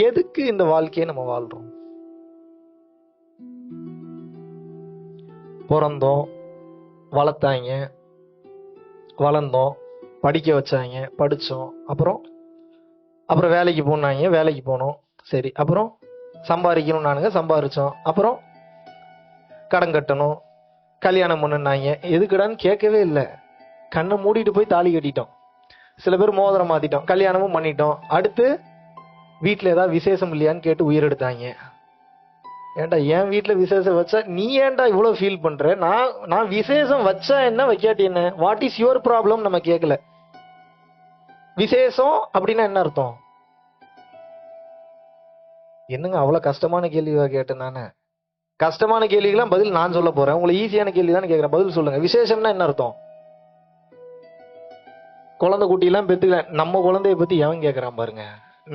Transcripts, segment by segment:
எதுக்கு இந்த வாழ்க்கையை நம்ம வாழ்றோம்? பிறந்தோம், வளர்த்தாங்க, வளர்ந்தோம், படிக்க வச்சாங்க, படிச்சோம், அப்புறம் வேலைக்கு போனாங்க, வேலைக்கு போனோம், சரி, அப்புறம் சம்பாதிக்கணும், நானுங்க சம்பாதிச்சோம், அப்புறம் கடன் கட்டணும், கல்யாணம் பண்ணுனாங்க. எதுக்குடான்னு கேட்கவே இல்லை. கண்ணை மூடிட்டு போய் தாலி கட்டிட்டோம். சில பேர் மோதிரம் மாத்திட்டோம், கல்யாணமும் பண்ணிட்டோம். அடுத்து வீட்டுல ஏதாவது விசேஷம் இல்லையான்னு கேட்டு உயிர் எடுத்தாங்க. ஏன்டா என் வீட்டுல விசேஷம் வச்சா நீ ஏன்டா இவ்வளவு ஃபீல் பண்ற? நான் விசேஷம் வச்சா என்ன, வைக்காட்டி என்ன? What is your problem? நம்ம கேட்கல. விசேஷம் அப்படின்னா என்ன அர்த்தம்? என்னங்க அவ்வளவு கஷ்டமான கேள்வியா கேட்டேன் நானு? கஷ்டமான கேள்விக்கெல்லாம் பதில் நான் சொல்ல போறேன். உங்களை ஈஸியான கேள்வி தானே கேட்கறேன், பதில் சொல்லுங்க. விசேஷம்னா என்ன அர்த்தம்? குழந்தை குட்டி எல்லாம் பெத்துக்கல. நம்ம குழந்தைய பத்தி எவன் கேட்கறான் பாருங்க.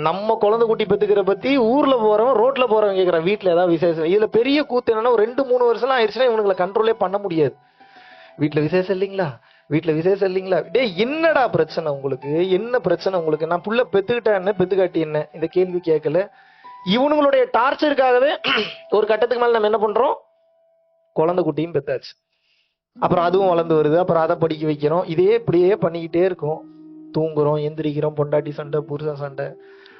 நம்ம குழந்தை குட்டி பெத்துக்கிற பத்தி ஊர்ல போறவன், ரோட்ல போறவன் கேட்கறான். வீட்டுல ஏதாவது விசேஷம். இதுல பெரிய கூத்து என்னன்னா, ஒரு 2-3 வருஷம் ஆயிடுச்சுன்னா இவனுங்களை கண்ட்ரோலே பண்ண முடியாது. வீட்டுல விசேஷம் இல்லைங்களா, வீட்டுல விசேஷம் இல்லைங்களா? டே, என்னடா பிரச்சனை உங்களுக்கு? என்ன பிரச்சனை உங்களுக்கு? நான் புள்ள பெத்துக்கிட்டா என்ன, பெத்துக்காட்டி என்ன? இந்த கேள்வி கேட்கல. இவனுங்களுடைய டார்ச்சருக்காகவே ஒரு கட்டத்துக்கு மேல நம்ம என்ன பண்றோம்? குழந்தை குட்டியும் பெத்தாச்சு, அப்புறம் அதுவும் வளர்ந்து வருது, அப்புறம் அதை படிக்க வைக்கிறோம். இதே இப்படியே பண்ணிக்கிட்டே இருக்கும். தூங்குறோம், எந்திரிக்கிறோம், பொண்டாட்டி சண்டை, புருஷன் சண்டை,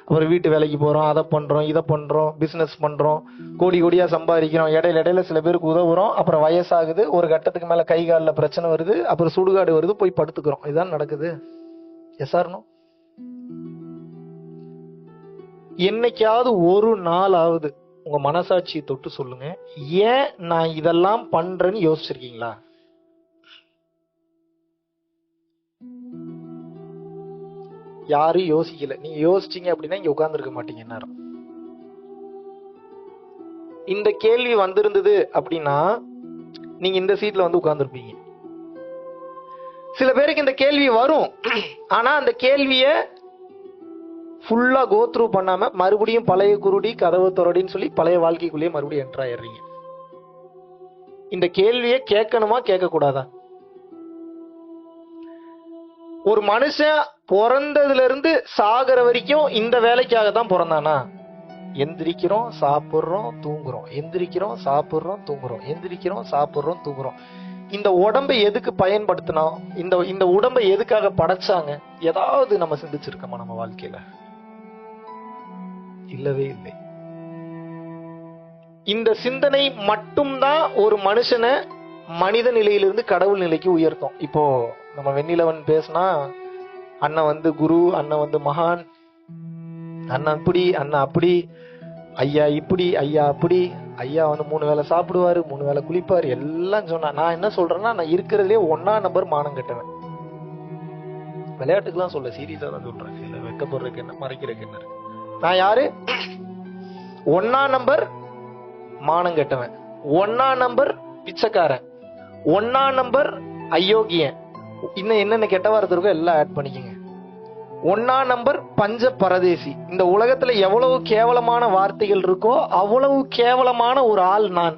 அப்புறம் வீட்டு வேலைக்கு போறோம், அதை பண்றோம், இதை பண்றோம், பிசினஸ் பண்றோம், கோடி கோடியா சம்பாதிக்கிறோம். இடையில சில பேருக்கு உதவுறோம். அப்புறம் வயசாகுது, ஒரு கட்டத்துக்கு மேல கை காலில் பிரச்சனை வருது, அப்புறம் சுடுகாடு வருது, போய் படுத்துக்கிறோம். இதுதான் நடக்குது. Yes or no? என்னைக்காவது ஒரு நாளாவது உங்க மனசாட்சியை தொட்டு சொல்லுங்க, ஏன் நான் இதெல்லாம் பண்றேன்னு யோசிச்சிருக்கீங்களா? யாரும் யோசிக்கல. நீங்க யோசிச்சீங்க அப்படின்னா இங்க உட்கார்ந்துருக்க மாட்டீங்க நேரம். இந்த கேள்வி வந்திருந்தது அப்படின்னா நீங்க இந்த சீட்ல வந்து உட்கார்ந்துருப்பீங்க. சில பேருக்கு இந்த கேள்வி வரும், ஆனா அந்த கேள்விய ஃபுல்லா கோ த்ரூ பண்ணாம மறுபடியும் பழைய குருடி கதவு தொடடின்னு சொல்லி பழைய வாழ்க்கைக்குள்ளேயே மறுபடியும் என்டர் ஆயிடுறீங்க. இந்த கேள்வியை கேட்கணுமா கேட்க கூடாதா? ஒரு மனுஷன் பிறந்ததுல இருந்து சாகிற வரைக்கும் இந்த வேலைக்காக தான் பிறந்தானா? எந்திரிக்கிறோம், சாப்பிடுறோம், தூங்குறோம், எந்திரிக்கிறோம், சாப்பிடுறோம், தூங்குறோம், எந்திரிக்கிறோம், சாப்பிடுறோம், தூங்குறோம். இந்த உடம்பை எதுக்கு பயன்படுத்தினோம்? இந்த உடம்பை எதுக்காக படைச்சாங்க? ஏதாவது நம்ம சிந்திச்சிருக்கோமா நம்ம வாழ்க்கையில? இல்லவே இல்லை. இந்த சிந்தனை மட்டும்தான் ஒரு மனுஷனை மனித நிலையிலிருந்து கடவுள் நிலைக்கு உயர்த்தும். இப்போ நம்ம வெண்ணிலவன் பேசினா, அண்ணன் வந்து குரு, அண்ணன் வந்து மகான், அண்ணன் இப்படி, அண்ணன் அப்படி, ஐயா இப்படி, ஐயா அப்படி, ஐயா வந்து 3 வேளை சாப்பிடுவாரு, 3 வேளை குளிப்பாரு, எல்லாம் சொன்னா. நான் என்ன சொல்றேன்னா, நான் இருக்கிறதுலே 1ஆம் நம்பர் மானம் கட்டுவேன். விளையாட்டுக்கெல்லாம் சொல்ல, சீரியஸா தான் சொல்றேன். இல்ல வெக்கப்படுறதுக்கு என்ன, மறைக்கிறதுக்கு என்ன இருக்கு? நான் யாரு? 1ஆம் நம்பர் மானம் கட்டுவேன், 1ஆம் நம்பர் பிச்சைக்காரன், 1ஆம் நம்பர் அயோக்கியன், இன்னும் என்னென்ன கெட்ட வார்த்தை இருக்கோ எல்லாம் ஆட் பண்ணிக்கங்க. 1ஆம் நம்பர் பஞ்ச பரதேசி. இந்த உலகத்துல எவ்வளவு கேவலமான வார்த்தைகள் இருக்கோ அவ்வளவு கேவலமான ஒரு ஆள் நான்.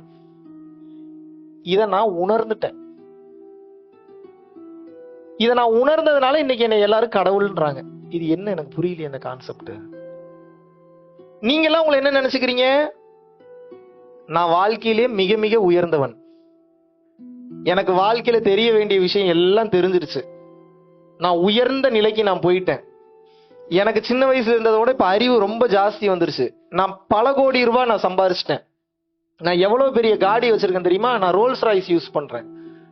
இத நான் உணர்ந்துட்டேன். இத நான் உணர்ந்ததுனால இன்னைக்கு என்ன எல்லாரும் கடவுள்ன்றாங்க. இது என்ன எனக்கு புரியல இந்த கான்செப்ட். நீங்க எல்லாம் உங்களை என்ன நினைச்சுக்கிறீங்க? நான் வாழ்க்கையிலேயே மிக மிக உயர்ந்தவன், எனக்கு வாழ்க்கையில தெரிய வேண்டிய விஷயம் எல்லாம் தெரிஞ்சிருச்சு, நான் உயர்ந்த நிலைக்கு நான் போயிட்டேன், எனக்கு சின்ன வயசுல இருந்ததோட இப்ப அறிவு ரொம்ப ஜாஸ்தி வந்துருச்சு, நான் பல கோடி ரூபாய் நான் சம்பாரிச்சிட்டேன், நான் எவ்வளவு பெரிய காடி வச்சிருக்கேன் தெரியுமா? நான் ரோல்ஸ் ராய்ஸ் யூஸ் பண்றேன்,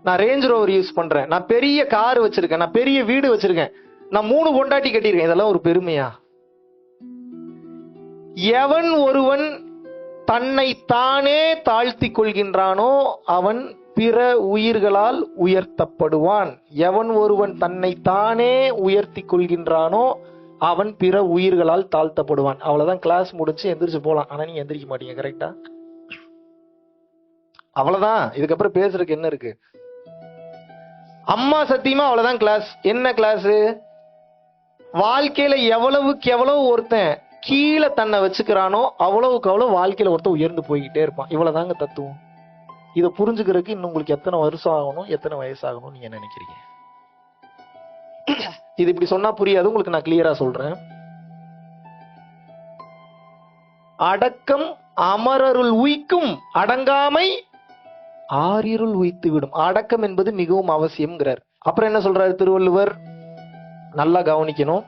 நான் ரேஞ்ச் ரோவர் யூஸ் பண்றேன், நான் பெரிய கார் வச்சிருக்கேன், நான் பெரிய வீடு வச்சிருக்கேன், நான் 3 பொண்டாட்டி கட்டியிருக்கேன். இதெல்லாம் ஒரு பெருமையா? எவன் ஒருவன் தன்னை தானே தாழ்த்தி கொள்கின்றானோ அவன் பிற உயிர்களால் உயர்த்தப்படுவான். எவன் ஒருவன் தன்னை தானே உயர்த்தி கொள்கின்றானோ அவன் பிற உயிர்களால் தாழ்த்தப்படுவான். அவ்வளவுதான், கிளாஸ் முடிச்சு எந்திரிச்சு போலாம். ஆனா நீங்க எந்திரிக்க மாட்டீங்க. கரெக்டா? அவ்வளவுதான். இதுக்கப்புறம் பேசுறதுக்கு என்ன இருக்கு? அம்மா சத்தியமா அவ்வளவுதான் கிளாஸ். என்ன கிளாஸ்? வாழ்க்கையில எவ்வளவுக்கு எவ்வளவு ஒருத்தன் கீழே தன்னை வச்சுக்கிறானோ அவ்வளவுக்கு அவ்வளவு வாழ்க்கையில ஒருத்தன் உயர்ந்து போய்கிட்டே இருப்பான். இவ்வளவுதாங்க தத்துவம். இதை புரிஞ்சுக்கிறதுக்கு இன்னும் உங்களுக்கு எத்தனை வருஷம் ஆகணும், எத்தனை வயசாகணும் நீங்க நினைக்கிறீங்க? இது இப்படி சொன்னா புரியாது உங்களுக்கு, நான் கிளியரா சொல்றேன். அடக்கம் அமரருள் உய்க்கும், அடங்காமை ஆறிருள் உய்த்து விடும். அடக்கம் என்பது மிகவும் அவசியம்ங்கிறார். அப்புறம் என்ன சொல்றாரு திருவள்ளுவர்? நல்லா கவனிக்கணும்.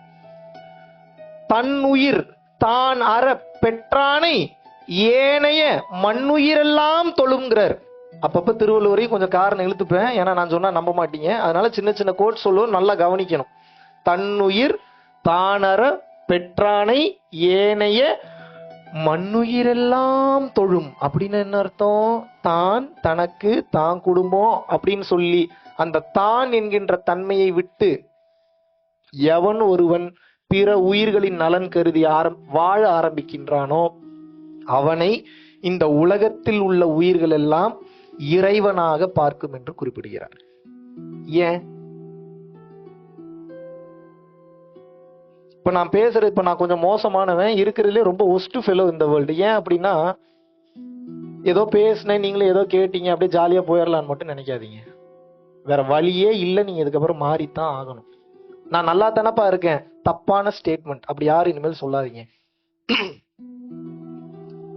தன் உயிர் தான் அற பெற்றானை ஏனைய மண்ணுயிரெல்லாம் தொழுங்கிறார். அப்பப்ப திருவள்ளுவரையும் கொஞ்சம் காரணம் இழுத்துப்பேன், ஏன்னா நான் சொன்னா நம்ப மாட்டீங்க. அதனால சின்ன சின்ன கோட் சொல்லுவோம், நல்லா கவனிக்கணும். தன்னுயிர் தானற பெற்றானை ஏனைய மண்ணுயிரெல்லாம் தொழும் அப்படின்னு என்ன அர்த்தம்? தான், தனக்கு, தான் குடும்பம் அப்படின்னு சொல்லி அந்த தான் என்கின்ற தன்மையை விட்டு எவன் ஒருவன் பிற உயிர்களின் நலன் கருதி வாழ ஆரம்பிக்கின்றானோ அவனை இந்த உலகத்தில் உள்ள உயிர்கள் எல்லாம் இறைவனாக பார்க்கும் என்று குறிப்பிடுகிறார். ஏன் இப்ப நான் பேசுறது, இப்ப நான் கொஞ்சம் மோசமானவன், இருக்கிறதுலே ரொம்ப ஒஸ்ட் ஃபெலோ இந்த வேர்ல்டு. ஏன் அப்படின்னா, ஏதோ பேசினேன் நீங்களும் ஏதோ கேட்டீங்க அப்படியே ஜாலியா போயிடலான்னு மட்டும் நினைக்காதீங்க. வேற வழியே இல்லை, நீங்க இதுக்கப்புறம் மாறித்தான் ஆகணும். நான் நல்லா தானப்பா இருக்கேன், தப்பான ஸ்டேட்மெண்ட். அப்படி யாரும் இனிமேல் சொல்லாதீங்க.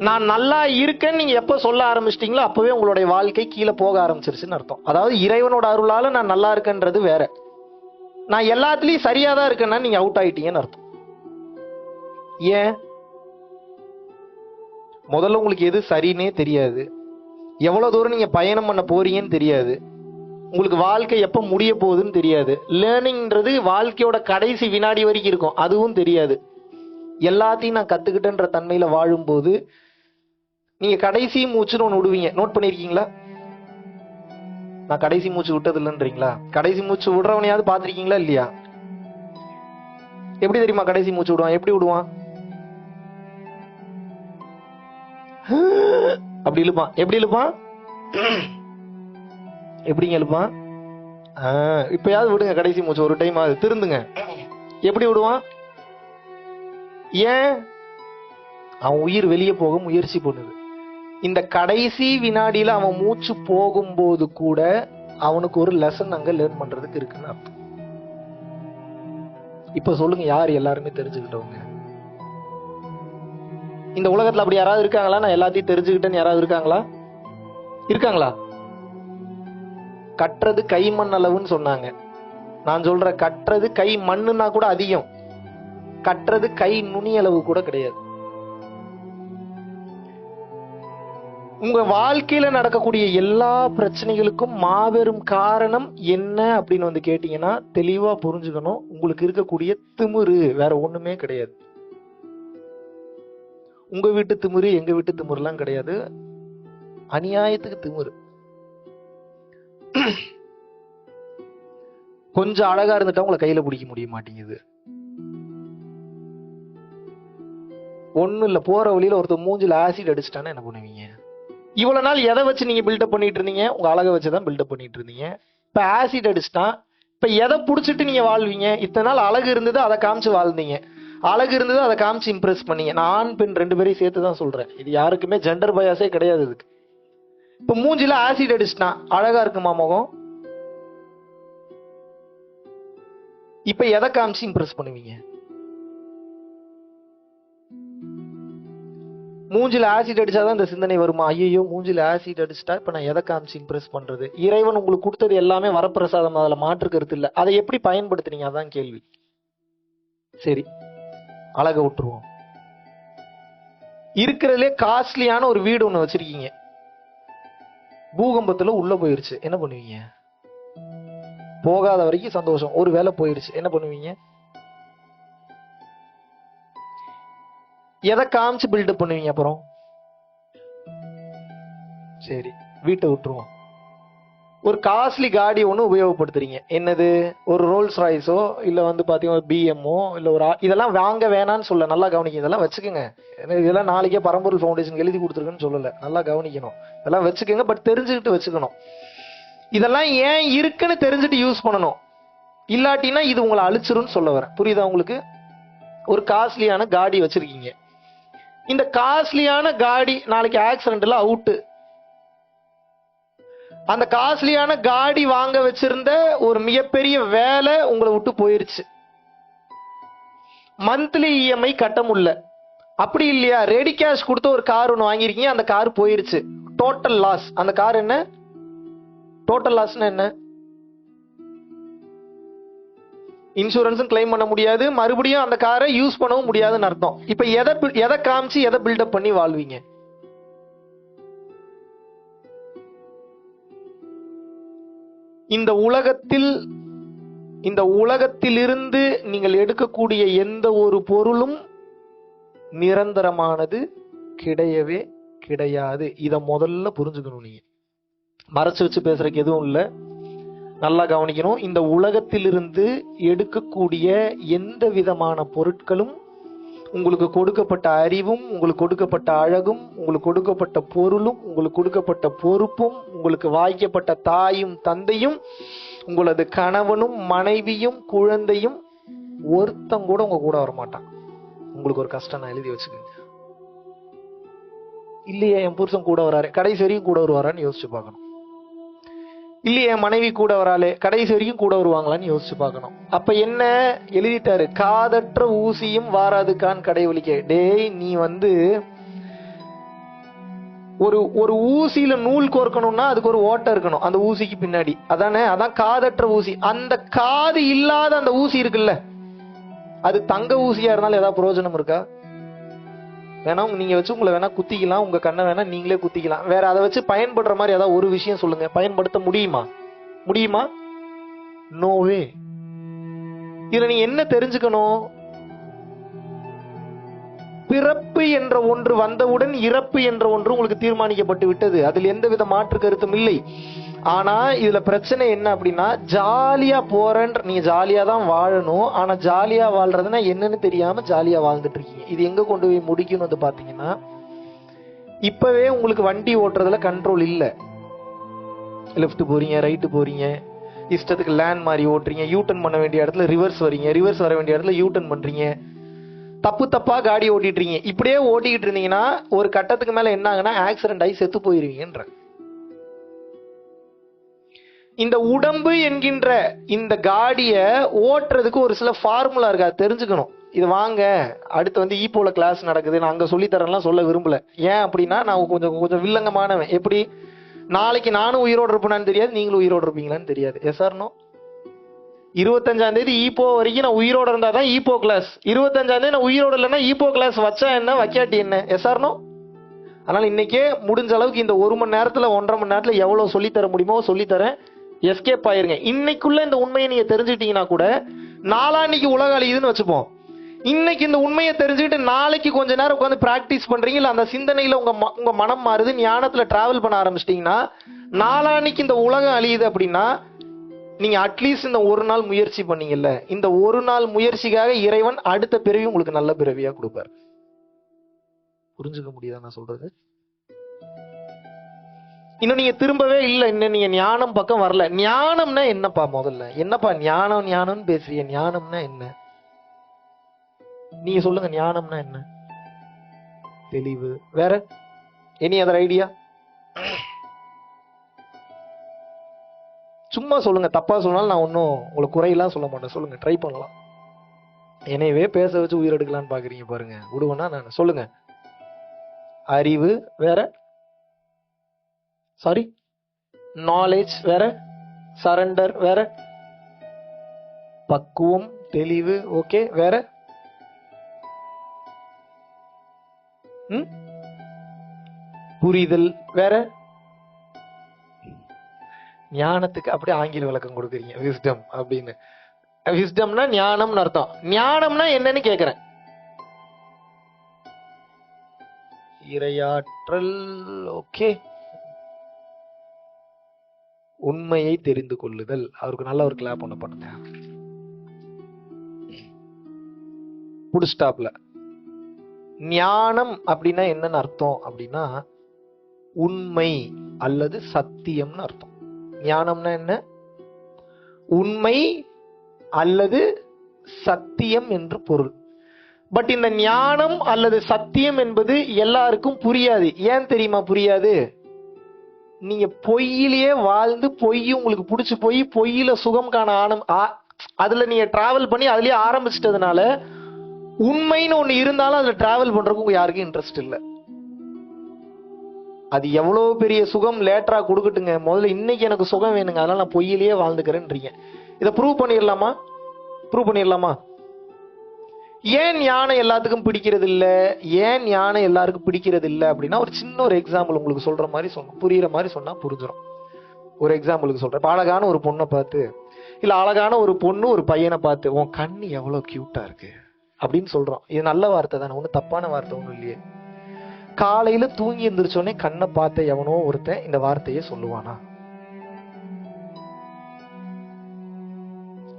நான் நல்லா இருக்கேன்னு நீங்க எப்ப சொல்ல ஆரம்பிச்சிட்டீங்களோ அப்பவே உங்களுடைய வாழ்க்கை கீழே போக ஆரம்பிச்சிருச்சுன்னு அர்த்தம். அதாவது இறைவனோட அருளால நான் நல்லா இருக்கேன்றது வேற. நான் எல்லாத்துலயும் சரியாதான் இருக்கேன்னா நீங்க அவுட் ஆயிட்டீங்கன்னு அர்த்தம். ஏன்? முதல்ல உங்களுக்கு எது சரின்னே தெரியாது, எவ்வளவு தூரம் நீங்க பயணம் பண்ண போறீங்கன்னு தெரியாது, உங்களுக்கு வாழ்க்கை எப்ப முடிய போகுதுன்னு தெரியாது, லேர்னிங்ன்றது வாழ்க்கையோட கடைசி வினாடி வரைக்கும் இருக்கும் அதுவும் தெரியாது. எல்லாத்தையும் நான் கத்துக்கிட்டேன்ற தன்மையில வாழும்போது நீங்க கடைசி மூச்சுன்னு ஒண்ணு விடுவீங்க. நோட் பண்ணிருக்கீங்களா? நான் கடைசி மூச்சு விட்டது இல்லைன்றீங்களா? கடைசி மூச்சு விடுறவனையாவது பாத்திருக்கீங்களா இல்லையா? எப்படி தெரியுமா கடைசி மூச்சு விடுவான்? எப்படி விடுவான்? அப்படி இழுப்பான். எப்படி இழுப்பான்? எப்படிங்க இழுப்பான்? இப்பயாவது விடுங்க கடைசி மூச்சு ஒரு டைம், அது திருந்துங்க. எப்படி விடுவான்? ஏன்? அவன் உயிர் வெளியே போக முயற்சி பண்ணுது. இந்த கடைசி வினாடியில அவன் மூச்சு போகும்போது கூட அவனுக்கு ஒரு லெசன் அங்க லேர்ன் பண்றதுக்கு இருக்குன்னு அர்த்தம். இப்ப சொல்லுங்க, யார் எல்லாருமே தெரிஞ்சுக்கிட்டவங்க இந்த உலகத்துல? அப்படி யாராவது இருக்காங்களா? நான் எல்லாத்தையும் தெரிஞ்சுக்கிட்டேன்னு யாராவது இருக்காங்களா? இருக்காங்களா? கற்றது கை மண் அளவுன்னு சொன்னாங்க. நான் சொல்ற கற்றது கை மண்ணுன்னா கூட அதிகம், கற்றது கை நுனி அளவு கூட கிடையாது. உங்க வாழ்க்கையில நடக்கக்கூடிய எல்லா பிரச்சனைகளுக்கும் மாபெரும் காரணம் என்ன அப்படின்னு வந்து கேட்டீங்கன்னா தெளிவா புரிஞ்சுக்கணும். உங்களுக்கு இருக்கக்கூடிய திமிரு வேற ஒண்ணுமே கிடையாது. உங்க வீட்டு திமிரு எங்க வீட்டு திமிரு எல்லாம் கிடையாது, அநியாயத்துக்கு திமிரு. கொஞ்சம் அழகா இருந்துட்டா உங்களை கையில பிடிக்க முடிய மாட்டேங்குது. ஒண்ணும் இல்ல, போற வழியில ஒருத்தர் மூஞ்சில ஆசிட் அடிச்சுட்டானா என்ன பண்ணுவீங்க? இவ்வளவு நாள் எதை வச்சு நீங்க பில்டப் பண்ணிட்டு இருந்தீங்க? உங்க அழகை வச்சுதான் பில்டப் பண்ணிட்டு இருந்தீங்க. இப்ப ஆசிட் அடிச்சுட்டான், இப்ப எதை புடிச்சிட்டு நீங்க வாழ்வீங்க? இத்தனை நாள் அழகு இருந்தது, அதை காமிச்சு வாழ்ந்தீங்க. அழகு இருந்தது, அதை காமிச்சு இம்ப்ரெஸ் பண்ணீங்க. நான் ஆண் பெண் ரெண்டு பேரையும் சேர்த்து தான் சொல்றேன், இது யாருக்குமே ஜெண்டர் பயாஸே கிடையாது இதுக்கு. இப்ப மூஞ்சில ஆசிட் அடிச்சுட்டான், அழகா இருக்குமா முகம்? இப்ப எதை காமிச்சு இம்ப்ரெஸ் பண்ணுவீங்க? மூஞ்சில ஆசிட் அடிச்சாதான் இந்த சிந்தனை வருமா? ஐயோ மூஞ்சில ஆசிட் அடிச்சுட்டா இப்ப நான் எதை காமிச்சு இம்ப்ரெஸ் பண்றது? இறைவன் உங்களுக்கு கொடுத்தது எல்லாமே வரப்பிரசாதம், அதுல மாற்று கருத்து இல்ல. அதை எப்படி பயன்படுத்துறீங்க அதான் கேள்வி. சரி, அழக விட்டுருவோம். இருக்கிறதுலே காஸ்ட்லியான ஒரு வீடு ஒண்ணு வச்சிருக்கீங்க, பூகம்பத்துல உள்ள போயிருச்சு, என்ன பண்ணுவீங்க? போகாத வரைக்கும் சந்தோஷம், ஒரு வேளை போயிருச்சு, என்ன பண்ணுவீங்க? எதை காமிச்சு பில்டப் பண்ணுவீங்க அப்புறம்? சரி, வீட்டை விட்டுருவோம். ஒரு காஸ்ட்லி காடி ஒண்ணு உபயோகப்படுத்துறீங்க, என்னது? ஒரு ரோல்ஸ் ராய்ஸோ இல்ல வந்து பாத்தீங்கன்னா பிஎம்ஓ இல்ல ஒரு இதெல்லாம் வாங்க வேணான்னு சொல்ல, நல்லா கவனிக்க. இதெல்லாம் வச்சுக்கோங்க, இதெல்லாம் நாளைக்கே பரம்பொருள் ஃபவுண்டேஷன் எழுதி கொடுத்துருக்குன்னு சொல்லல, நல்லா கவனிக்கணும். இதெல்லாம் வச்சுக்கோங்க, பட் தெரிஞ்சுக்கிட்டு வச்சுக்கணும். இதெல்லாம் ஏன் இருக்குன்னு தெரிஞ்சுட்டு யூஸ் பண்ணணும், இல்லாட்டினா இது உங்களை அழிச்சிரும்னு சொல்ல வரேன். புரியுதா உங்களுக்கு? ஒரு காஸ்ட்லியான காடி வச்சிருக்கீங்க, இந்த காஸ்ட்லியான காடி நாளைக்கு ஆக்சிடென்ட்ல அவுட்டு. அந்த காஸ்ட்லியான காடி வாங்க வச்சிருந்த ஒரு மிகப்பெரிய வேலை உங்களை விட்டு போயிருச்சு. மந்த்லி இஎம்ஐ கட்ட முடியல, அப்படி இல்லையா, ரெடி கேஷ் கொடுத்து ஒரு கார் ஒன்று வாங்கியிருக்கீங்க, அந்த கார் போயிருச்சு, டோட்டல் லாஸ். அந்த கார் என்ன? டோட்டல் லாஸ்னா என்ன? இன்சூரன்ஸும் கிளைம் பண்ண முடியாது, மறுபடியும் அந்த காரை யூஸ் பண்ணவும் முடியாதுன்னு அர்த்தம். இப்ப எதை காமிச்சு எதை பில்டப் பண்ணி வாழ்வீங்க? இந்த உலகத்திலிருந்து நீங்கள் எடுக்கக்கூடிய எந்த ஒரு பொருளும் நிரந்தரமானது கிடையவே கிடையாது. இத முதல்ல புரிஞ்சுக்கணும். நீங்க மறைச்சு வச்சு பேசுறதுக்கு எதுவும் இல்லை, நல்லா கவனிக்கணும். இந்த உலகத்திலிருந்து எடுக்கக்கூடிய எந்த விதமான பொருட்களும், உங்களுக்கு கொடுக்கப்பட்ட அறிவும், உங்களுக்கு கொடுக்கப்பட்ட அழகும், உங்களுக்கு கொடுக்கப்பட்ட பொருளும், உங்களுக்கு கொடுக்கப்பட்ட பொறுப்பும், உங்களுக்கு வாய்க்கப்பட்ட தாயும் தந்தையும், உங்களது கணவனும் மனைவியும் குழந்தையும், ஒருத்தம் கூட உங்க கூட வரமாட்டான். உங்களுக்கு ஒரு கஷ்டம் நான் எழுதி வச்சுக்கோங்க. இல்லையே என் புருஷன் கூட வராரு, கடைசி வரைக்கும் கூட வருவாரான்னு யோசிச்சு பார்க்கணும். இல்லையே என் மனைவி கூட வராளே, கடைசி வரைக்கும் கூட வருவாங்களான்னு யோசிச்சு பார்க்கணும். அப்ப என்ன எழுதிட்டாரு? காதற்ற ஊசியும் வாராதுக்கான் கடைவழிக்க. டேய், நீ ஒரு ஊசியில நூல் கோர்க்கணும்னா அதுக்கு ஒரு ஓட்டை இருக்கணும் அந்த ஊசிக்கு பின்னாடி, அதானே? அதான் காதற்ற ஊசி. அந்த காது இல்லாத அந்த ஊசி இருக்குல்ல, அது தங்க ஊசியா இருந்தாலும் ஏதாவது பிரயோஜனம் இருக்கா? வேணா நீங்க வச்சு உங்களை வேணா குத்திக்கலாம், உங்க கண்ணை வேணா நீங்களே குத்திக்கலாம். வேற அதை வச்சு பயன்படுற மாதிரி ஏதாவது ஒரு விஷயம் சொல்லுங்க, பயன்படுத்த முடியுமா? நோவே. இதுல நீ என்ன தெரிஞ்சுக்கணும்? பிறப்பு என்ற ஒன்று வந்தவுடன் இறப்பு என்ற ஒன்று உங்களுக்கு தீர்மானிக்கப்பட்டு விட்டது. அதில் எந்தவித மாற்று கருத்தும் இல்லை. ஆனா இதுல பிரச்சனை என்ன அப்படின்னா, ஜாலியா போறேன்ற, நீங்க ஜாலியா தான் வாழணும். ஆனா ஜாலியா வாழ்றதுன்னா என்னன்னு தெரியாம ஜாலியா வாழ்ந்துட்டு இருக்கீங்க. இது எங்க கொண்டு போய் முடிக்கணும் பாத்தீங்கன்னா, இப்பவே உங்களுக்கு வண்டி ஓட்டுறதுல கண்ட்ரோல் இல்ல. லெஃப்ட் போறீங்க, ரைட்டு போறீங்க, இஷ்டத்துக்கு லேண்ட் மாதிரி ஓட்டுறீங்க, யூட்டன் பண்ண வேண்டிய இடத்துல ரிவர்ஸ் வரீங்க, ரிவர்ஸ் வர வேண்டிய இடத்துல யூட்டன் பண்றீங்க, தப்பா காடி ஓட்டிட்டு இருக்கீங்க. இப்படியே ஓட்டிக்கிட்டு இருந்தீங்கன்னா ஒரு கட்டத்துக்கு மேல என்ன ஆகுனா ஆக்சிடென்ட் ஆகி செத்து போயிருவீங்கன்ற. இந்த உடம்பு என்கின்ற இந்த காடிய ஓட்டுறதுக்கு ஒரு சில ஃபார்முலா இருக்கு, அது தெரிஞ்சுக்கணும். இது வாங்க அடுத்து ஈப்போல கிளாஸ் நடக்குது, நான் அங்க சொல்லித்தரேன்லாம் சொல்ல விரும்பல. ஏன் அப்படின்னா நான் கொஞ்சம் வில்லங்கமானவன். எப்படி நாளைக்கு நானும் உயிரோடு இருப்பேனான்னு தெரியாது, நீங்களும் உயிரோடு இருப்பீங்களான்னு தெரியாது. S or no? 25ஆம் தேதி ஈப்போ வரைக்கும் நான் உயிரோட இருந்தா தான் ஈப்போ கிளாஸ். 25ஆம் தேதி நான் உயிரோட இல்லைன்னா ஈப்போ கிளாஸ் வச்சா என்ன, வைக்காட்டி என்ன? Yes or no? அதனால இன்னைக்கே முடிஞ்ச அளவுக்கு இந்த 1 மணி நேரத்துல 1.5 மணி நேரத்துல எவ்வளவு சொல்லித்தர முடியுமோ சொல்லித்தரேன். எஸ்கேப் ஆயிருங்க. இன்னைக்குள்ள இந்த உண்மையை நீங்க தெரிஞ்சுக்கிட்டீங்கன்னா கூட நாளான்னைக்கு உலக அழியுதுன்னு வச்சுப்போம். இன்னைக்கு இந்த உண்மையை தெரிஞ்சுக்கிட்டு நாளைக்கு கொஞ்ச நேரம் உட்காந்து பிராக்டிஸ் பண்றீங்க, இல்ல அந்த சிந்தனையில உங்க மனம் மாறுது, ஞானத்துல டிராவல் பண்ண ஆரம்பிச்சிட்டீங்கன்னா நாளான்னைக்கு இந்த உலகம் அழியுது அப்படின்னா நீங்க அட்லீஸ்ட் இந்த ஒரு நாள் முயற்சி பண்ணீங்கல்ல, இந்த ஒரு நாள் முயற்சிக்காக இறைவன் அடுத்த பிறவி உங்களுக்கு நல்ல பிறவியா கொடுப்பார். புரிஞ்சுக்க முடியுதா நான் சொல்றது? இன்னும் நீங்க திரும்பவே இல்லை, இன்னும் நீங்க ஞானம் பக்கம் வரல. ஞானம்னா என்னப்பா? முதல்ல என்னப்பா ஞானம்னு பேசுறீங்க? ஞானம்னா என்ன? நீங்க சொல்லுங்க, ஞானம்னா என்ன? தெளிவு. வேற எனி அதர் ஐடியா? சும்மா சொல்லுங்க, தப்பா சொன்னாலும் நான் ஒன்னும் உங்களுக்கு குறையெல்லாம் சொல்ல மாட்டேன். சொல்லுங்க, ட்ரை பண்ணலாம். என்னையவே பேச வச்சு உயிர் எடுக்கலான்னு பாக்குறீங்க பாருங்க. விடுவேன்னா நான். சொல்லுங்க. அறிவு வேற, சாரி நாலேஜ் வேற, சரண்டர் வேற, பக்குவம் தெளிவு ஓகே, வேற புரிதல் வேற. ஞானத்துக்கு அப்படியே ஆங்கில விளக்கம் கொடுக்குறீங்க, விஸ்டம் அப்படின்னு. விஸ்டம்னா ஞானம்னு அர்த்தம். ஞானம்னா என்னன்னு கேக்குறேன். இறையாற்றல் ஓகே. உண்மையை தெரிந்து கொள்ளுதல். அவருக்கு நல்ல ஒரு கிளாப் ஒண்ணு பண்ணுங்க. புடிஸ்டாப்ல ஞானம் அப்படின்னா என்னன்னு அர்த்தம் அப்படின்னா உண்மை அல்லது சத்தியம்னு அர்த்தம். ஞானம்னா என்ன? உண்மை அல்லது சத்தியம் என்று பொருள். பட் இந்த ஞானம் அல்லது சத்தியம் என்பது எல்லாருக்கும் புரியாது. ஏன் தெரியுமா புரியாது? நீங்க பொய்யிலேயே வாழ்ந்து பொய் உங்களுக்கு பிடிச்சு போய் பொய்யில சுகம் காண அதுல நீங்க டிராவல் பண்ணி அதுலயே ஆரம்பிச்சிட்டதுனால உண்மைன்னு ஒண்ணு இருந்தாலும் அதுல டிராவல் பண்றதுக்கு உங்க யாருக்கும் இன்ட்ரெஸ்ட் இல்ல. அது எவ்வளவு பெரிய சுகம் லேட்டரா கொடுக்கட்டுங்க, முதல்ல இன்னைக்கு எனக்கு சுகம் வேணுங்க, அதனால நான் பொய்யிலேயே வாழ்ந்துக்கிறேன்றீங்க. இதை ப்ரூவ் பண்ணிடலாமா? ப்ரூவ் பண்ணிடலாமா? ஏன் ஞானம் எல்லாத்துக்கும் பிடிக்கிறது இல்ல, ஏன் ஞானம் எல்லாருக்கும் பிடிக்கிறது இல்ல அப்படின்னா, ஒரு சின்ன ஒரு எக்ஸாம்பிள் உங்களுக்கு சொல்ற மாதிரி சொன்ன புரியுற மாதிரி சொன்னா புரிஞ்சிடும். ஒரு எக்ஸாம்பிளுக்கு சொல்றேன். இப்ப அழகான ஒரு பொண்ணை பார்த்து, இல்ல அழகான ஒரு பொண்ணு ஒரு பையனை பார்த்து, உன் கண்ணு எவ்வளவு கியூட்டா இருக்கு அப்படின்னு சொல்றோம். இது நல்ல வார்த்தை தானே, ஒன்னும் தப்பான வார்த்தை ஒண்ணும் இல்லையே. காலையில தூங்கி எந்திரிச்சோடனே கண்ணை பார்த்த எவனோ ஒருத்தன் இந்த வார்த்தையே சொல்லுவானா?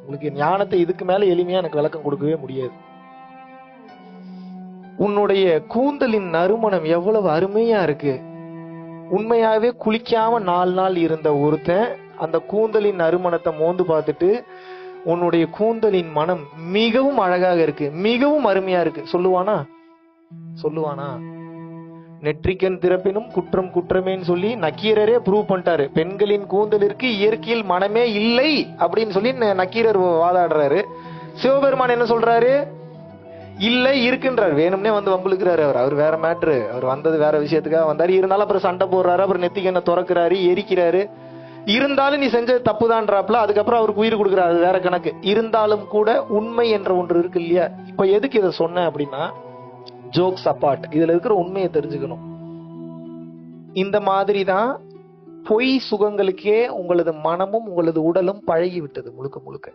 உங்களுக்கு ஞானத்தை இதுக்கு மேல எளிமையா எனக்கு விளக்கம் கொடுக்கவே முடியாது. உன்னுடைய கூந்தலின் நறுமணம் எவ்வளவு அருமையா இருக்கு. உண்மையாவே குளிக்காம 4 நாள் இருந்த ஒருத்தன் அந்த கூந்தலின் நறுமணத்தை மோந்து பார்த்துட்டு, உன்னுடைய கூந்தலின் மனம் மிகவும் அழகாக இருக்கு, மிகவும் அருமையா இருக்கு சொல்லுவானா? சொல்லுவானா? நெற்றிக்கண் திறப்பினும் குற்றம் குற்றமேன்னு சொல்லி நக்கீரரே ப்ரூவ் பண்ணிட்டாரு. பெண்களின் கூந்தலிற்கு இயற்கையில் மனமே இல்லை அப்படின்னு சொல்லி நக்கீரர் வாதாடுறாரு. சிவபெருமான் என்ன சொல்றாரு? இல்ல இருக்குன்றார். வேணும்னே வந்து வம்புழுக்கிறாரு. அவர் வேற மேட்ரு, அவர் வந்தது வேற விஷயத்துக்காக வந்தாரு. இருந்தாலும் அப்புறம் சண்டை போடுறாரு, அப்புறம் நெத்திக்கண்ணை திறக்கிறாரு, எரிக்கிறாரு. இருந்தாலும் நீ செஞ்சது தப்புதான்றாப்ல. அதுக்கப்புறம் அவருக்கு உயிர் கொடுக்குறாரு, அது வேற கணக்கு. இருந்தாலும் கூட உண்மை என்ற ஒன்று இருக்கு இல்லையா? இப்ப எதுக்கு இதை சொன்னேன் அப்படின்னா, ஜோக்ஸ் அப்பார்ட், இதுல இருக்கிற உண்மையை தெரிஞ்சுக்கணும். இந்த மாதிரி தான் பொய் சுகங்களுக்கே உங்களது மனமும் உங்களது உடலும் பழகி விட்டது முழுக்க முழுக்க.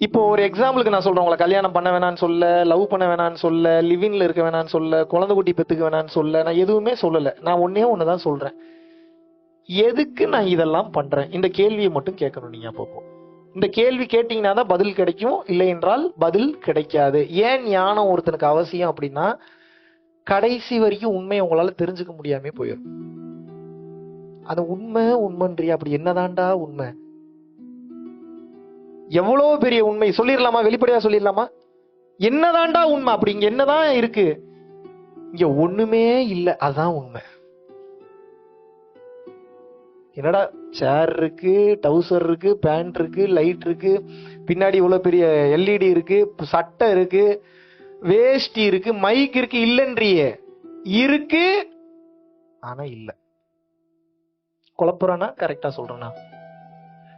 இப்போ ஒரு எக்ஸாம்பிளுக்கு நான் சொல்றேன். உங்களை கல்யாணம் பண்ண வேணான்னு சொல்ல, லவ் பண்ண வேணான்னு சொல்ல, லிவிங்ல இருக்க வேணான்னு சொல்ல, குழந்தை குட்டி பெத்துக்க வேணான்னு சொல்ல, நான் எதுவுமே சொல்லல. நான் ஒன்னே ஒண்ணுதான் சொல்றேன். எதுக்கு நான் இதெல்லாம் பண்றேன்? இந்த கேள்வியை மட்டும் கேட்கணும் நீங்க அப்பப்போ. இந்த கேள்வி கேட்டீங்கன்னா தான் பதில் கிடைக்கும், இல்லை என்றால் பதில் கிடைக்காது. ஏன் ஞானம் ஒருத்தனுக்கு அவசியம் அப்படின்னா, கடைசி வரைக்கும் உண்மையை உங்களால தெரிஞ்சுக்க முடியாம போயிடும். அது உண்மை உண்மைன்றியா? அப்படி என்னதான்டா உண்மை? எவ்வளவு பெரிய உண்மை சொல்லிடலாமா? வெளிப்படையா சொல்லிடலாமா? என்னதான்டா உண்மை? அப்படி இங்க என்னதான் இருக்கு? இங்க ஒண்ணுமே இல்ல, அதான் உண்மை. என்னடா சேர் இருக்கு, டவுசர் இருக்கு, பேண்ட் இருக்கு, லைட் இருக்கு, பின்னாடி இவ்வளவு பெரிய எல்இடி இருக்கு, சட்டை இருக்கு, வேஷ்டி இருக்கு, மைக் இருக்கு, இல்லன்றியே. இருக்கு ஆனா இல்ல. குழப்பறானா? கரெக்டா சொல்றேனா?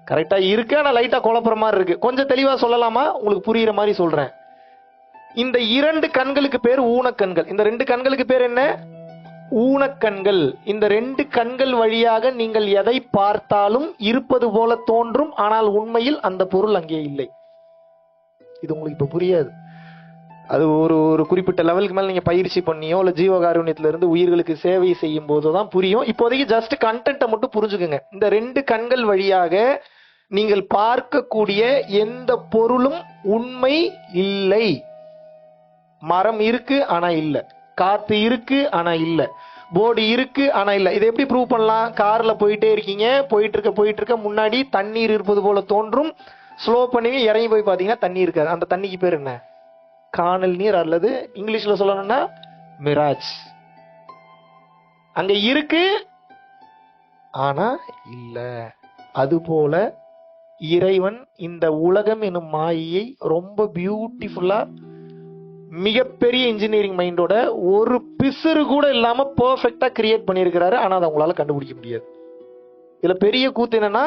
கரெக்டா இருக்கு, ஆனா லைட்டா குழப்பற மாதிரி இருக்கு. கொஞ்சம் தெளிவா சொல்லலாமா? உங்களுக்கு புரியுற மாதிரி சொல்றேன். இந்த 2 கண்களுக்கு பேர் ஊனக்கண்கள். இந்த 2 கண்களுக்கு பேர் என்ன? ஊனக்கண்கள். இந்த 2 கண்கள் வழியாக நீங்கள் எதை பார்த்தாலும் இருப்பது போல தோன்றும், ஆனால் உண்மையில் அந்த பொருள் அங்கே இல்லை. இது உங்களுக்கு இப்ப புரியாது. அது ஒரு குறிப்பிட்ட லெவலுக்கு மேல நீங்க பயிற்சி பண்ணியோ இல்ல ஜீவகாருண்யத்துல இருந்து உயிர்களுக்கு சேவை செய்யும் போதுதான் புரியும். இப்போதைக்கு ஜஸ்ட் கண்டென்ட்டை மட்டும் புரிஞ்சுக்குங்க. இந்த 2 கண்கள் வழியாக நீங்கள் பார்க்கக்கூடிய எந்த பொருளும் உண்மை இல்லை. மரம் இருக்கு ஆனா இல்ல, காத்து இருக்கு ஆனா இல்ல, போர்டு இருக்கு ஆனா இல்ல. இதை எப்படி ப்ரூவ் பண்ணலாம்? கார்ல போயிட்டே இருக்கீங்க, போயிட்டு இருக்க முன்னாடி தண்ணீர் இருப்பது போல தோன்றும். ஸ்லோ பண்ணி இறங்கி போய் பாத்தீங்கன்னா தண்ணி இருக்காது. அந்த தண்ணிக்கு பேர் என்ன? காணல் நீர், அல்லது இங்கிலீஷ்ல சொல்லணும்னா மிராஜ். அங்க இருக்கு ஆனா இல்ல. அதுபோல இறைவன் இந்த உலகம் எனும் மாயையை ரொம்ப பியூட்டிஃபுல்லா, மிகப்பெரிய இன்ஜினியரிங் மைண்டோட ஒரு பிசுறு கூட இல்லாம பெர்ஃபெக்ட்டா கிரியேட் பண்ணியிருக்கிறாரு. ஆனா அதை உங்களால கண்டுபிடிக்க முடியாது. இதுல பெரிய கூத்து என்னன்னா,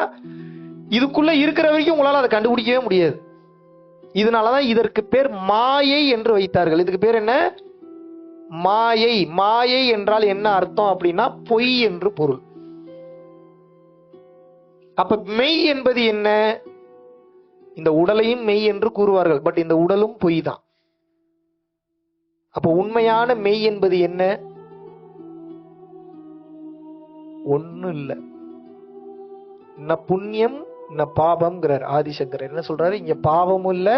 இதுக்குள்ள இருக்கிற வரைக்கும் உங்களால அதை கண்டுபிடிக்கவே முடியாது. இதனாலதான் இதற்கு பேர் மாயை என்று வைத்தார்கள். இதுக்கு பேர் என்ன? மாயை. மாயை என்றால் என்ன அர்த்தம் அப்படின்னா, பொய் என்று பொருள். அப்ப மெய் என்பது என்ன? இந்த உடலையும் மெய் என்று கூறுவார்கள், பட் இந்த உடலும் பொய் தான். அப்ப உண்மையான மெய் என்பது என்ன? ஒண்ணும் இல்ல. ந புண்ணியம் ந பாபம்ங்கிறார் ஆதிசங்கரர். என்ன சொல்றாரு? இங்க பாவமும் இல்ல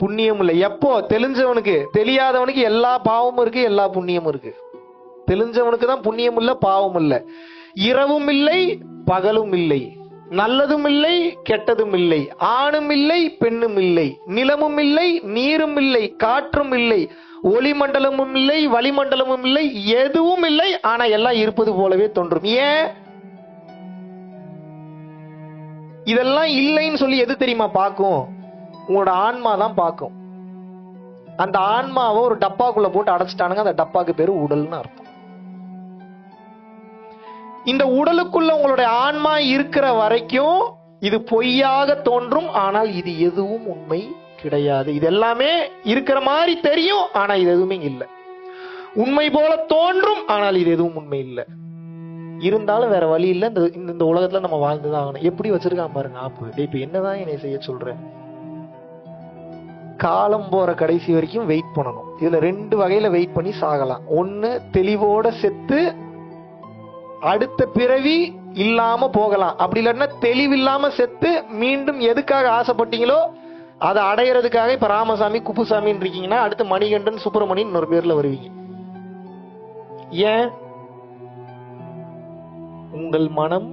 புண்ணியம் இல்ல. எப்போ? தெரிஞ்சவனுக்கு. தெரியாதவனுக்கு எல்லா பாவமும் இருக்கு, எல்லா புண்ணியமும் இருக்கு. தெரிஞ்சவனுக்கு தான் புண்ணியம் இல்ல பாவம் இல்ல. இரவும் இல்லை பகலும் இல்லை, நல்லதும் இல்லை கெட்டதும் இல்லை, ஆணும் இல்லை பெண்ணும் இல்லை, நிலமும் இல்லை நீரும் இல்லை, காற்றும் இல்லை, ஒளிமண்டலமும் இல்லை வளிமண்டலமும் இல்லை, எதுவும் இல்லை. ஆனா எல்லாம் இருப்பது போலவே தோன்றும். ஏன்? இதெல்லாம் இல்லைன்னு சொல்லி எது தெரியுமா பார்க்கும்? உங்களோட ஆன்மா தான் பார்க்கும். அந்த ஆன்மாவை ஒரு டப்பாக்குள்ள போட்டு அடைச்சிட்டானுங்க. அந்த டப்பாக்கு பேரு உடல்னு அர்த்தம். இந்த உடலுக்குள்ள உங்களுடைய ஆன்மா இருக்கிற வரைக்கும் இது பொய்யாக தோன்றும், ஆனால் இது எதுவும் உண்மை கிடையாது. இது எல்லாமே இருக்கிற மாதிரி தெரியும், ஆனா இது எதுவுமே இல்லை. உண்மை போல தோன்றும், ஆனால் இது எதுவும் உண்மை இல்லை. இருந்தாலும் வேற வழி இல்லை. இந்த உலகத்துல நம்ம வாழ்ந்துதான் ஆகணும். எப்படி வச்சிருக்கான் பாருங்க ஆப்பு. இப்ப என்னதான் என்னை செய்ய சொல்றேன்? காலம் போற கடைசி வரைக்கும் வெயிட் பண்ணணும். இதுல 2 வகையில வெயிட் பண்ணி சாகலாம். ஒண்ணு, தெளிவோட செத்து அடுத்த பிறவி இல்லாம போகலாம். அப்படி இல்லைன்னா தெளிவில்லாம செத்து மீண்டும் எதுக்காக ஆசைப்பட்டீங்களோ அதை அடையிறதுக்காக, இப்ப ராமசாமி குப்புசாமின்னு இருக்கீங்கன்னா அடுத்து மணிகண்டன் சுப்பிரமணியன் இன்னொரு பேர்ல வருவீங்க. ஏன்? உங்கள் மனம்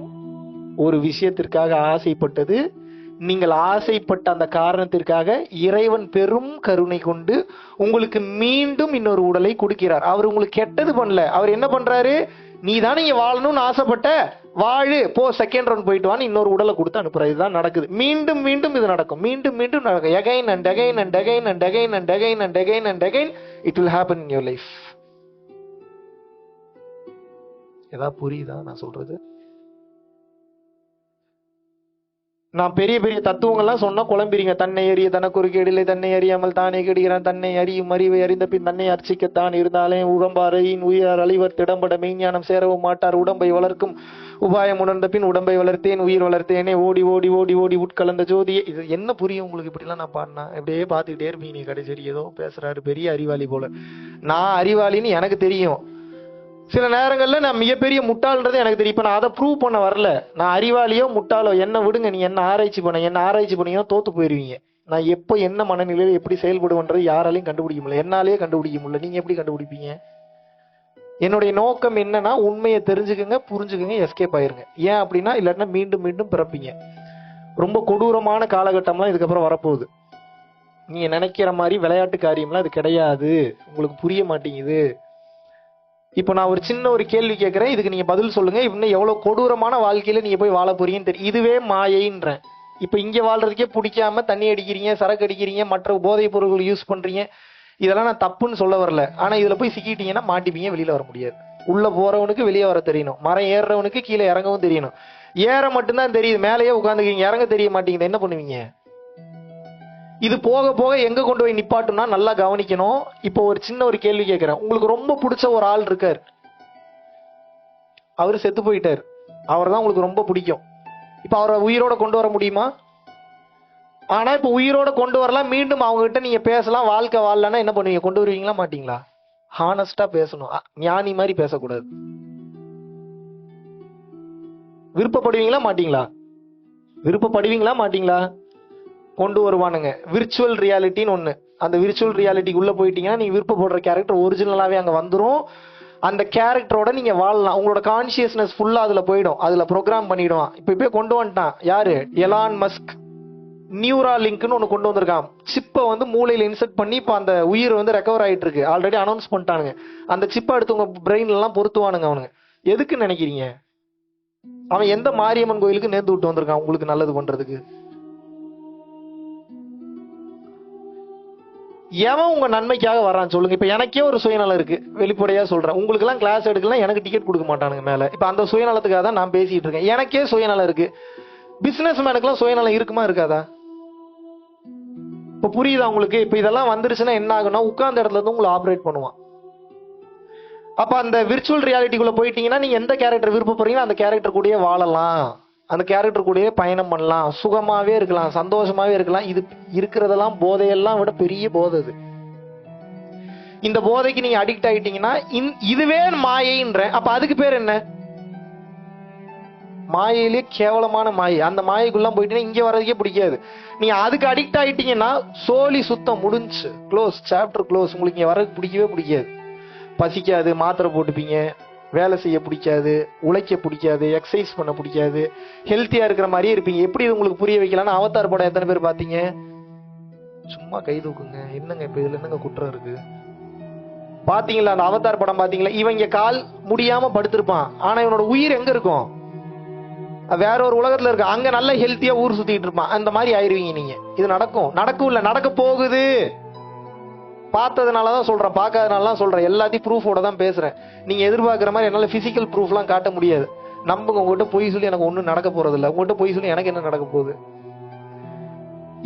ஒரு விஷயத்திற்காக ஆசைப்பட்டது. நீங்கள் ஆசைப்பட்ட அந்த காரணத்திற்காக இறைவன் பெரும் கருணை கொண்டு உங்களுக்கு மீண்டும் இன்னொரு உடலை கொடுக்கிறார். அவர் உங்களுக்கு கெட்டது பண்ணல. அவர் என்ன பண்றாரு? நீ தானே இங்க வாழணும்னு ஆசைப்பட்ட, வாழு, போ, செகண்ட் ரவுண்ட் போயிட்டு வான்னு இன்னொரு உடலை கொடுத்து அனுப்புறாரு. இதுதான் நடக்குது. மீண்டும் மீண்டும் இது நடக்கும். மீண்டும் மீண்டும் நடக்கும். again and again and again and again and again and again and again it will happen in your life. ஏதா புரியுதா நான் சொல்றது? நான் பெரிய பெரிய தத்துவங்கள்லாம் சொன்னா குழம்பிறீங்க. தன்னை அறிய தனக்கு கேடில்லை, தன்னை அறியாமல் தானே கெடுகிறான், தன்னை அறியும் அறிவை அறிந்த பின் தன்னை அர்ச்சிக்கத்தான் இருந்தாலே உடம்பாரையின் உயிர் அழிவர் திடம்பட மெய்ஞானம் சேரவும் மாட்டார். உடம்பை வளர்க்கும் உபாயம் உணர்ந்த பின் உடம்பை வளர்த்தேன் உயிர் வளர்த்தேனே ஓடி ஓடி ஓடி ஓடி உட்கலந்த ஜோதியே. இது என்ன புரியும் உங்களுக்கு? இப்படிலாம் நான் பாடினா இப்படியே பார்த்துக்கிட்டே இருப்பீங்க. நீ கடைசி ஏதோ பேசுறாரு, பெரிய அறிவாளி போல. நான் அறிவாளின்னு எனக்கு தெரியும். சில நேரங்கள்ல நான் மிகப்பெரிய முட்டாள்ன்றது எனக்கு தெரியும். இப்ப நான் அதை ப்ரூவ் பண்ண வரல. நான் அறிவாளியோ முட்டாளோ என்ன விடுங்க. நீ என்ன ஆராய்ச்சி பண்ணீங்கன்னா தோத்து போயிருவீங்க. நான் எப்போ என்ன மனநிலையில எப்படி செயல்படுவேன்றது யாராலையும் கண்டுபிடிக்க முடியல. என்னாலேயே கண்டுபிடிக்க முடியல. நீங்க எப்படி கண்டுபிடிப்பீங்க? என்னுடைய நோக்கம் என்னன்னா, உண்மையை தெரிஞ்சுக்கங்க, புரிஞ்சுக்கங்க, எஸ்கேப் ஆயிருங்க. ஏன் அப்படின்னா, இல்லாட்டினா மீண்டும் மீண்டும் பிறப்பீங்க. ரொம்ப கொடூரமான காலகட்டம்லாம் இதுக்கப்புறம் வரப்போகுது. நீங்க நினைக்கிற மாதிரி விளையாட்டு காரியம்லாம் இது கிடையாது. உங்களுக்கு புரிய மாட்டேங்குது. இப்போ நான் ஒரு சின்ன ஒரு கேள்வி கேட்கிறேன், இதுக்கு நீங்க பதில் சொல்லுங்க. இன்னும் எவ்வளவு கொடூரமான வாழ்க்கையில நீங்க போய் வாழ போறீங்கன்னு தெரியும். இதுவே மாயைன்றேன். இப்ப இங்க வாழ்றதுக்கே பிடிக்காம தண்ணி அடிக்கிறீங்க, சரக்கு அடிக்கிறீங்க, மற்ற போதைப் பொருட்கள் யூஸ் பண்றீங்க. இதெல்லாம் நான் தப்புன்னு சொல்ல வரல. ஆனா இதுல போய் சிக்கிட்டீங்கன்னா மாட்டிப்பீங்க, வெளியில வர முடியாது. உள்ள போறவனுக்கு வெளியே வர தெரியணும். மரம் ஏறுறவனுக்கு கீழே இறங்கவும் தெரியணும். ஏற மட்டும்தான் தெரியுது, மேலேயே உட்காந்துக்கீங்க, இறங்க தெரிய மாட்டேங்குது. என்ன பண்ணுவீங்க? இது போக போக எங்க கொண்டு போய் நிப்பாட்டும்னா நல்லா கவனிக்கணும். இப்போ ஒரு சின்ன ஒரு கேள்வி கேட்கிறேன். உங்களுக்கு ரொம்ப பிடிச்ச ஒரு ஆள் இருக்கார், அவரு செத்து போயிட்டார், அவர் தான் உங்களுக்கு ரொம்ப பிடிக்கும். இப்ப அவரை உயிரோட கொண்டு வர முடியுமா? ஆனா இப்ப உயிரோட கொண்டு வரலாம், மீண்டும் அவங்க கிட்ட நீங்க பேசலாம், வாழ்க்கை வாழலன்னா என்ன பண்ணுவீங்க? கொண்டு வருவீங்களா மாட்டீங்களா? ஹானஸ்டா பேசணும், ஞானி மாதிரி பேசக்கூடாது. விருப்பப்படுவீங்களா மாட்டீங்களா? விருப்பப்படுவீங்களா மாட்டீங்களா? கொண்டு வருவானுங்க. விர்ச்சுவல் ரியாலிட்டின்னு ஒண்ணு. அந்த விர்ச்சுவல் ரியாலிட்டிக்கு உள்ள போயிட்டீங்கன்னா நீங்க விருப்பப்படுற கேரக்டர் ஒரிஜினலாவே அங்க வந்துரும். அந்த கேரக்டரோட நீங்க வாழலாம். உங்களோட கான்சியஸ்னஸ் ஃபுல்லா அதுல போயிடும். அதுல ப்ரோக்ராம் பண்ணிடுவான். இப்ப கொண்டு வந்துட்டான். யாரு? Elon Musk. நியூரா லிங்க்னு ஒண்ணு கொண்டு வந்திருக்கான். சிப்பை வந்து மூளையில இன்செர்ட் பண்ணி இப்ப அந்த உயிர் வந்து ரெக்கவர் ஆயிட்டு இருக்கு. ஆல்ரெடி அனௌன்ஸ் பண்ணிட்டானுங்க. அந்த சிப்பை எடுத்து உங்க பிரெயின்ல எல்லாம் பொருத்துவானுங்க அவனுங்க. எதுக்கு நினைக்கிறீங்க? அவன் எந்த மாரியம்மன் கோயிலுக்கு நேர்ந்து விட்டு வந்திருக்கான் உங்களுக்கு நல்லது பண்றதுக்கு? எவன் உங்க நன்மைக்காக வரான்னு சொல்லுங்க. இப்ப எனக்கே ஒரு சுயநலம் இருக்கு, வெளிப்படையா சொல்றேன். உங்களுக்கு எல்லாம் கிளாஸ் எடுக்கலாம், எனக்கு டிக்கெட் கொடுக்க மாட்டானுங்க மேல. இப்ப அந்த சுயநலத்துக்காக தான் நான் பேசிட்டு இருக்கேன். எனக்கே சுயநலம் இருக்கு. பிசினஸ் மேனுக்குலாம் சுயநலம் இருக்குமா இருக்காதா? இப்ப புரியுதா உங்களுக்கு? இப்ப இதெல்லாம் வந்துருச்சுன்னா என்ன ஆகுனா, உட்கார்ந்த இடத்துல இருந்து உங்களை ஆப்ரேட் பண்ணுவான். அப்ப அந்த விர்ச்சுவல் ரியாலிட்டிக்குள்ள போயிட்டீங்கன்னா நீங்க எந்த கேரக்டர் விருப்பப்படுறீங்களோ அந்த கேரக்டர் கூடயே வாழலாம், அந்த கேரக்டர் கூடயே பயணம் பண்ணலாம், சுகமாவே இருக்கலாம், சந்தோஷமாவே இருக்கலாம். இது இருக்கிறதெல்லாம் போதையெல்லாம் விட பெரிய போதை இது. இந்த போதைக்கு நீங்க அடிக்ட் ஆயிட்டீங்கன்னா இதுவே மாயைன்ற. அப்ப அதுக்கு பேர் என்ன? மாயையிலே கேவலமான மாயை. அந்த மாயைக்குள்ள போயிட்டீங்கன்னா இங்க வர்றதுக்கே பிடிக்காது. நீங்க அதுக்கு அடிக்ட் ஆயிட்டீங்கன்னா சோலி சுத்தம் முடிஞ்சு, க்ளோஸ், சாப்டர் க்ளோஸ். உங்களுக்கு இங்க வர்றதுக்கு பிடிக்கவே பிடிக்காது. பசிக்காது, மாத்திரை போட்டுப்பீங்க, வேலை செய்ய பிடிக்காது, உழைக்க பிடிக்காது, எக்ஸசைஸ் பண்ண பிடிக்காது, ஹெல்த்தியா இருக்கிற மாதிரியே இருப்பீங்க. எப்படி இது உங்களுக்கு புரிய வைக்கலாம்னு அவதார் படம் எத்தனை பேர் பாத்தீங்க? சும்மா கை தூக்குங்க. என்னங்க இப்ப இதுல என்னங்க குற்றம் இருக்கு? பாத்தீங்களா அந்த அவதார் படம்? பாத்தீங்களா? இவங்க கால் முடியாம படுத்திருப்பான், ஆனா இவனோட உயிர் எங்க இருக்கும்? வேற ஒரு உலகத்துல இருக்க, அங்க நல்ல ஹெல்த்தியா ஊர் சுத்திட்டு இருப்பான். அந்த மாதிரி ஆயிருவீங்க நீங்க. இது நடக்கும் இல்ல நடக்க போகுது. பார்த்ததுனாலதான் சொல்றேன், பார்க்காதனாலதான் சொல்றேன். எல்லாத்தையும் ப்ரூஃபோட தான் பேசுறேன். நீங்க எதிர்பார்க்கிற மாதிரி என்னால பிசிக்கல் ப்ரூஃப் எல்லாம் காட்ட முடியாது. நம்புங்க, உங்ககிட்ட பொய் சொல்லி எனக்கு ஒண்ணும் நடக்க போறது இல்ல. உங்ககிட்ட பொய் சொல்லி எனக்கு என்ன நடக்க போகுது?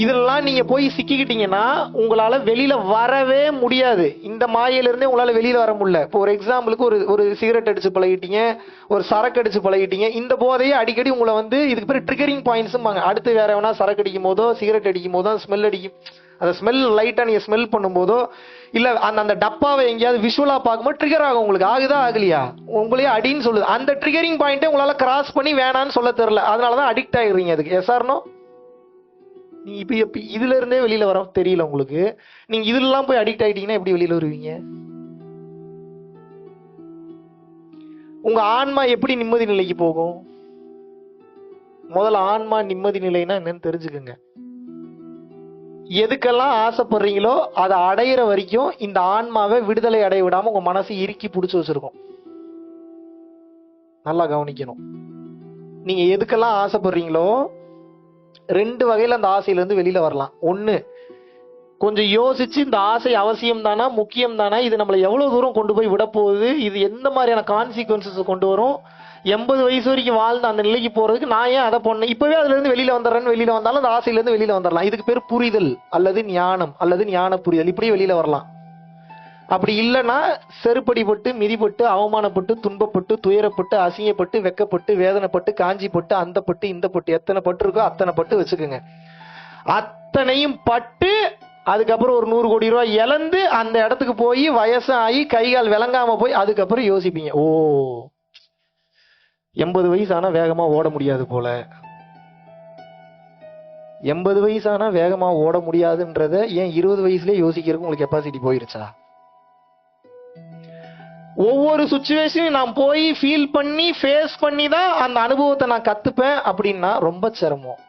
இதெல்லாம் நீங்க போய் சிக்கிக்கிட்டீங்கன்னா உங்களால வெளியில வரவே முடியாது. இந்த மாயில இருந்தே உங்களால வெளியில வர முடியல. இப்போ ஒரு எக்ஸாம்பிளுக்கு ஒரு சிகரெட் அடிச்சு பழகிட்டீங்க, ஒரு சரக்கு அடிச்சு பழகிட்டீங்க. இந்த போதையே அடிக்கடி உங்களை வந்து இதுக்கு பேர் ட்ரிகரிங் பாயிண்ட்ஸ். அடுத்து வேற எவனா சரக்கு அடிக்கும் போதோ சிகரெட் அடிக்கும் போதோ ஸ்மெல் அடிக்கும், அந்த ஸ்மெல் லைட்டா நீங்க ஸ்மெல் பண்ணும் போதோ இல்ல அந்த டப்பாவை எங்கேயாவது விஷுவலா பார்க்கும்போது ட்ரிகர் ஆகும். உங்களுக்கு ஆகுதா ஆகலையா? உங்களையே அடின்னு சொல்லுது. அந்த ட்ரிகரிங் பாயிண்டே உங்களால கிராஸ் பண்ணி வேணான்னு சொல்ல தெரியல. அதனாலதான் அடிக்ட் ஆகிடுறீங்க அதுக்கு. Yes or no? நீ இப்ப இதுல இருந்தே வெளியில வர தெரியல உங்களுக்கு. நீங்க இதுலாம் போய் அடிக்ட் ஆயிட்டீங்கன்னா எப்படி வெளியில வருவீங்க? உங்க ஆன்மா எப்படி நிம்மதி நிலைக்கு போகும்? முதல்ல ஆன்மா நிம்மதி நிலைன்னா என்னன்னு தெரிஞ்சுக்கங்க. எதுக்கெல்லாம் ஆசைப்படுறீங்களோ அதை அடையிற வரைக்கும் இந்த ஆன்மாவை விடுதலை அடைய விடாம உங்க மனசு இறுக்கி பிடிச்சு வச்சிருக்கும். நல்லா கவனிக்கணும். நீங்க எதுக்கெல்லாம் ஆசைப்படுறீங்களோ ரெண்டு வகையில அந்த ஆசையில இருந்து வெளியில வரலாம். ஒண்ணு, கொஞ்சம் யோசிச்சு இந்த ஆசை அவசியம் தானா, முக்கியம் தானா, இது நம்மளை எவ்வளவு தூரம் கொண்டு போய் விட போகுது, இது எந்த மாதிரியான கான்சிக்வன்சஸ் கொண்டு வரும், 80 வயசு வரைக்கும் வாழ்ந்து அந்த நிலைக்கு போறதுக்கு நான் ஏன் அதை பண்ணேன், இப்பவே அதுல இருந்து வெளியில வந்துடுறேன்னு வெளியில வந்தாலும் அந்த ஆசையில இருந்து வெளியில வந்துடலாம். இதுக்கு பேர் புரிதல் அல்லது ஞானம் அல்லது ஞான புரிதல். இப்படி வெளியில வரலாம். அப்படி இல்லைன்னா செருப்படிப்பட்டு, மிதிப்பட்டு, அவமானப்பட்டு, துன்பப்பட்டு, துயரப்பட்டு, அசிங்கப்பட்டு, வெக்கப்பட்டு, வேதனைப்பட்டு, காஞ்சிப்பட்டு, அந்த பட்டு இந்த பட்டு, எத்தனை பட்டு இருக்கோ அத்தனை பட்டு வச்சுக்கோங்க. அத்தனையும் பட்டு அதுக்கப்புறம் ஒரு 100 கோடி ரூபாய் இழந்து அந்த இடத்துக்கு போய் வயசாகி கைகால் விளங்காம போய் அதுக்கப்புறம் யோசிப்பீங்க, ஓ 80 வயசானா வேகமா ஓட முடியாது போல. 80 வயசானா வேகமா ஓட முடியாதுன்றத ஏன் 20 வயசுலயே யோசிக்கிறதுக்கு உங்களுக்கு கெப்பாசிட்டி போயிருச்சா? ஒவ்வொரு சுச்சுவேஷனையும் நான் போய் ஃபீல் பண்ணி ஃபேஸ் பண்ணி தான் அந்த அனுபவத்தை நான் கத்துப்பேன் அப்படின்னா ரொம்ப சிரமம்.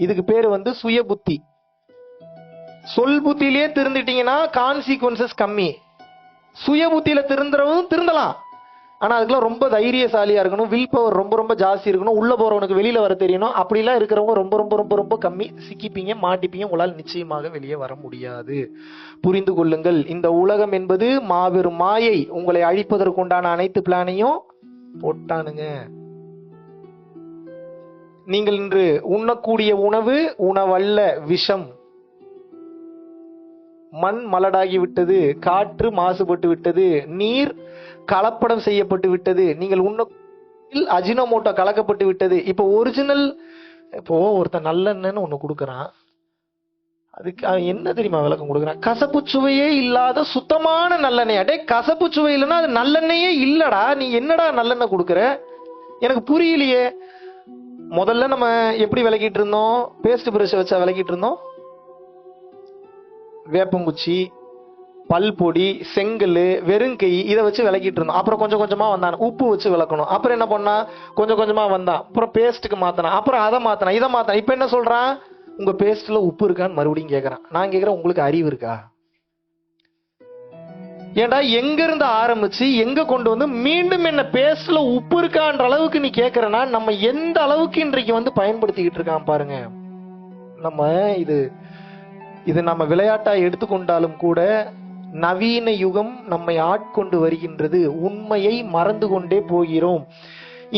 இதுக்கு பேரு வந்து சுய புத்தி. சொல் புத்தியிலேயே திருந்துட்டீங்கன்னா கான்சிக்வன்சஸ் கம்மி. சுய புத்தியில திருந்துறவும் திருந்தலாம். ஆனா அதுக்கெல்லாம் ரொம்ப தைரியசாலியா இருக்கணும், வில் பவர் ரொம்ப ரொம்ப ஜாஸ்தி இருக்கணும், உள்ள போறவனுக்கு வெளியில வர தெரியணும். அப்படிலாம் இருக்கிறவங்க ரொம்ப ரொம்ப ரொம்ப ரொம்ப கம்மி. சிக்கிப்பீங்க, மாட்டிப்பீங்க, உங்களால் நிச்சயமாக வெளியே வர முடியாது. புரிந்து கொள்ளுங்கள், இந்த உலகம் என்பது மாபெரும் மாயை. உங்களை அழிப்பதற்குண்டான அனைத்து பிளானையும் போட்டானுங்க. நீங்கள் இன்று உண்ணக்கூடிய உணவு உணவல்ல, விஷம். மண் மலடாகி விட்டது, காற்று மாசுபட்டு விட்டது, நீர் கலப்படம் செய்யப்பட்டு விட்டது, நீங்கள் உண்ண அஜினோமோட்டோ கலக்கப்பட்டு விட்டது. இப்போ ஒரிஜினல், இப்போ ஒருத்தன் நல்லெண்ணெய்னு ஒண்ணு கொடுக்கறான், அதுக்கு என்ன தெரியுமா விளக்கம் கொடுக்குறான்? கசப்பு சுவையே இல்லாத சுத்தமான நல்லெண்ணெய். அடே கசப்பு சுவை இல்லைன்னா அது நல்லெண்ணெயே இல்லடா, நீ என்னடா நல்லெண்ணெய் கொடுக்குற? எனக்கு புரியலையே. முதல்ல நம்ம எப்படி விளக்கிட்டு இருந்தோம்? பேஸ்ட் பிரஷ் வச்சா விளக்கிட்டு இருந்தோம். வேப்பங்குச்சி, பல்பொடி, செங்கல், வெறுங்கை இதை வச்சு விளக்கிட்டு இருந்தோம். அப்புறம் கொஞ்சம் கொஞ்சமா வந்தான், உப்பு வச்சு விளக்கணும். அப்புறம் என்ன பண்ணா, கொஞ்சம் கொஞ்சமா வந்தான், அப்புறம் பேஸ்ட்டுக்கு மாத்தினா, அப்புறம் அதை மாத்தினா, இதை மாத்தினா. இப்ப என்ன சொல்றான்? உங்க பேஸ்ட்ல உப்பு இருக்கான்னு மறுபடியும் கேட்கறான். நான் கேட்கிறேன், உங்களுக்கு அறிவு இருக்கா? ஏண்டா எங்க இருந்து ஆரம்பிச்சு எங்க கொண்டு வந்து மீண்டும் என்ன பேஸ்ட்ல உப்பு இருக்கான்ற அளவுக்கு நீ கேட்கறனா, நம்ம எந்த அளவுக்கு இன்றைக்கு வந்து பயன்படுத்திக்கிட்டு இருக்கான் பாருங்க. நம்ம இது நம்ம விளையாட்டா எடுத்துக்கொண்டாலும் கூட நவீன யுகம் நம்மை ஆட்கொண்டு வருகின்றது. உண்மையை மறந்து கொண்டே போகிறோம்.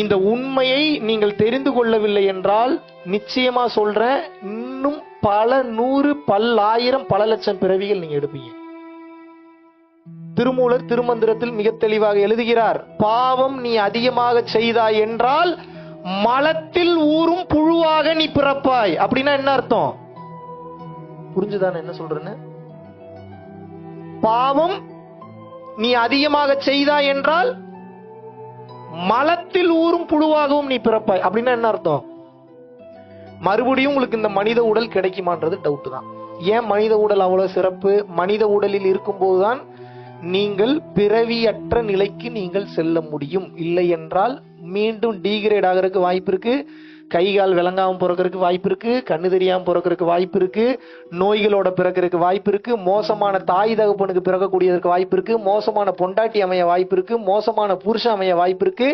இந்த உண்மையை நீங்கள் தெரிந்து கொள்ளவில்லை என்றால் நிச்சயமா சொல்றேன், இன்னும் பல 100 பல்லாயிரம் பல லட்சம் பிறவிகள் நீங்க எடுப்பீங்க. திருமூலர் திருமந்திரத்தில் மிக தெளிவாக எழுதுகிறார், பாவம் நீ அதிகமாக செய்தாய் என்றால் மலத்தில் ஊறும் புழுவாக நீ பிறப்பாய். அப்படின்னா என்ன அர்த்தம்? புரிஞ்சுதானே என்ன சொல்றேன்னு? பாவம் நீ அதிகமாக செய்தாய் என்றால் மலத்தில் ஊறும் புழுவாகவும் நீ பிறப்பாய். அப்படின்னா என்ன அர்த்தம்? மறுபடியும் உங்களுக்கு இந்த மனித உடல் கிடைக்குமான்றது டவுட் தான். ஏன் மனித உடல் அவ்வளவு சிறப்பு? மனித உடலில் இருக்கும் போதுதான் நீங்கள் பிறவியற்ற நிலைக்கு நீங்கள் செல்ல முடியும். இல்லை என்றால் மீண்டும் டீகிரேட் ஆகிறதுக்கு வாய்ப்பு இருக்கு. கை கால் விளங்காம பிறக்கிறதுக்கு வாய்ப்பு இருக்கு, கண்ணு தெரியாம பிறக்கிறதுக்கு வாய்ப்பு இருக்கு, நோய்களோட பிறக்கிறதுக்கு வாய்ப்பு இருக்கு, மோசமான தாய் தகப்பனுக்கு பிறக்கக்கூடியதற்கு வாய்ப்பு இருக்கு, மோசமான பொண்டாட்டி அமைய வாய்ப்பு இருக்கு, மோசமான புருஷன் அமைய வாய்ப்பு இருக்கு.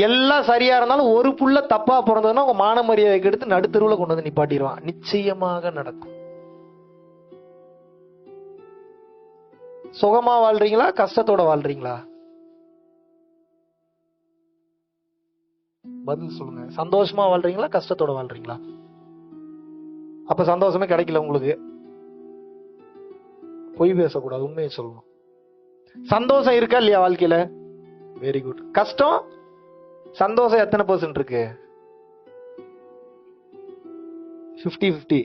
எல்லாம் சரியா இருந்தாலும் ஒரு புள்ள தப்பா பிறந்ததுன்னா உங்க மான மரியாதைக்கு எடுத்து நடுத்தருவுல கொண்டு வந்து நிப்பாட்டிடுவான். நிச்சயமாக நடக்கும். சுகமா வாழ்றீங்களா, கஷ்டத்தோட வாழ்றீங்களா? பதில் சொல்லுங்க. சந்தோஷமா வாழ்றீங்களா, கஷ்டத்தோட வாழ்றீங்களா? அப்ப சந்தோஷமே கிடைக்கல உங்களுக்கு. பொய் பேசக்கூடாது, உண்மையை சொல்லணும். சந்தோஷம் இருக்கா இல்லையா வாழ்க்கையில? Very good. கஷ்டம், சந்தோஷம் எத்தனை % இருக்கு? 50-50.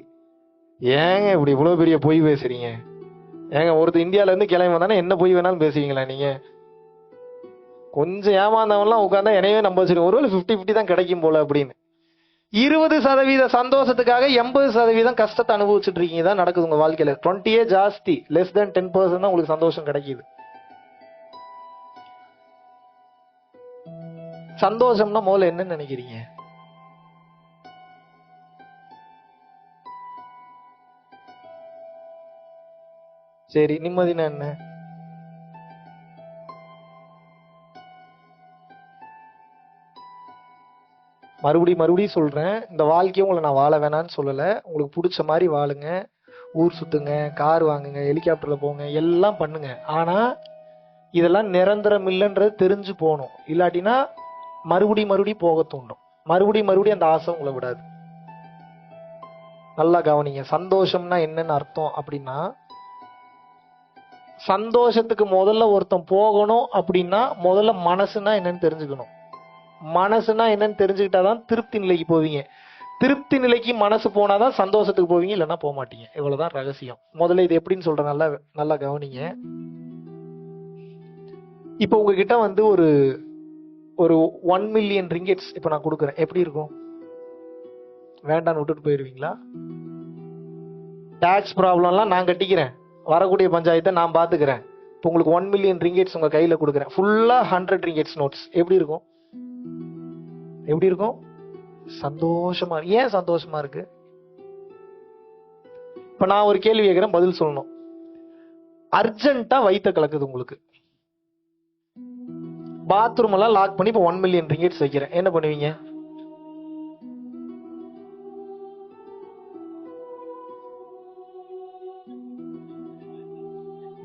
ஏங்க இப்படி இவ்வளவு பெரிய பொய் பேசுறீங்க? ஏங்க ஒருத்தர் இந்தியால இருந்து கிளம்பி வந்தானே என்ன பொய் வேணாலும் பேசுவீங்களா நீங்க? கொஞ்சம் ஏமாந்தவன்லாம் உட்கார்ந்தா என்னையே நம்ப வச்சிருக்கோம், ஒருவேளை 50-50 தான் கிடைக்கும் போல அப்படின்னு. 20% சந்தோஷத்துக்காக 80% கஷ்டத்தை அனுபவிச்சுட்டு இருக்கீங்க. தான் நடக்குது உங்க வாழ்க்கையில. 20 ஜாஸ்தி, லெஸ் தென் 10% தான் உங்களுக்கு சந்தோஷம் கிடைக்குது. சந்தோஷம்னா முதல்ல என்னன்னு நினைக்கிறீங்க? சரி, நிம்மதினா என்ன? மறுபடியும் சொல்றேன், இந்த வாழ்க்கையை உங்களை நான் வாழ வேணான்னு சொல்லல. உங்களுக்கு பிடிச்ச மாதிரி வாழுங்க, ஊர் சுத்துங்க, கார் வாங்குங்க, ஹெலிகாப்டர்ல போங்க, எல்லாம் பண்ணுங்க. ஆனா இதெல்லாம் நிரந்தரம் இல்லைன்றது தெரிஞ்சு போகணும். இல்லாட்டினா மறுபடியும் போக தூண்டும். மறுபடியும் அந்த ஆசை உங்களை விடாது. நல்லா கவனிங்க. சந்தோஷம்னா என்னன்னு அர்த்தம் அப்படின்னா, சந்தோஷத்துக்கு முதல்ல ஒருத்தன் போகணும் அப்படின்னா முதல்ல மனசுனா என்னன்னு தெரிஞ்சுக்கணும். மனசுனா என்னன்னு தெரிஞ்சுக்கிட்டாதான் திருப்தி நிலைக்கு போவீங்க. திருப்தி நிலைக்கு மனசு போனாதான் சந்தோஷத்துக்கு போவீங்க, இல்லைன்னா போக மாட்டீங்க. இவ்வளவுதான் ரகசியம். முதல்ல இது எப்படின்னு சொல்றேன், நல்லா கவனிங்க. இப்ப உங்ககிட்ட வந்து ஒரு 1 மில்லியன் ரிங்கெட்ஸ் இப்ப நான் கொடுக்குறேன். எப்படி இருக்கும்? வேண்டான்னு விட்டுட்டு போயிருவீங்களா? டாக்ஸ் ப்ராப்ளம்லாம் நான் கட்டிக்கிறேன், வரக்கூடிய பஞ்சாயத்தை நான் பாத்துக்கிறேன். இப்போ உங்களுக்கு 1 மில்லியன் ரிங்கெட்ஸ் உங்க கையில கொடுக்குறேன், ஃபுல்லா 100 ரிங்கெட்ஸ் நோட்ஸ். எப்படி இருக்கும்? எப்படி இருக்கும்? சந்தோஷமா. ஏன் சந்தோஷமா இருக்கு? இப்ப நான் ஒரு கேள்வி கேட்கிறேன், பதில் சொல்லணும். அர்ஜென்ட்டா வயித்த கலக்குது உங்களுக்கு, பாத்ரூம் எல்லாம் லாக் பண்ணி இப்ப 1 மில்லியன் ரிங்கெட்ஸ் வைக்கிறேன், என்ன பண்ணுவீங்க?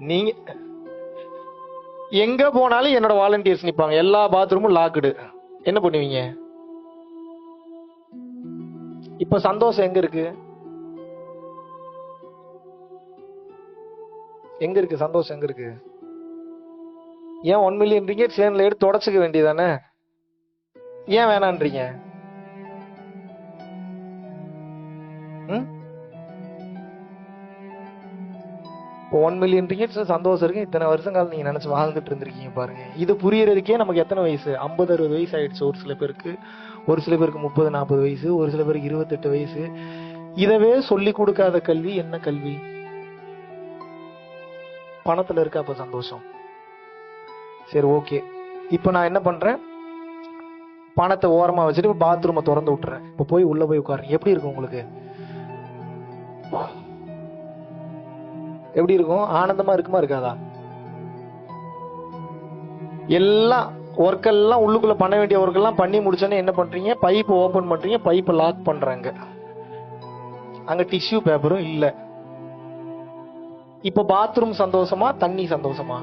நீங்க எங்க போனாலும் என்னோட வாலண்டியர்ஸ் நிப்பாங்க, எல்லா பாத்ரூமும் லாக்டு, என்ன பண்ணுவீங்க? இப்ப சந்தோஷம் எங்க இருக்கு? எங்க இருக்கு சந்தோஷம்? எங்க இருக்கு? ஏன் 1 மில்லியன் ரிங்கெட்ஸ் சேன்ல எடுத்து தொடச்சுக்க வேண்டியதானே? ஏன் வேணான்றீங்க? இப்போ 1 மில்லியன் ரிங்கெட்ஸ் சந்தோஷம் இருக்கு. இத்தனை வருஷம் காலம் நீங்க நினைச்சு வாழ்ந்துட்டு இருந்திருக்கீங்க பாருங்க. இது புரியறதுக்கே நமக்கு எத்தனை வயசு? 50-60 வயசு ஆயிடுச்சு ஒரு சில பேருக்கு, ஒரு சில பேருக்கு 30-40 வயசு, ஒரு சில பேருக்கு 28 வயசு. இதவே சொல்லி கொடுக்காத கல்வி என்ன கல்வி? பணத்துல இருக்கா அப்ப சந்தோஷம்? சரி, ஓகே. இப்ப நான் என்ன பண்றேன், பணத்தை ஓரமா வச்சுட்டு பாத்ரூமை திறந்து விட்டுறேன். இப்ப போய் உள்ள போய் உட்காருங்க. எப்படி இருக்கும் உங்களுக்கு? எப்படி இருக்கும்? ஆனந்தமா இருக்குமா இருக்காதா? எல்லாம் ஒர்க் எல்லாம் உள்ளுக்குள்ள பண்ண வேண்டிய ஒர்க் எல்லாம் பண்ணி முடிச்சோன்னே என்ன பண்றீங்க? பைப் ஓபன் பண்றீங்க, பைப்பை லாக் பண்றாங்க. அங்க டிஷ்யூ பேப்பரும் இல்ல. இப்ப பாத்ரூம் சந்தோஷமா, தண்ணி சந்தோஷமா?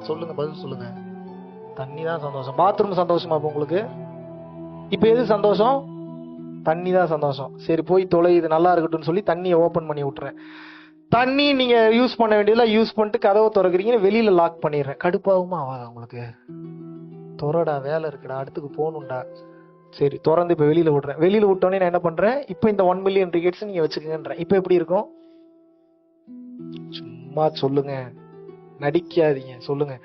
சொல்லுங்க, பதில் சொல்லுங்க. தண்ணி தான் சந்தோஷம். பாத்ரூம் சந்தோஷமா இப்ப உங்களுக்கு? இப்ப எது சந்தோஷம்? தண்ணி தான் சந்தோஷம். சரி, போய் தொலை, இது நல்லா இருக்கட்டும் சொல்லி தண்ணியை ஓபன் பண்ணி விட்டுறேன். தண்ணி நீங்க யூஸ் பண்ண வேண்டியதுல யூஸ் பண்ணிட்டு கதவை திறக்கிறீங்க, வெளியில லாக் பண்ணிடுறேன். கடுப்பாகுமா ஆகாதா உங்களுக்கு? துறடா, வேலை இருக்குடா, அடுத்துக்கு போகணும்டா. சரி, திறந்து இப்ப வெளியில விடுறேன். வெளியில விட்டோன்னே நான் என்ன பண்றேன், இப்ப இந்த 1 மில்லியன் ரிக்கெட்ஸ் நீங்க வச்சுக்கங்கன்றேன். இப்ப எப்படி இருக்கும்? சும்மா சொல்லுங்க, நடிக்காதீங்க, சொல்லுங்க.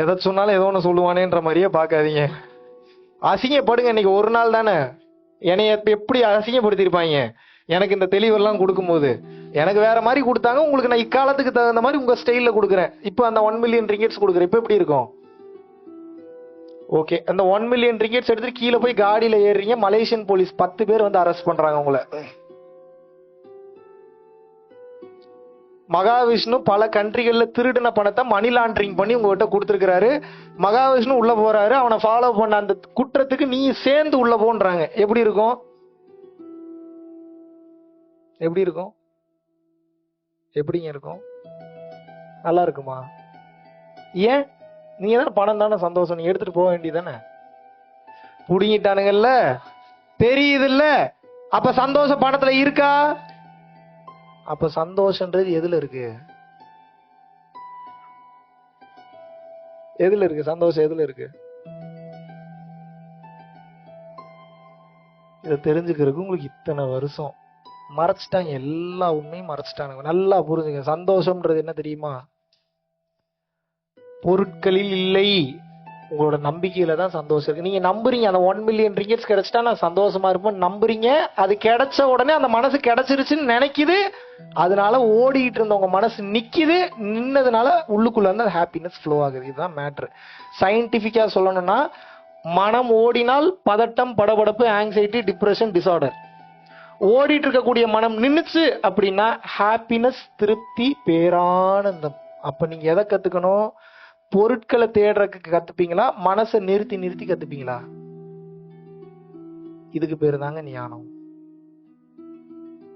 எதை சொன்னாலும் ஏதோ ஒண்ணு சொல்லுவானேன்ற மாதிரியே பாக்காதீங்க. அசிங்கப்படுங்க. இன்னைக்கு ஒரு நாள் தானே. என்னைய எப்படி அசிங்கப்படுத்திருப்பாங்க எனக்கு இந்த தெளிவெல்லாம் கொடுக்கும்போது. எனக்கு வேற மாதிரி கொடுத்தாங்க, உங்களுக்கு நான் இக்காலத்துக்கு தகுந்த மாதிரி உங்க ஸ்டைல்ல கொடுக்குறேன். இப்ப அந்த 1 மில்லியன் ரிங்கெட்ஸ் கொடுக்குறேன். இப்ப எப்படி இருக்கும்? ஓகே, அந்த 1 மில்லியன் ரிங்கெட்ஸ் எடுத்துட்டு கீழே போய் காடியில ஏறுறீங்க, மலேசியன் போலீஸ் 10 பேர் வந்து அரெஸ்ட் பண்றாங்க உங்களை. மகாவிஷ்ணு பல கண்ட்ரிகள்ல திருடின பணத்தை மணி லாண்டரிங் பண்ணி உங்ககிட்ட கொடுத்துருக்காரு. மகாவிஷ்ணு உள்ள போறாரு, அவனை ஃபாலோ பண்ண அந்த குற்றத்துக்கு நீ சேர்ந்து உள்ள போன்றாங்க. எப்படி இருக்கும்? எப்படி இருக்கும்? எப்படிங்க இருக்கும்? நல்லா இருக்குமா? ஏன்? நீங்க தானே பணம் தானே சந்தோஷம், நீ எடுத்துட்டு போக வேண்டியதானே. புடிங்கிட்டானுங்கல்ல, தெரியுது இல்ல? அப்ப சந்தோஷம் பணத்துல இருக்கா? அப்ப சந்தோஷன்றது எதுல இருக்கு? எதுல இருக்கு சந்தோஷம்? எதுல இருக்கு? இதை தெரிஞ்சுக்கிறதுக்கு உங்களுக்கு இத்தனை வருஷம் மறைச்சிட்டாங்க, எல்லா உண்மையும் மறைச்சிட்டானுங்க. நல்லா புரிஞ்சுங்க. சந்தோஷம்ன்றது என்ன தெரியுமா? பொருட்களில் இல்லை, உங்களோட நம்பிக்கையில தான் சந்தோஷம் இருக்கு. நீங்க நம்புறீங்க அந்த 1 மில்லியன் ரிங்கெட்ஸ் கிடைச்சிட்டா நான் சந்தோஷமா இருப்பேன் நம்புறீங்க. அது கிடைச்ச உடனே அந்த மனசு கிடைச்சிருச்சுன்னு நினைக்குது, அதனால ஓடிட்டு இருந்த உங்க மனசு நிக்குது. நின்னதுனால உள்ளுக்குள்ள இருந்து ஹாப்பினஸ் ஃப்ளோ ஆகுது. இதுதான் மேட்ரு. சயின்டிபிக்கா சொல்லணும்னா, மனம் ஓடினால் பதட்டம், படபடப்பு, ஆங்ஸைட்டி, டிப்ரெஷன், டிசார்டர். ஓடிட்டு இருக்கக்கூடிய மனம் நின்னுச்சு அப்படின்னா ஹாப்பினஸ், திருப்தி, பேரானந்தம். அப்ப நீங்க எதை கத்துக்கணும்? பொருட்களை தேடுறதுக்கு கத்துப்பீங்களா, மனசை நிறுத்தி நிறுத்தி கத்துப்பீங்களா? இதுக்கு பேரு தாங்க ஞானம்.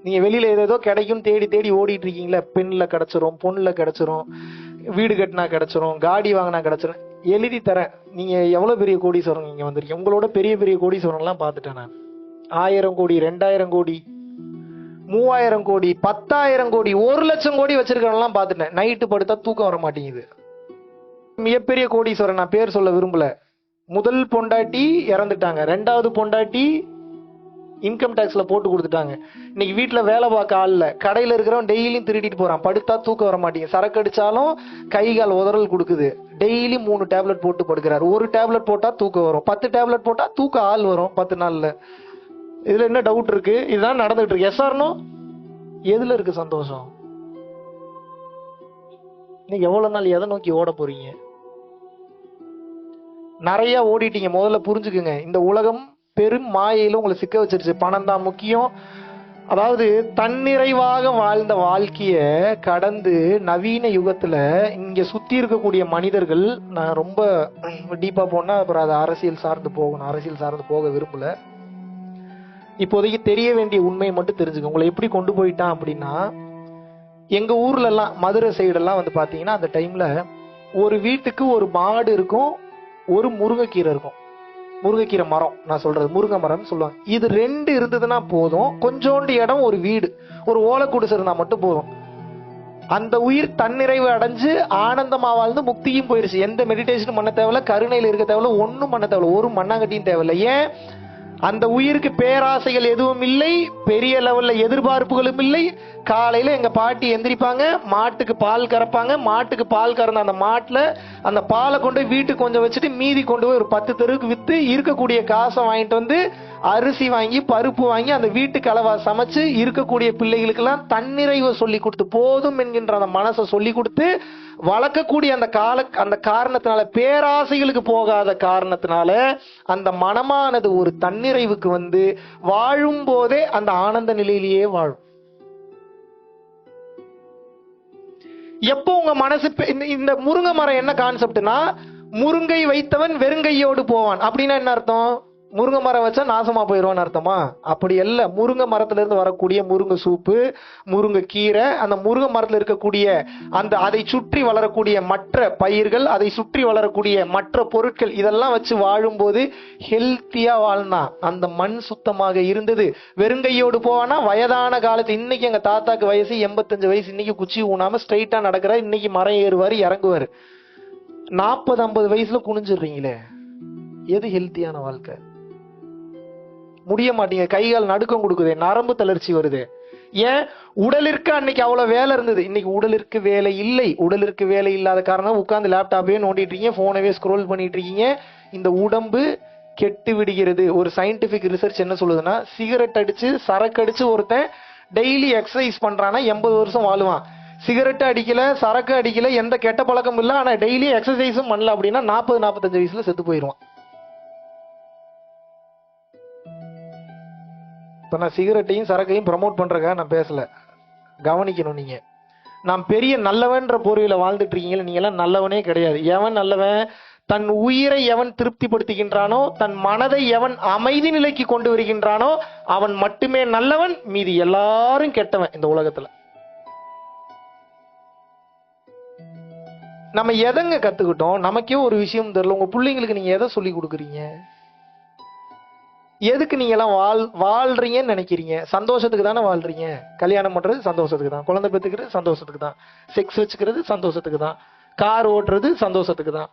நீங்க வெளியில ஏதோ கிடைக்கும் தேடி தேடி ஓடிட்டு இருக்கீங்களா, பெண்ல கிடைச்சிரும், பொண்ணுல கிடைச்சிரும், வீடு கட்டினா கிடைச்சிரும், காடி வாங்கினா கிடைச்சிரும். எழுதி தரேன், நீங்க எவ்வளவு பெரிய கோடீஸ்வரன் இங்க வந்திருக்கீங்க. உங்களோட பெரிய பெரிய கோடீஸ்வரன் எல்லாம் பார்த்துட்டேன் நான். 1000 கோடி, 2000 கோடி, 3000 கோடி, 10,000 கோடி, 1,00,000 கோடி வச்சிருக்கவெல்லாம் பார்த்துட்டேன். நைட்டு படுத்தா தூக்கம் வர மாட்டேங்குது. மிகப்பெரிய கோடீஸ்வரன், நான் பேர் சொல்ல விரும்பல. முதல் பொண்டாட்டி இறந்துட்டாங்க, 2வது பொண்டாட்டி இன்கம் டாக்ஸ்ல போட்டு கொடுத்துட்டாங்க. இன்னைக்கு வீட்டுல வேலை பார்க்க ஆள் இல்ல, கடையில இருக்கிறவன் டெய்லியும் திருடிட்டு போறான். படுத்தா தூக்கம் வர மாட்டேங்குது, சரக்கு அடிச்சாலும் கை கால் உதறல் கொடுக்குது. டெய்லி 3 டேப்லெட் போட்டு படுக்கிறாரு. ஒரு டேப்லெட் போட்டா தூக்கம் வரும், 10 டேப்லெட் போட்டா தூக்கம் ஆள் வரும் 10 நாள்ல. இதுல என்ன டவுட் இருக்கு? இதுதான் நடந்துட்டு இருக்கு. Yes or no? எதுல இருக்கு சந்தோஷம்? நீங்க எவ்வளவு நாள் எதை நோக்கி ஓட போறீங்க? நிறைய ஓடிட்டீங்க. முதல்ல புரிஞ்சுக்குங்க, இந்த உலகம் பெரும் மாயையில உங்களை சிக்க வச்சிருச்சு. பணம் தான் முக்கியம். அதாவது தன்னிறைவாக வாழ்ந்த வாழ்க்கைய கடந்து நவீன யுகத்துல இங்க சுத்தி இருக்கக்கூடிய மனிதர்கள், நான் ரொம்ப டீப்பா போனா அப்புறம் அது அரசியல் சார்ந்து போகணும், அரசியல் சார்ந்து போக விரும்பல. இப்போதைக்கு தெரிய வேண்டிய உண்மையை மட்டும் தெரிஞ்சுக்க. உங்களை எப்படி கொண்டு போயிட்டான் அப்படின்னா, எங்க ஊர்ல எல்லாம் மதுரை சைடெல்லாம் வந்து பாத்தீங்கன்னா, அந்த டைம்ல ஒரு வீட்டுக்கு ஒரு மாடு இருக்கும், ஒரு முருங்கைக்கீரை இருக்கும். முருங்கைக்கீரை மரம், நான் சொல்றது முருங்கை மரம்னு சொல்லுவாங்க. இது 2 இருந்ததுன்னா போதும். கொஞ்சோண்டு இடம், ஒரு வீடு, ஒரு ஓலைக்குடிசை இருந்தா மட்டும் போதும். அந்த உயிர் தன்னிறைவு அடைஞ்சு ஆனந்தமா வாழ்ந்து முக்தியும் போயிருச்சு. எந்த மெடிடேஷனும் பண்ண தேவையில்ல, கருணையில இருக்க தேவையில்ல, ஒன்னும் பண்ண தேவையில்ல, ஒரு மண்ணாங்கட்டியும் தேவையில்ல. ஏன்? அந்த உயிருக்கு பேராசைகள் எதுவும் இல்லை, பெரிய லெவல்ல எதிர்பார்ப்புகளும் இல்லை. காலையில எங்க பாட்டி எந்திரிப்பாங்க, மாட்டுக்கு பால் கறப்பாங்க. மாட்டுக்கு பால் கறந்த அந்த மாட்டுல அந்த பாலை கொண்டு போய் வீட்டுக்கு கொஞ்சம் வச்சுட்டு மீதி கொண்டு போய் ஒரு 10 தெருவுக்கு வித்து இருக்கக்கூடிய காசை வாங்கிட்டு வந்து அரிசி வாங்கி, பருப்பு வாங்கி, அந்த வீட்டுக்கு அளவா சமைச்சு இருக்கக்கூடிய பிள்ளைகளுக்கு எல்லாம் தன்னிறைவை சொல்லி கொடுத்து, போதும் என்கின்ற அந்த மனசை சொல்லி கொடுத்து வளர்க்கக்கூடிய அந்த காரணத்தினால, பேராசைகளுக்கு போகாத காரணத்தினால அந்த மனமானது ஒரு தன்னிறைவுக்கு வந்து வாழும் போதே அந்த ஆனந்த நிலையிலேயே வாழும். எப்போ உங்க மனசு இந்த முருங்கை மரம் என்ன கான்செப்ட்னா, முருங்கை வைத்தவன் வெறுங்கையோடு போவான். அப்படின்னா என்ன அர்த்தம்? முருங்கை மரம் வச்சா நாசமா போயிடுவான்னு அர்த்தமா? அப்படி அல்ல. முருங்கை மரத்துல இருந்து வரக்கூடிய முருங்கை சூப்பு, முருங்கை கீரை, அந்த முருங்கை மரத்துல இருக்கக்கூடிய அதை சுற்றி வளரக்கூடிய மற்ற பயிர்கள், அதை சுற்றி வளரக்கூடிய மற்ற பொருட்கள், இதெல்லாம் வச்சு வாழும்போது ஹெல்த்தியா வாழ்ந்தான். அந்த மண் சுத்தமாக இருந்தது. வெறுங்கையோடு போவானா, வயதான காலத்து, இன்னைக்கு எங்க தாத்தாக்கு வயசு 85 வயசு, இன்னைக்கு குச்சி ஊனாம ஸ்ட்ரைட்டா நடக்கிறார். இன்னைக்கு மரம் ஏறுவாரு, இறங்குவாரு. 40-50 வயசுல குனிஞ்சிடுறீங்களே, எது ஹெல்த்தியான வாழ்க்கை? முடிய மாட்டீங்க. கைகால் நடுக்கம் கொடுக்குது, நரம்பு தளர்ச்சி வருது. ஏன்? உடலிற்கு அன்னைக்கு அவ்வளவு வேலை இருந்தது, இன்னைக்கு உடலிற்கு வேலை இல்லை. உடலிற்கு வேலை இல்லாத காரணம் உட்கார்ந்து லேப்டாப்பே நோண்டிட்டு இருக்கீங்க, போனவே ஸ்க்ரோல் பண்ணிட்டு இருக்கீங்க. இந்த உடம்பு கெட்டு விடுகிறது. ஒரு சயின்டிபிக் ரிசர்ச் என்ன சொல்லுதுன்னா, சிகரெட் அடிச்சு சரக்கு அடிச்சு ஒருத்தன் டெய்லி எக்ஸசைஸ் பண்றானா 80 வருஷம் வாழுவான். சிகரெட் அடிக்கல, சரக்கு அடிக்கல, எந்த கெட்ட பழக்கமும் இல்லை, ஆனா டெய்லி எக்ஸசைஸும் பண்ணல அப்படின்னா 40-45 வயசுல செத்து போயிடுவான். இப்ப நான் சிகரெட்டையும் சரக்கையும் ப்ரமோட் பண்றேங்க, நான் பேசல, கவனிக்கணும் நீங்க. நான் பெரிய நல்லவன்ற போர்வையில வாழ்ந்துட்டு இருக்கீங்களா? நீங்க எல்லாம் நல்லவனே கிடையாது. எவன் நல்லவன்? தன் உயிரை எவன் திருப்திப்படுத்துகின்றானோ, தன் மனதை எவன் அமைதி நிலைக்கு கொண்டு வருகின்றானோ அவன் மட்டுமே நல்லவன். மீதி எல்லாரும் கெட்டவன் இந்த உலகத்துல. நம்ம எதங்க கத்துக்கிட்டோம்? நமக்கே ஒரு விஷயம் தெரியல. உங்க பிள்ளைங்களுக்கு நீங்க எதை சொல்லி கொடுக்குறீங்க? எதுக்கு நீங்க எல்லாம் வாழ்றீங்கன்னு நினைக்கிறீங்க? சந்தோஷத்துக்கு தானே வாழ்றீங்க. கல்யாணம் பண்றது சந்தோஷத்துக்கு தான், குழந்தை பெற்றுக்கிறது சந்தோஷத்துக்கு தான், செக்ஸ் வச்சுக்கிறது சந்தோஷத்துக்கு தான், கார் ஓட்டுறது சந்தோஷத்துக்கு தான்,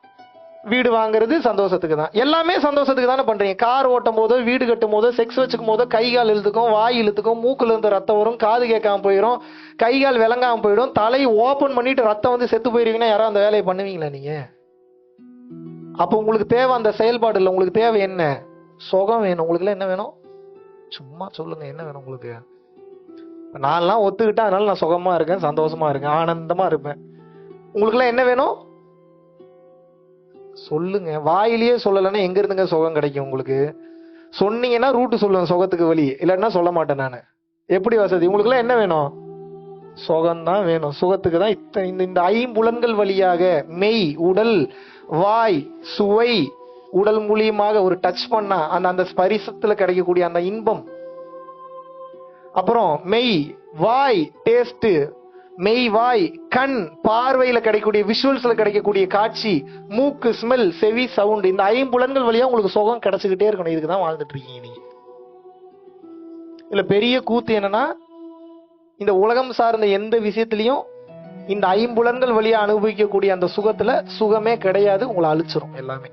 வீடு வாங்குறது சந்தோஷத்துக்கு தான். எல்லாமே சந்தோஷத்துக்கு தானே பண்றீங்க. கார் ஓட்டும் போதோ, வீடு கட்டும் போதோ, செக்ஸ் வச்சுக்கும் போதோ கை கால் இழுத்துக்கும், வாய் இழுத்துக்கும், மூக்குல இருந்து ரத்தம் வரும், காது கேட்காம போயிடும், கை கால் விளங்காம போயிடும், தலையை ஓபன் பண்ணிட்டு ரத்தம் வந்து செத்து போயிருவீங்கன்னா யாரும் அந்த வேலையை பண்ணுவீங்களா நீங்க? அப்ப உங்களுக்கு தேவை அந்த செயல்பாடு இல்லை. உங்களுக்கு தேவை என்ன? சுகம் வேணும். உங்களுக்கு என்ன வேணும்? சும்மா சொல்லுங்க, என்ன வேணும் உங்களுக்கு? நான்லாம் ஒத்துக்கிட்டா, அதனால நான் சுகமா இருக்கேன், சந்தோஷமா இருக்கேன், ஆனந்தமா இருப்பேன். உங்களுக்கு எல்லாம் என்ன வேணும் சொல்லுங்க. வாயிலேயே சொல்லலைன்னா எங்க இருந்துங்க சுகம் கிடைக்கும் உங்களுக்கு? சொன்னீங்கன்னா ரூட்டு சொல்லுவேன் சுகத்துக்கு வழி, இல்லைன்னா சொல்ல மாட்டேன் நான். எப்படி வசதி? உங்களுக்கு எல்லாம் என்ன வேணும்? சுகம்தான் வேணும். சுகத்துக்கு தான் இந்த ஐம்புலன்கள் வழியாக மெய், உடல், வாய், சுவை, உடல் மூலியமாக ஒரு டச் பண்ணா அந்த ஸ்பரிசத்துல கிடைக்கக்கூடிய அந்த இன்பம், அப்புறம் மெய், வாய், டேஸ்ட், மெய், வாய், கண், பார்வையில கிடைக்கக்கூடிய விஷுவல்ஸ்ல கிடைக்கக்கூடிய காட்சி, மூக்கு, ஸ்மெல், செவி, சவுண்ட், இந்த ஐம்புலன்கள் வழியா உங்களுக்கு சுகம் கிடைச்சுக்கிட்டே இருக்கணும். இதுக்குதான் வாழ்ந்துட்டு இருக்கீங்க நீங்க. இல்ல பெரிய கூத்து என்னன்னா, இந்த உலகம் சார்ந்த எந்த விஷயத்திலையும் இந்த ஐம்புலன்கள் வழியா அனுபவிக்கக்கூடிய அந்த சுகத்துல சுகமே கிடையாது. உங்களை அழிச்சிரும் எல்லாமே.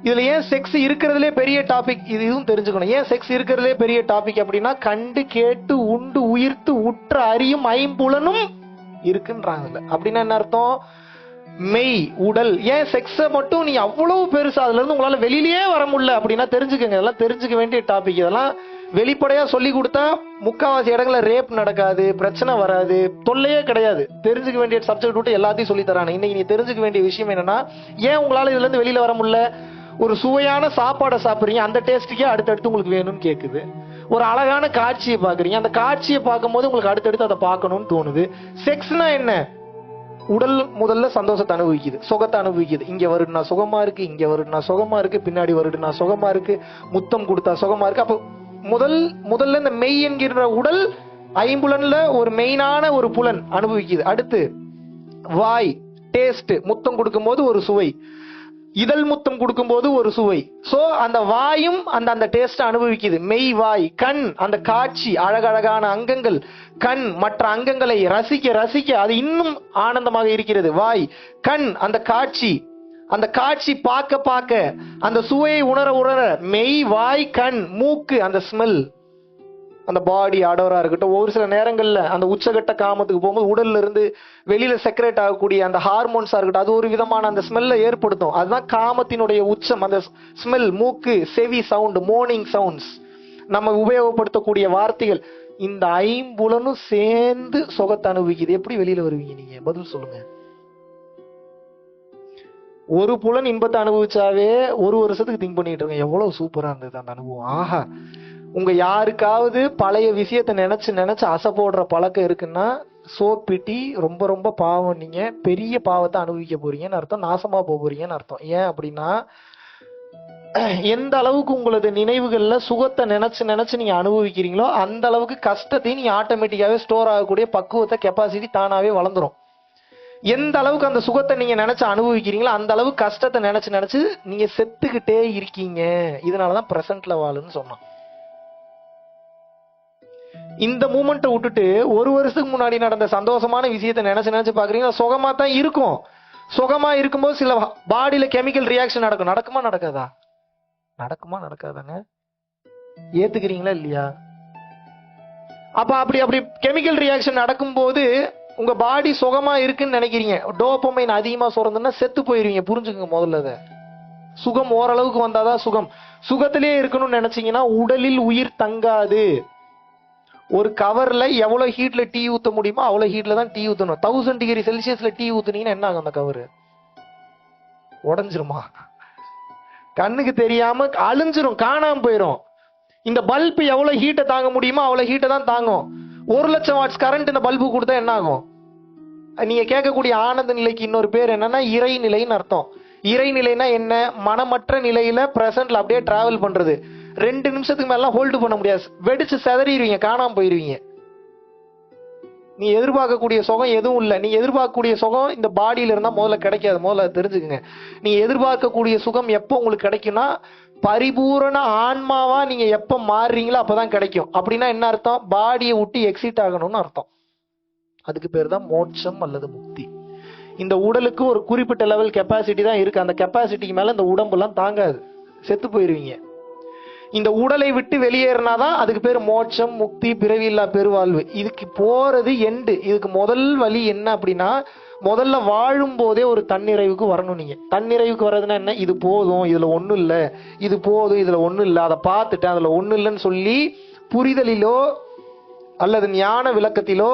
இதுல ஏன் செக்ஸ் இருக்கிறதுலே பெரிய டாபிக், இதுவும் தெரிஞ்சுக்கணும். ஏன் செக்ஸ் இருக்கிறதுலே பெரிய டாபிக் அப்படின்னா, கண்டு கேட்டு உண்டு உயிர்த்து உற்ற அறியும் ஐம்புலனும் இருக்குன்றாங்கல்ல. அப்படின்னா என்ன அர்த்தம்? மெய், உடல். ஏன் செக்ஸ மட்டும் நீ அவ்வளவு பெருசா அதுல இருந்து உங்களால வெளியிலேயே வர முடியல அப்படின்னா தெரிஞ்சுக்கங்க. இதெல்லாம் தெரிஞ்சுக்க வேண்டிய டாபிக். இதெல்லாம் வெளிப்படையா சொல்லி கொடுத்தா முக்காவாசி இடங்கள்ல ரேப் நடக்காது, பிரச்சனை வராது, தொல்லையே கிடையாது. தெரிஞ்சுக்க வேண்டிய சப்ஜெக்ட் விட்டு எல்லாத்தையும் சொல்லி தராங்க. இன்னைக்கு நீ தெரிஞ்சுக்க வேண்டிய விஷயம் என்னன்னா, ஏன் உங்களால இதுல இருந்து வெளியில வர முடியல? ஒரு சுவையான சாப்பாடை சாப்பிடுறீங்க, அந்த டேஸ்ட்டுக்கே அடுத்தடுத்து உங்களுக்கு வேணும்னு கேக்குது. ஒரு அழகான காட்சியை பாக்குறீங்க, அந்த காட்சியை பார்க்கும் போது உங்களுக்கு அடுத்தடுத்து அதை பார்க்கணும்னு தோணுது. செக்ஸ்னா என்ன? உடல் முதல்ல சந்தோஷத்தை அனுபவிக்குது, சுகத்தை அனுபவிக்குது. இங்க வருடுனா சுகமா இருக்கு, இங்க வருடுனா சுகமா இருக்கு, பின்னாடி வருடுனா சுகமா இருக்கு, முத்தம் கொடுத்தா சுகமா இருக்கு. அப்ப முதல்ல இந்த மெய் என்கிற உடல் ஐம்புலன்ல ஒரு மெயினான ஒரு புலன் அனுபவிக்குது. அடுத்து வாய், டேஸ்ட், முத்தம் கொடுக்கும் போது ஒரு சுவை, இதழ் முத்தம் கொடுக்கும் போது ஒரு சுவை. சோ அந்த வாயும் அந்த டேஸ்ட் அனுபவிக்குது. மெய், வாய், கண், அந்த காட்சி, அழகழகான அங்கங்கள், கண் மற்ற அங்கங்களை ரசிக்க ரசிக்க அது இன்னும் ஆனந்தமாக இருக்கிறது. வாய், கண், அந்த காட்சி பார்க்க பார்க்க, அந்த சுவையை உணர உணர, மெய், வாய், கண், மூக்கு, அந்த ஸ்மெல், அந்த பாடி ஆடோரா இருக்கட்டும். ஒரு சில நேரங்கள்ல அந்த உச்சகட்ட காமத்துக்கு போகும்போது உடல்ல இருந்து வெளியில செக்ரேட் ஆகக்கூடிய அந்த ஹார்மோன்ஸா இருக்கட்டும், அது ஒரு விதமான அந்த ஸ்மெல்ல ஏற்படுத்தும். அதுதான் காமத்தினுடைய உச்சம். அந்த ஸ்மெல், மூக்கு, செவி, சவுண்ட், மோர்னிங் சவுண்ட்ஸ், நம்ம உபயோகப்படுத்தக்கூடிய வார்த்தைகள், இந்த ஐம்புலனும் சேர்ந்து சுகத்தை அனுபவிக்குது. எப்படி வெளியில வருவீங்க நீங்க? பதில் சொல்லுங்க. ஒரு புலன் இன்பத்தை அனுபவிச்சாவே ஒரு வருஷத்துக்கு திங்க் பண்ணிட்டு இருக்கேன், எவ்வளவு சூப்பரா இருந்தது அந்த அனுபவம். ஆஹா, உங்க யாருக்காவது பழைய விஷயத்த நினைச்சு அசை போடுற பழக்கம் இருக்குன்னா சோப்பிட்டி, ரொம்ப ரொம்ப பாவம். நீங்க பெரிய பாவத்தை அனுபவிக்க போறீங்கன்னு அர்த்தம், நாசமா போறீங்கன்னு அர்த்தம். ஏன் அப்படின்னா, எந்த அளவுக்கு உங்களது நினைவுகள்ல சுகத்தை நினைச்சு நீங்க அனுபவிக்கிறீங்களோ அந்த அளவுக்கு கஷ்டத்தையும் நீங்க ஆட்டோமேட்டிக்காவே ஸ்டோர் ஆகக்கூடிய பக்குவத்தை, கெப்பாசிட்டி தானாவே வளர்ந்துரும். எந்த அளவுக்கு அந்த சுகத்தை நீங்க நினைச்சு அனுபவிக்கிறீங்களோ அந்த அளவுக்கு கஷ்டத்தை நினைச்சு நீங்க செத்துக்கிட்டே இருக்கீங்க. இதனாலதான் பிரசன்ட்ல வாழுன்னு சொன்னோம். இந்த மூமெண்ட்டை விட்டுட்டு ஒரு வருஷத்துக்கு முன்னாடி நடந்த சந்தோஷமான விஷயத்தை நினைச்சு பாக்குறீங்கன்னா சுகமா தான் இருக்கும். சுகமா இருக்கும்போது சில பாடியில கெமிக்கல் ரியாக்ஷன் நடக்குமா நடக்காதா? நடக்காதாங்க? ஏத்துக்கிறீங்களா இல்லையா? அப்ப அப்படி கெமிக்கல் ரியாக்ஷன் நடக்கும்போது உங்க பாடி சுகமா இருக்குன்னு நினைக்கிறீங்க, டோபமைன் அதிகமா சுரந்துன்னா செத்து போயிருவீங்க. புரிஞ்சுக்கங்க முதல்ல. அதை சுகம் ஓரளவுக்கு வந்தாதான் சுகம். சுகத்திலேயே இருக்கணும்னு நினைச்சீங்கன்னா உடலில் உயிர் தங்காது. ஒரு கவர்ல எவ்வளவு ஹீட்ல டீ ஊத்த முடியுமோ அவ்வளவு ஹீட்ல தான் டீ ஊத்தணும். 1000 டிகிரி செல்சியஸ்ல டீ ஊத்துனீங்கன்னா என்ன ஆகும்? அந்த கவர் உடஞ்சிருமா? கண்ணுக்கு தெரியாம அழிஞ்சிரும், காணாம போயிரும். இந்த பல்பு எவ்வளவு ஹீட்டை தாங்க முடியுமோ அவ்வளவு ஹீட்டை தான் தாங்கும். 1,00,000 வாட்ஸ் கரண்ட் இந்த பல்பு கொடுத்தா என்ன ஆகும்? நீங்க கேட்கக்கூடிய ஆனந்த நிலைக்கு இன்னொரு பேர் என்னன்னா இறைநிலைன்னு அர்த்தம். இறைநிலைனா என்ன? மனமற்ற நிலையில பிரசன்ட்ல அப்படியே டிராவல் பண்றது. 2 நிமிஷத்துக்கு மேல ஹோல்டு பண்ண முடியாது, வெடிச்சு செதறிடுவீங்க, காணாம போயிருவீங்க. நீ எதிர்பார்க்கக்கூடிய சுகம் எதுவும் இல்லை. நீ எதிர்பார்க்கக்கூடிய சுகம் இந்த பாடியில இருந்தா முதல்ல கிடைக்காது. முதல்ல தெரிஞ்சுக்குங்க. நீ எதிர்பார்க்கக்கூடிய சுகம் எப்போ உங்களுக்கு கிடைக்கும்னா பரிபூரண ஆன்மாவா நீங்க எப்ப மாறுறீங்களோ அப்பதான் கிடைக்கும். அப்படின்னா என்ன அர்த்தம்? பாடியை விட்டு எக்ஸிட் ஆகணும்னு அர்த்தம். அதுக்கு பேர் தான் மோட்சம் அல்லது முக்தி. இந்த உடலுக்கு ஒரு குறிப்பிட்ட லெவல் கெப்பாசிட்டி தான் இருக்கு. அந்த கெப்பாசிட்டிக்கு மேல இந்த உடம்புலாம் தாங்காது, செத்து போயிருவீங்க. இந்த உடலை விட்டு வெளியேறினாதான் அதுக்கு பேர் மோட்சம், முக்தி, பிறவி இல்லா பெருவாழ்வு. இதுக்கு போறது எண்டு. இதுக்கு முதல் வழி என்ன அப்படின்னா, முதல்ல வாழும் போதே ஒரு தன்னிறைவுக்கு வரணும். நீங்க தன்னிறைவுக்கு வர்றதுன்னா என்ன? இது போதும், இதுல ஒண்ணும் இல்லை, இது போதும், இதுல ஒண்ணும் இல்லை, அதை பார்த்துட்டேன், அதுல ஒண்ணும் இல்லைன்னு சொல்லி புரிதலிலோ அல்லது ஞான விளக்கத்திலோ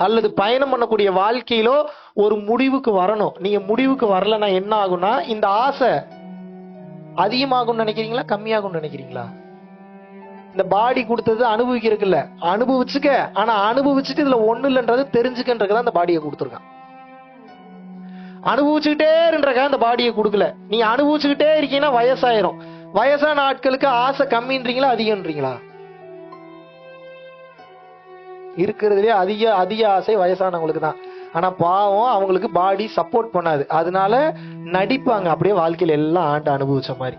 அல்லது பயணம் பண்ணக்கூடிய வாழ்க்கையிலோ ஒரு முடிவுக்கு வரணும். நீங்க முடிவுக்கு வரலன்னா என்ன ஆகும்னா, இந்த ஆசை அதிகமாகும் நினைக்கிறீங்களா, கம்மியாகும் நினைக்கிறீங்களா? இந்த பாடி கொடுத்தது அனுபவிக்கிறதுக்கு இல்ல, அனுபவிச்சுக்க. ஆனா அனுபவிச்சுட்டு இதுல ஒண்ணு இல்லைன்றது தெரிஞ்சுக்கன்றதுதான் இந்த பாடியை கொடுத்துருக்கான். அனுபவிச்சுக்கிட்டே இருன்றக்கா இந்த பாடியை கொடுக்கல. நீங்க அனுபவிச்சுக்கிட்டே இருக்கீங்கன்னா வயசாயிரும். வயசான ஆட்களுக்கு ஆசை கம்மின்றீங்களா அதிகம்ன்றீங்களா? இருக்கிறதுலே அதிக அதிக ஆசை வயசானவங்களுக்கு தான். ஆனா பாவம், அவங்களுக்கு பாடி சப்போர்ட் பண்ணாது. அதனால நடிப்பாங்க அப்படியே வாழ்க்கையில எல்லாம் ஆண்டு அனுபவிச்ச மாதிரி.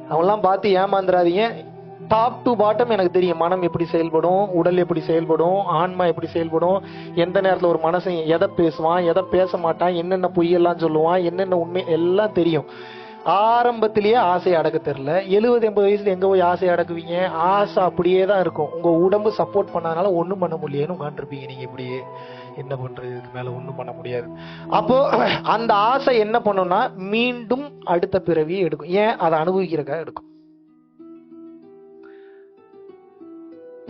அவங்கெல்லாம் பார்த்து ஏமாந்துடாதீங்க. டாப் டு பாட்டம் எனக்கு தெரியும். மனம் எப்படி செயல்படும், உடல் எப்படி செயல்படும், ஆன்மா எப்படி செயல்படும், எந்த நேரத்துல ஒரு மனசன் எதை பேசுவான், எதை பேச மாட்டான், என்னென்ன பொய்யெல்லாம் சொல்லுவான், என்னென்ன உண்மை எல்லாம் தெரியும். ஆரம்பத்திலேயே ஆசை அடக்க தெரியல. 70-80 வயசுல எங்க போய் ஆசை அடக்குவீங்க? ஆசை அப்படியே தான் இருக்கும். உங்க உடம்பு சப்போர்ட் பண்ணாதனால ஒண்ணும் பண்ண முடியலன்னு உட்காந்துருப்பீங்க. நீங்க இப்படியே என்ன பண்றது, இதுக்கு மேல ஒண்ணும் பண்ண முடியாது. அப்போ அந்த ஆசை என்ன பண்ணும்னா மீண்டும் அடுத்த பிறவியை எடுக்கும். ஏன்? அதை அனுபவிக்கிறதுக்காக எடுக்கும்.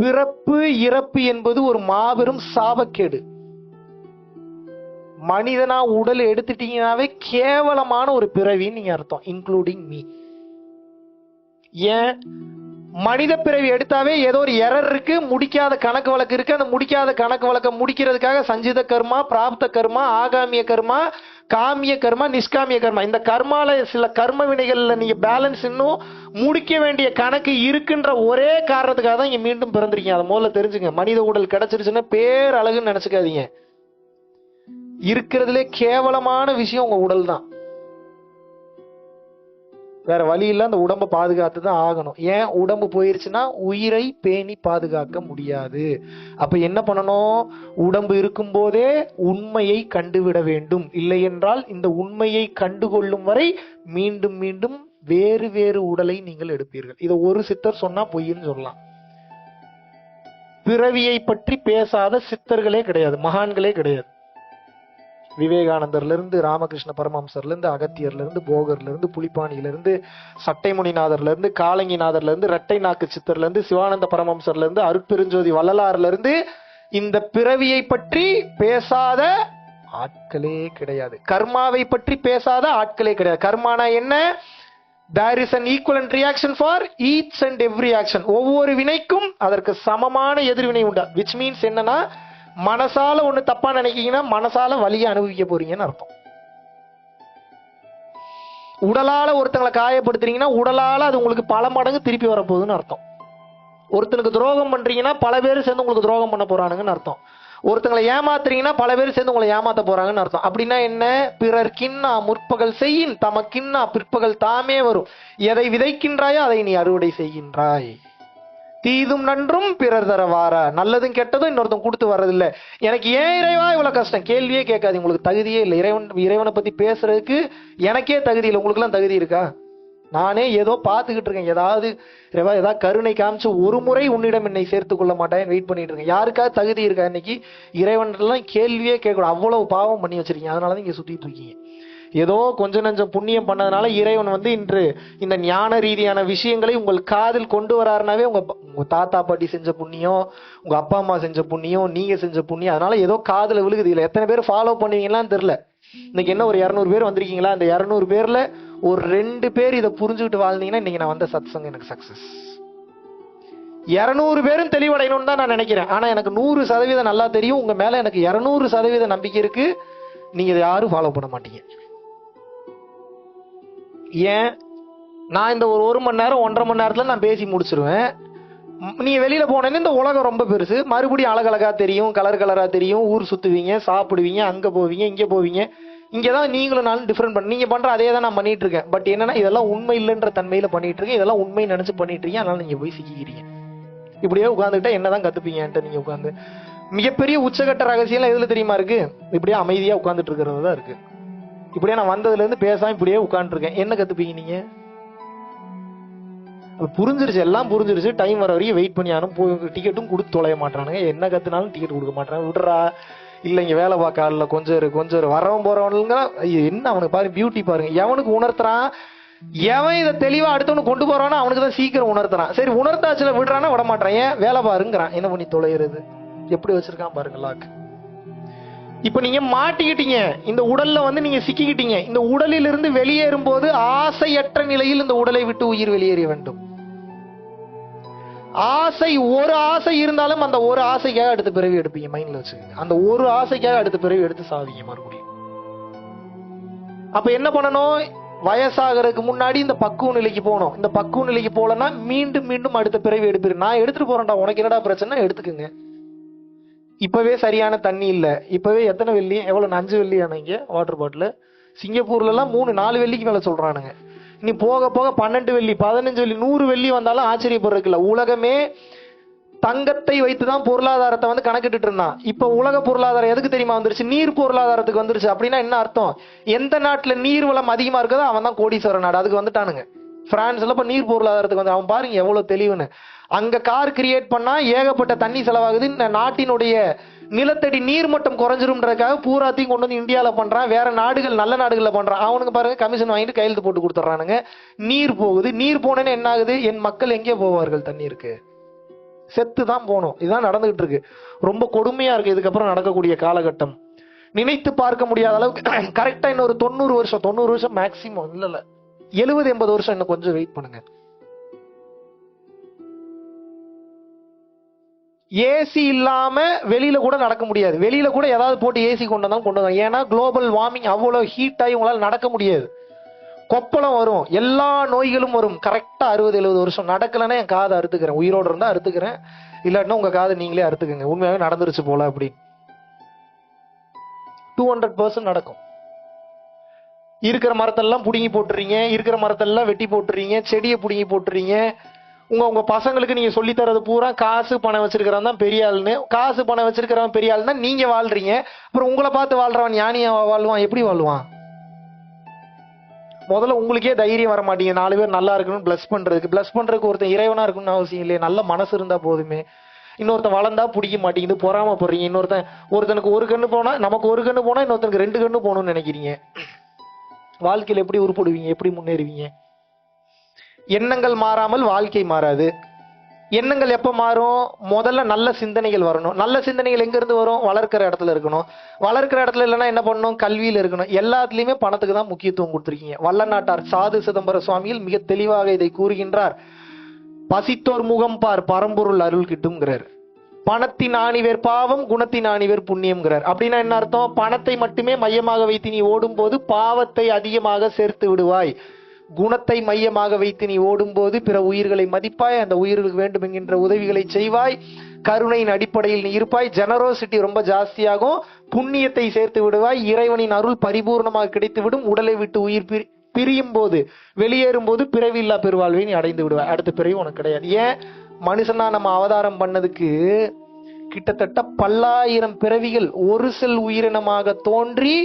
பிறப்பு இறப்பு என்பது ஒரு மாபெரும் சாபக்கேடு. மனிதனா உடல் எடுத்துட்டீங்கன்னாவே கேவலமான ஒரு பிறவின்னு நீங்க அர்த்தம், இன்க்ளூடிங் மீ. ஏன்? மனித பிறவி எடுத்தாவே ஏதோ ஒரு எரர் இருக்கு, முடிக்காத கணக்கு வழக்கு இருக்கு. அந்த முடிக்காத கணக்கு வழக்க முடிக்கிறதுக்காக சஞ்சித கர்மா, பிராப்த கர்மா, ஆகாமிய கர்மா, காமிய கர்மா, நிஷ்காமிய கர்மா, இந்த கர்மால சில கர்ம வினைகள்ல நீங்க பேலன்ஸ் இன்னும் முடிக்க வேண்டிய கணக்கு இருக்குன்ற ஒரே காரணத்துக்காக தான் இங்க மீண்டும் பிறந்திருக்கீங்க. அதை முதல்ல தெரிஞ்சுங்க. மனித உடல் கிடைச்சிருச்சுன்னா பேர் அழகுன்னு நினைச்சுக்காதீங்க. இருக்கிறதுலே கேவலமான விஷயம் உங்க உடல் தான். வேற வழி இல்ல, அந்த உடம்பை பாதுகாத்து தான் ஆகணும். ஏன்? உடம்பு போயிருச்சுன்னா உயிரை பேணி பாதுகாக்க முடியாது. அப்ப என்ன பண்ணணும்? உடம்பு இருக்கும் போதே உண்மையை கண்டுவிட வேண்டும். இல்லை என்றால் இந்த உண்மையை கண்டுகொள்ளும் வரை மீண்டும் மீண்டும் வேறு வேறு உடலை நீங்கள் எடுப்பீர்கள். இதை ஒரு சித்தர் சொன்னா பொய்ன்னு சொல்லலாம். பிறவியை பற்றி பேசாத சித்தர்களே கிடையாது, மகான்களே கிடையாது. விவேகானந்தர்ல இருந்து, ராமகிருஷ்ண பரமஹம்சர்ல இருந்து, அகத்தியர்ல இருந்து, போகர்ல இருந்து, புலிப்பாணியில இருந்து, சட்டைமுனிநாதர்ல இருந்து, காலங்கிநாதர்ல இருந்து, இரட்டை நாக்கு சித்தர்ல இருந்து, சிவானந்த பரமஹம்சர்ல இருந்து, அருட்பெருஞ்சோதி வள்ளலார்ல இருந்து இந்த பிறவியை பற்றி பேசாத ஆட்களே கிடையாது. கர்மாவை பற்றி பேசாத ஆட்களே கிடையாது. கர்மானா என்ன? There is an equivalent reaction for each and every action. ஒவ்வொரு வினைக்கும் அதற்கு சமமான எதிர்வினை உண்டா. which means என்னன்னா, மனசால ஒண்ணு தப்பா நினைக்கீங்கன்னா மனசால வலியை அனுபவிக்க போறீங்கன்னு அர்த்தம். உடலால ஒருத்தங்களை காயப்படுத்துறீங்கன்னா உடலால அது உங்களுக்கு பல மடங்கு திருப்பி வரப்போகுதுன்னு அர்த்தம். ஒருத்தனுக்கு துரோகம் பண்றீங்கன்னா பல பேர் சேர்ந்து உங்களுக்கு துரோகம் பண்ண போறானுங்கன்னு அர்த்தம். ஒருத்தங்களை ஏமாத்துறீங்கன்னா பல பேர் சேர்ந்து உங்களை ஏமாத்த போறாங்கன்னு அர்த்தம். அப்படின்னா என்ன? பிறர் கின்னா முற்பகல் செய்யின் தமக்கின்னா பிற்பகல் தாமே வரும். எதை விதைக்கின்றாயோ அதை நீ அறுவடை செய்கின்றாய். தீதும் நன்றும் பிறர் தர வாரா. நல்லதும் கெட்டதும் இன்னொருத்தன் கொடுத்து வர்றதில்லை. எனக்கு ஏன் இறைவா இவ்வளவு கஷ்டம்? கேள்வியே கேட்காது. உங்களுக்கு தகுதியே இல்லை. இறைவனை பத்தி பேசுறதுக்கு எனக்கே தகுதி இல்லை. உங்களுக்கு எல்லாம் தகுதி இருக்கா? நானே ஏதோ பார்த்துக்கிட்டு இருக்கேன். ஏதாவது கருணை காமிச்சு ஒரு முறை உன்னிடம் என்னை சேர்த்துக் கொள்ள மாட்டேன் வெயிட் பண்ணிட்டு இருக்கேன். யாருக்காவது தகுதி இருக்கா? இன்னைக்கு இறைவன் எல்லாம் கேள்வியே கேட்கணும். அவ்வளவு பாவம் பண்ணி வச்சிருக்கீங்க. அதனாலதான் இங்க சுத்திட்டு இருக்கீங்க. ஏதோ கொஞ்ச நஞ்சம் புண்ணியம் பண்ணதுனால இறைவன் வந்து இன்று இந்த ஞான ரீதியான விஷயங்களை உங்கள் காதில் கொண்டு வராருனாவே உங்க தாத்தா பாட்டி செஞ்ச புண்ணியம், உங்க அப்பா அம்மா செஞ்ச புண்ணியம், நீங்க செஞ்ச புண்ணியம், அதனால ஏதோ காதுல விழுகுது. இல்ல எத்தனை பேர் ஃபாலோ பண்ணுவீங்களான்னு தெரியல. இன்னைக்கு என்ன ஒரு 200 பேர் வந்திருக்கீங்களா? அந்த 200 பேர்ல ஒரு 2 பேர் இதை புரிஞ்சுக்கிட்டு வாழ்ந்தீங்கன்னா இன்னைக்கு நான் வந்த சத்சங்கம் எனக்கு சக்சஸ். 200 பேரும் தெளிவடையணும்னு தான் நான் நினைக்கிறேன். ஆனா எனக்கு 100% நல்லா தெரியும், உங்க மேல எனக்கு 200% நம்பிக்கை இருக்கு. நீங்க இதை யாரும் ஃபாலோ பண்ண மாட்டீங்க. ஏன்? நான் இந்த ஒரு மணி நேரம் 1.5 மணி நேரத்துல நான் பேசி முடிச்சிருவேன். நீங்க வெளியில போனேன்னு இந்த உலகம் ரொம்ப பெருசு, மறுபடியும் அழகழகா தெரியும், கலர் கலரா தெரியும், ஊர் சுத்துவீங்க, சாப்பிடுவீங்க, அங்க போவீங்க, இங்க போவீங்க. இங்கதான் நீங்களும் நானும் டிஃபரெண்ட் பண்ண, நீங்க பண்ற அதே தான் நான் பண்ணிட்டு இருக்கேன். பட் என்னன்னா இதெல்லாம் உண்மை இல்லைன்ற தன்மையில பண்ணிட்டு இருக்கேன், இதெல்லாம் உண்மை நினைச்சு பண்ணிட்டு இருக்கீங்க. அதனால நீங்க போய் சிக்கிக்கிறீங்க. இப்படியே உட்காந்துக்கிட்டா என்னதான் கத்துப்பீங்கன்ட்டு நீங்க உட்காந்து. மிகப்பெரிய உச்சகட்ட ரகசியம் எதுல தெரியுமா இருக்கு? இப்படியே அமைதியா உட்காந்துட்டு இருக்கிறது தான் இருக்கு. இப்படியே நான் வந்ததுல இருந்து பேசாம இப்படியே உட்கார்ந்து இருக்கேன். என்ன கத்துப்பீங்க நீங்க? புரிஞ்சிருச்சு, எல்லாம் புரிஞ்சிருச்சு. டைம் வர வரைக்கும் வெயிட் பண்ணி யாரும் டிக்கெட்டும் கொடுத்து தொலைய மாட்டானுங்க. என்ன கத்துனாலும் டிக்கெட் கொடுக்க மாட்டாங்க. விடுறா, இல்ல இங்க வேலை பார்க்க இல்ல கொஞ்சம் வரவன் போறவனுங்க என்ன அவனுக்கு பாரு பியூட்டி பாருங்க. எவனுக்கு உணர்த்துறான், எவன் இதை தெளிவா அடுத்தவனு கொண்டு போறானோ அவனுக்கு தான் சீக்கிரம் உணர்த்துறான். சரி உணர்த்தாச்சுல விடுறானா விட மாட்டான். ஏன்? வேலை பாருங்கிறான். என்ன பண்ணி தொலைகிறது? எப்படி வச்சிருக்கான் பாருங்க லாக். இப்ப நீங்க மாட்டிக்கிட்டீங்க, இந்த உடல்ல வந்து நீங்க சிக்கிக்கிட்டீங்க. இந்த உடலில் இருந்து வெளியேறும் போது ஆசையற்ற நிலையில் இந்த உடலை விட்டு உயிர் வெளியேற வேண்டும். ஆசை, ஒரு ஆசை இருந்தாலும் அந்த ஒரு ஆசைக்காக அடுத்த பிறவி எடுப்பீங்க. மைண்ட்ல வச்சுக்கோங்க. அந்த ஒரு ஆசைக்காக அடுத்த பிறவி எடுத்து சாவீங்க மறுபடியும். அப்ப என்ன பண்ணணும்? வயசாகிறதுக்கு முன்னாடி இந்த பக்குவ நிலைக்கு போகணும். இந்த பக்குவ நிலைக்கு போலன்னா மீண்டும் மீண்டும் அடுத்த பிறவி எடுப்பீங்க. நான் எடுத்துட்டு போறேன்டா, உனக்கு என்னடா பிரச்சனை, எடுத்துக்குங்க. இப்பவே சரியான தண்ணி இல்ல. இப்பவே எத்தனை வெள்ளி, எவ்வளவு 5 வெள்ளி ஆனீங்க வாட்டர் பாட்டில். சிங்கப்பூர்ல எல்லாம் 3-4 வெள்ளிக்கு மேல சொல்றானுங்க. நீ போக போக 12 வெள்ளி 15 வெள்ளி 100 வெள்ளி வந்தாலும் ஆச்சரியப்படுறதுக்கு இல்ல. உலகமே தங்கத்தை வைத்துதான் பொருளாதாரத்தை வந்து கணக்கிட்டு இருந்தான். இப்ப உலக பொருளாதாரம் எதுக்கு தெரியுமா வந்துருச்சு? நீர் பொருளாதாரத்துக்கு வந்துருச்சு. அப்படின்னா என்ன அர்த்தம்? எந்த நாட்டுல நீர் வளம் அதிகமா இருக்குதோ அவன் தான் கோடீஸ்வர நாடு. அதுக்கு வந்துட்டானுங்க. பிரான்ஸ்ல இப்ப நீர் பொருளாதாரத்துக்கு வந்து அவன் பாருங்க எவ்வளவு தெளிவுன்னு. அங்க கார் கிரியேட் பண்ணா ஏகப்பட்ட தண்ணி செலவாகுது. இந்த நாட்டினுடைய நிலத்தடி நீர் மட்டம் குறைஞ்சிரும்ன்றதுக்காக பூராத்தையும் கொண்டு வந்து இந்தியாவில பண்றான். வேற நாடுகள், நல்ல நாடுகள்ல பண்றான். அவனுக்கு பாருங்க கமிஷன் வாங்கிட்டு கையெழுத்து போட்டு கொடுத்துறானுங்க. நீர் போகுது. நீர் போனேன்னு என்ன ஆகுது? என் மக்கள் எங்கே போவார்கள்? தண்ணீருக்கு செத்து தான் போகணும். இதுதான் நடந்துகிட்டு இருக்கு. ரொம்ப கொடுமையா இருக்கு இதுக்கப்புறம் நடக்கக்கூடிய காலகட்டம். நினைத்து பார்க்க முடியாத அளவுக்கு. கரெக்டா இன்னொரு 90 வருஷம் மேக்சிமம், இல்ல 70-80 வருஷம் இன்னும் கொஞ்சம் வெயிட் பண்ணுங்க. ஏசி இல்லாம வெளியில கூட நடக்க முடியாது. வெளியில கூட ஏதாவது போட்டு ஏசி கொண்டு வந்தாலும் கொண்டு வந்தாங்க. ஏன்னா குளோபல் வார்மிங் அவ்வளவு ஹீட் ஆகி உங்களால நடக்க முடியாது. கொப்பளம் வரும், எல்லா நோய்களும் வரும். கரெக்டா 60-70 வருஷம். நடக்கலன்னா என் காதை அறுத்துக்கிறேன். உயிரோடு இருந்தா அறுத்துக்கிறேன், இல்லாட்டினா உங்க காதை நீங்களே அறுத்துக்குங்க. உண்மையாவே நடந்துருச்சு போல அப்படி 200% நடக்கும். இருக்கிற மரத்தெல்லாம் புடுங்கி போட்டுறீங்க, இருக்கிற மரத்தெல்லாம் வெட்டி போட்டுறீங்க, செடியை புடுங்கி போட்டுறீங்க. உங்க பசங்களுக்கு நீங்க சொல்லி தரது பூரா காசு பணம் வச்சிருக்கிறவன் தான் பெரிய ஆளுன்னு. காசு பணம் வச்சிருக்கிறவன் பெரிய ஆளுன்னா நீங்க வாழ்றீங்க. அப்புறம் உங்களை பார்த்து வாழ்றவன் ஞானியா வாழ்வான்? எப்படி வாழ்வான்? முதல்ல உங்களுக்கே தைரியம் வர மாட்டீங்க 4 பேர் நல்லா இருக்கணும் பிளஸ் பண்றதுக்கு ஒருத்தன் இறைவனா இருக்கணும்னு அவசியம் இல்லையே. நல்ல மனசு இருந்தா போதுமே. இன்னொருத்தன் வளர்ந்தா பிடிக்க மாட்டேங்குது, பொறாமப்படுறீங்க. ஒருத்தனுக்கு ஒரு கண்ணு போனா, நமக்கு ஒரு கண்ணு போனா இன்னொருத்தனுக்கு 2 கண்ணு போகணும்னு நினைக்கிறீங்க. வாழ்க்கையில எப்படி உருப்படுவீங்க? எப்படி முன்னேறுவீங்க? எண்ணங்கள் மாறாமல் வாழ்க்கை மாறாது. எண்ணங்கள் எப்ப மாறும்? முதல்ல நல்ல சிந்தனைகள் வரணும். நல்ல சிந்தனைகள் எங்க இருந்து வரும்? வளர்க்கிற இடத்துல இருக்கணும். வளர்க்கிற இடத்துல இல்லைன்னா என்ன பண்ணணும்? கல்வியில இருக்கணும். எல்லாத்துலயுமே பணத்துக்கு தான் முக்கியத்துவம் கொடுத்துருக்கீங்க. வல்லநாட்டார் சாது சிதம்பர சுவாமிகள் மிக தெளிவாக இதை கூறுகின்றார். பசித்தோர் முகம் பார், பரம்பொருள் அருள் கிட்டும்ங்கிறார். பணத்தின் ஆணிவேர் பாவம், குணத்தின் ஆணிவேர் புண்ணியம்ங்கிறார். அப்படின்னா என்ன அர்த்தம்? பணத்தை மட்டுமே மையமாக வைத்து நீ ஓடும் போது பாவத்தை அதிகமாக சேர்த்து விடுவாய். குணத்தை மையமாக வைத்து நீ ஓடும்போது பிற உயிர்களை மதிப்பாய், அந்த உயிர்களுக்கு வேண்டும் என்கின்ற உதவிகளை செய்வாய், கருணையின் அடிப்படையில் நீ இருப்பாய், ஜெனரோசிட்டி ரொம்ப ஜாஸ்தியாகும், புண்ணியத்தை சேர்த்து விடுவாய், இறைவனின் அருள் பரிபூர்ணமாக கிடைத்துவிடும். உடலை விட்டு உயிர் பிரியும் போது, வெளியேறும் போது பிறவில்லா பெருவாழ்வை நீ அடைந்து விடுவாய். அடுத்த பிறவி உனக்கு கிடையாது. ஏன்? மனுஷனா நம்ம அவதாரம் பண்ணதுக்கு கிட்டத்தட்ட 10,000 பிறவிகள் ஒரு செல் உயிரினமாக தோன்றி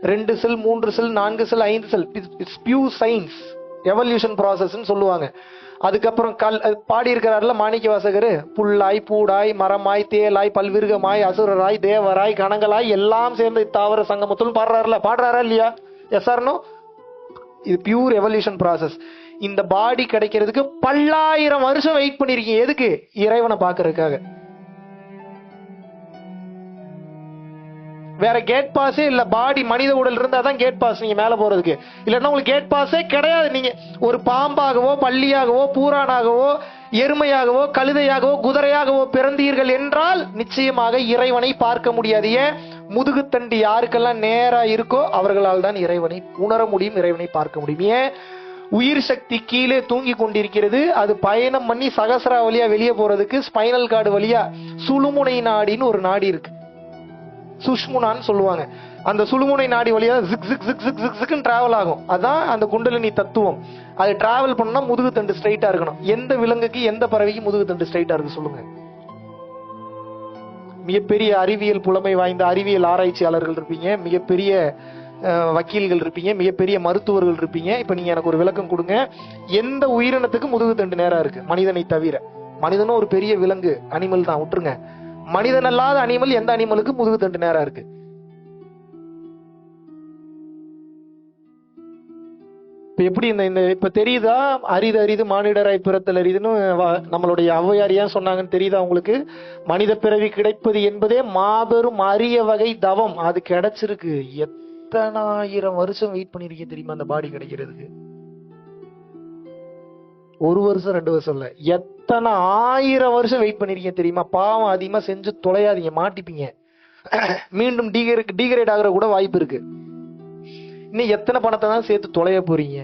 2 செல் 3 செல் 4 செல் 5 செல் பியூர் சயின்ஸ் எவல்யூஷன் ப்ராசஸ் சொல்லுவாங்க. அதுக்கப்புறம் பாடி இருக்கிறார்ல மாணிக்க வாசகர், புல்லாய் பூடாய் மரமாய் தேலாய் பல்விருகமாய் அசுரராய் தேவராய் கணங்களாய் எல்லாம் சேர்ந்து தாவர சங்கமத்துள் பாடுறாருல. பாடுறாரா இல்லையா? Yes or no? இது பியூர் எவல்யூஷன் ப்ராசஸ். இந்த பாடி கிடைக்கிறதுக்கு பல்லாயிரம் வருஷம் வெயிட் பண்ணிருக்கீங்க. எதுக்கு? இறைவனை பார்க்கறதுக்காக. வேற கேட் பாஸே இல்ல. பாடி மனித உடல் இருந்தா தான் கேட் பாஸ் நீங்க மேல போறதுக்கு. இல்லன்னா உங்களுக்கு கேட் பாஸே கிடையாது. நீங்க ஒரு பாம்பாகவோ பள்ளியாகவோ பூரானாகவோ எருமையாகவோ கழுதையாகவோ குதிரையாகவோ பிறந்தீர்கள் என்றால் நிச்சயமாக இறைவனை பார்க்க முடியாது. ஏன்? முதுகுத்தண்டு யாருக்கெல்லாம் நேரா இருக்கோ அவர்களால் தான் இறைவனை உணர முடியும், இறைவனை பார்க்க முடியும். ஏன்? உயிர் சக்தி கீழே தூங்கி கொண்டிருக்கிறது. அது பயணம் பண்ணி சகசரா வழியா வெளியே போறதுக்கு ஸ்பைனல் கார்டு வழியா சுழுமுனை நாடின்னு ஒரு நாடி இருக்கு, சுஷ்முனான்னு சொல்லுவாங்க. அந்த சுழுமுனை நாடி வழியா ஜிக் ஜிக் ஜிக் ஜிக் ஜிக் ஜிக்னு டிராவல் ஆகும். அதான் அந்த குண்டலினி தத்துவம். அது டிராவல் பண்ணா முதுகு தண்டு ஸ்ட்ரைட்டா இருக்கணும். எந்த விலங்குக்கு எந்த பறவைக்கு முதுகு தண்டு ஸ்ட்ரைட்டா இருக்கு சொல்லுங்க? மிகப்பெரிய அறிவியல் புலமை வாய்ந்த அறிவியல் ஆராய்ச்சியாளர்கள் இருப்பீங்க, மிகப்பெரிய வக்கீல்கள் இருப்பீங்க, மிகப்பெரிய மருத்துவர்கள் இருப்பீங்க. இப்ப நீங்க எனக்கு ஒரு விளக்கம் கொடுங்க, எந்த உயிரினத்துக்கு முதுகு தண்டு நேரா இருக்கு? மனிதனை தவிர. மனிதனும் ஒரு பெரிய விலங்கு, அனிமல் தான், விட்டுருங்க. மனிதன் அல்லாத அனிமல் எந்த அனிமலுக்கு முதுகு தண்டு நேரா இருக்கு? இப்ப எப்படி இந்த இப்ப தெரியுதா? அரிது அரிது மானிடராய் பிறத்தல் அரிதுன்னு நம்மளுடைய ஔவையார் ஏன் சொன்னாங்கன்னு தெரியுதா உங்களுக்கு? மனித பிறவி கிடைப்பது என்பதே மாபெரும் அரிய வகை தவம். அது கிடைச்சிருக்கு. எத்தனாயிரம் வருஷம் வெயிட் பண்ணிருக்கீங்க தெரியுமா அந்த பாடி கிடைக்கிறதுக்கு? ஒரு வருஷம் 2 வருஷம் இல்ல, எத்தனை ஆயிரம் வருஷம் வெயிட் பண்ணிருக்கீங்க தெரியுமா? பாவம் அதிகமா செஞ்சு தொலையாதீங்க, மாட்டிப்பீங்க. மீண்டும் டீகிரேட் ஆகிற கூட வாய்ப்பு இருக்கு. இன்னும் எத்தனை பணத்தை தான் சேர்த்து தொலைய போறீங்க?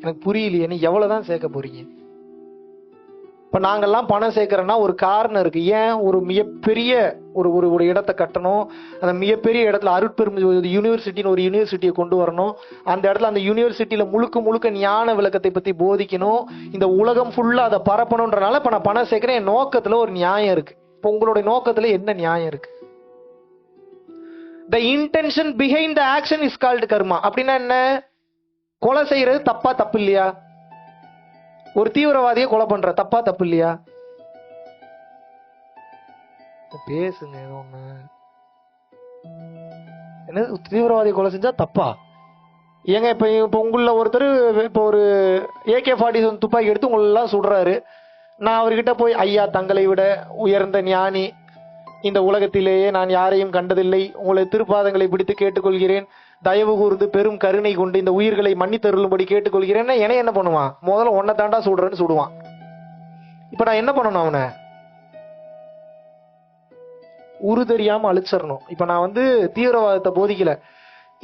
எனக்கு புரியலையே. நீ எவ்வளவுதான் சேர்க்க போறீங்க? இப்ப நாங்கெல்லாம் பணம் சேர்க்கிறோம்னா ஒரு காரணம் இருக்கு. ஏன்? ஒரு மிகப்பெரிய ஒரு இடத்தை கட்டணும். அந்த மிகப்பெரிய இடத்துல அருட்பெரும் யூனிவர்சிட்டின்னு ஒரு யூனிவர்சிட்டியை கொண்டு வரணும். அந்த இடத்துல அந்த யூனிவர்சிட்டியில முழுக்க ஞான விளக்கத்தை பத்தி போதிக்கணும். இந்த உலகம் ஃபுல்லா அதை பரப்பணும்ன்றனால இப்ப நான் பணம் சேர்க்கிறேன். என் நோக்கத்துல ஒரு நியாயம் இருக்கு. இப்ப உங்களுடைய நோக்கத்துல என்ன நியாயம் இருக்கு? The intention behind the action is called karma. அப்படின்னா என்ன? கொலை செய்யறது தப்பா தப்பு இல்லையா? ஒரு தீவிரவாதியை கொலை பண்ற தப்பா தப்பு இல்லையா? பேசுங்க. என்ன தீவிரவாதியை கொலை செஞ்சா தப்பா? ஏங்க இப்ப உங்கள ஒருத்தர் இப்ப ஒரு AK-47 துப்பாக்கி எடுத்து உங்களை எல்லாம் சுடுறாரு. நான் அவர்கிட்ட போய், ஐயா தங்களை விட உயர்ந்த ஞானி இந்த உலகத்திலேயே நான் யாரையும் கண்டதில்லை, உங்களை திருப்பாதங்களை பிடித்து கேட்டுக்கொள்கிறேன், தயவு கூர்ந்து பெரும் கருணை கொண்டு இந்த உயிர்களை மன்னித்தருளும்படி கேட்டுக்கொள்கிறேன். என்ன பண்ணுவான்? முதல்ல உன்னை தாண்டா சுடுறேன்னு சுடுவான். இப்ப நான் என்ன பண்ணணும்? அவனை உரு தெரியாம அழிச்சிடணும். இப்ப நான் தீவிரவாதத்தை போதிக்கல.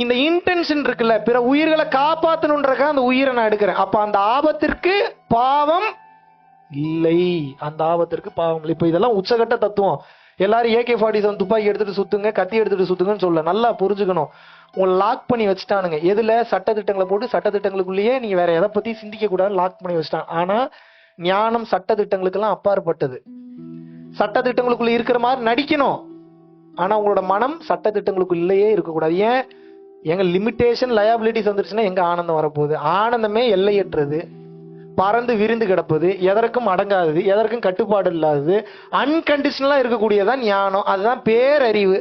இந்த இன்டென்ஷன் இருக்குல்ல, பிற உயிர்களை காப்பாற்றணுன்றக்க அந்த உயிரை நான் எடுக்கிறேன். அப்ப அந்த ஆபத்திற்கு பாவம் இல்லை. அந்த ஆபத்திற்கு பாவம் இல்லை. இப்ப இதெல்லாம் உச்சகட்ட தத்துவம். எல்லாரும் AK-47 துப்பாக்கி எடுத்துட்டு சுத்துங்க, கத்தி எடுத்துட்டு சுத்துங்கன்னு சொல்ல. நல்லா புரிஞ்சுக்கணும். உங்களை லாக் பண்ணி வச்சுட்டானுங்க. எதுல? சட்டத்திட்டங்களை போட்டு சட்டத்திட்டங்களுக்குள்ளேயே நீங்க வேற எதை பத்தி சிந்திக்க கூடாது லாக் பண்ணி வச்சுட்டான். ஆனா ஞானம் சட்டத்திட்டங்களுக்கு எல்லாம் அப்பாற்பட்டது. சட்டத்திட்டங்களுக்குள்ள இருக்கிற மாதிரி நடிக்கணும். ஆனா உங்களோட மனம் சட்டத்திட்டங்களுக்குள்ளேயே இருக்கக்கூடாது. ஏன்? எங்க லிமிட்டேஷன் லயபிலிட்டிஸ் வந்துருச்சுன்னா எங்க ஆனந்தம் வரப்போகுது? ஆனந்தமே எல்லையற்றது, பறந்து விரிந்து கிடப்பது, எதற்கும் அடங்காதது, எதற்கும் கட்டுப்பாடு இல்லாதது, அன்கண்டிஷனலா இருக்கக்கூடியதான் ஞானம். அதுதான் பேரறிவு.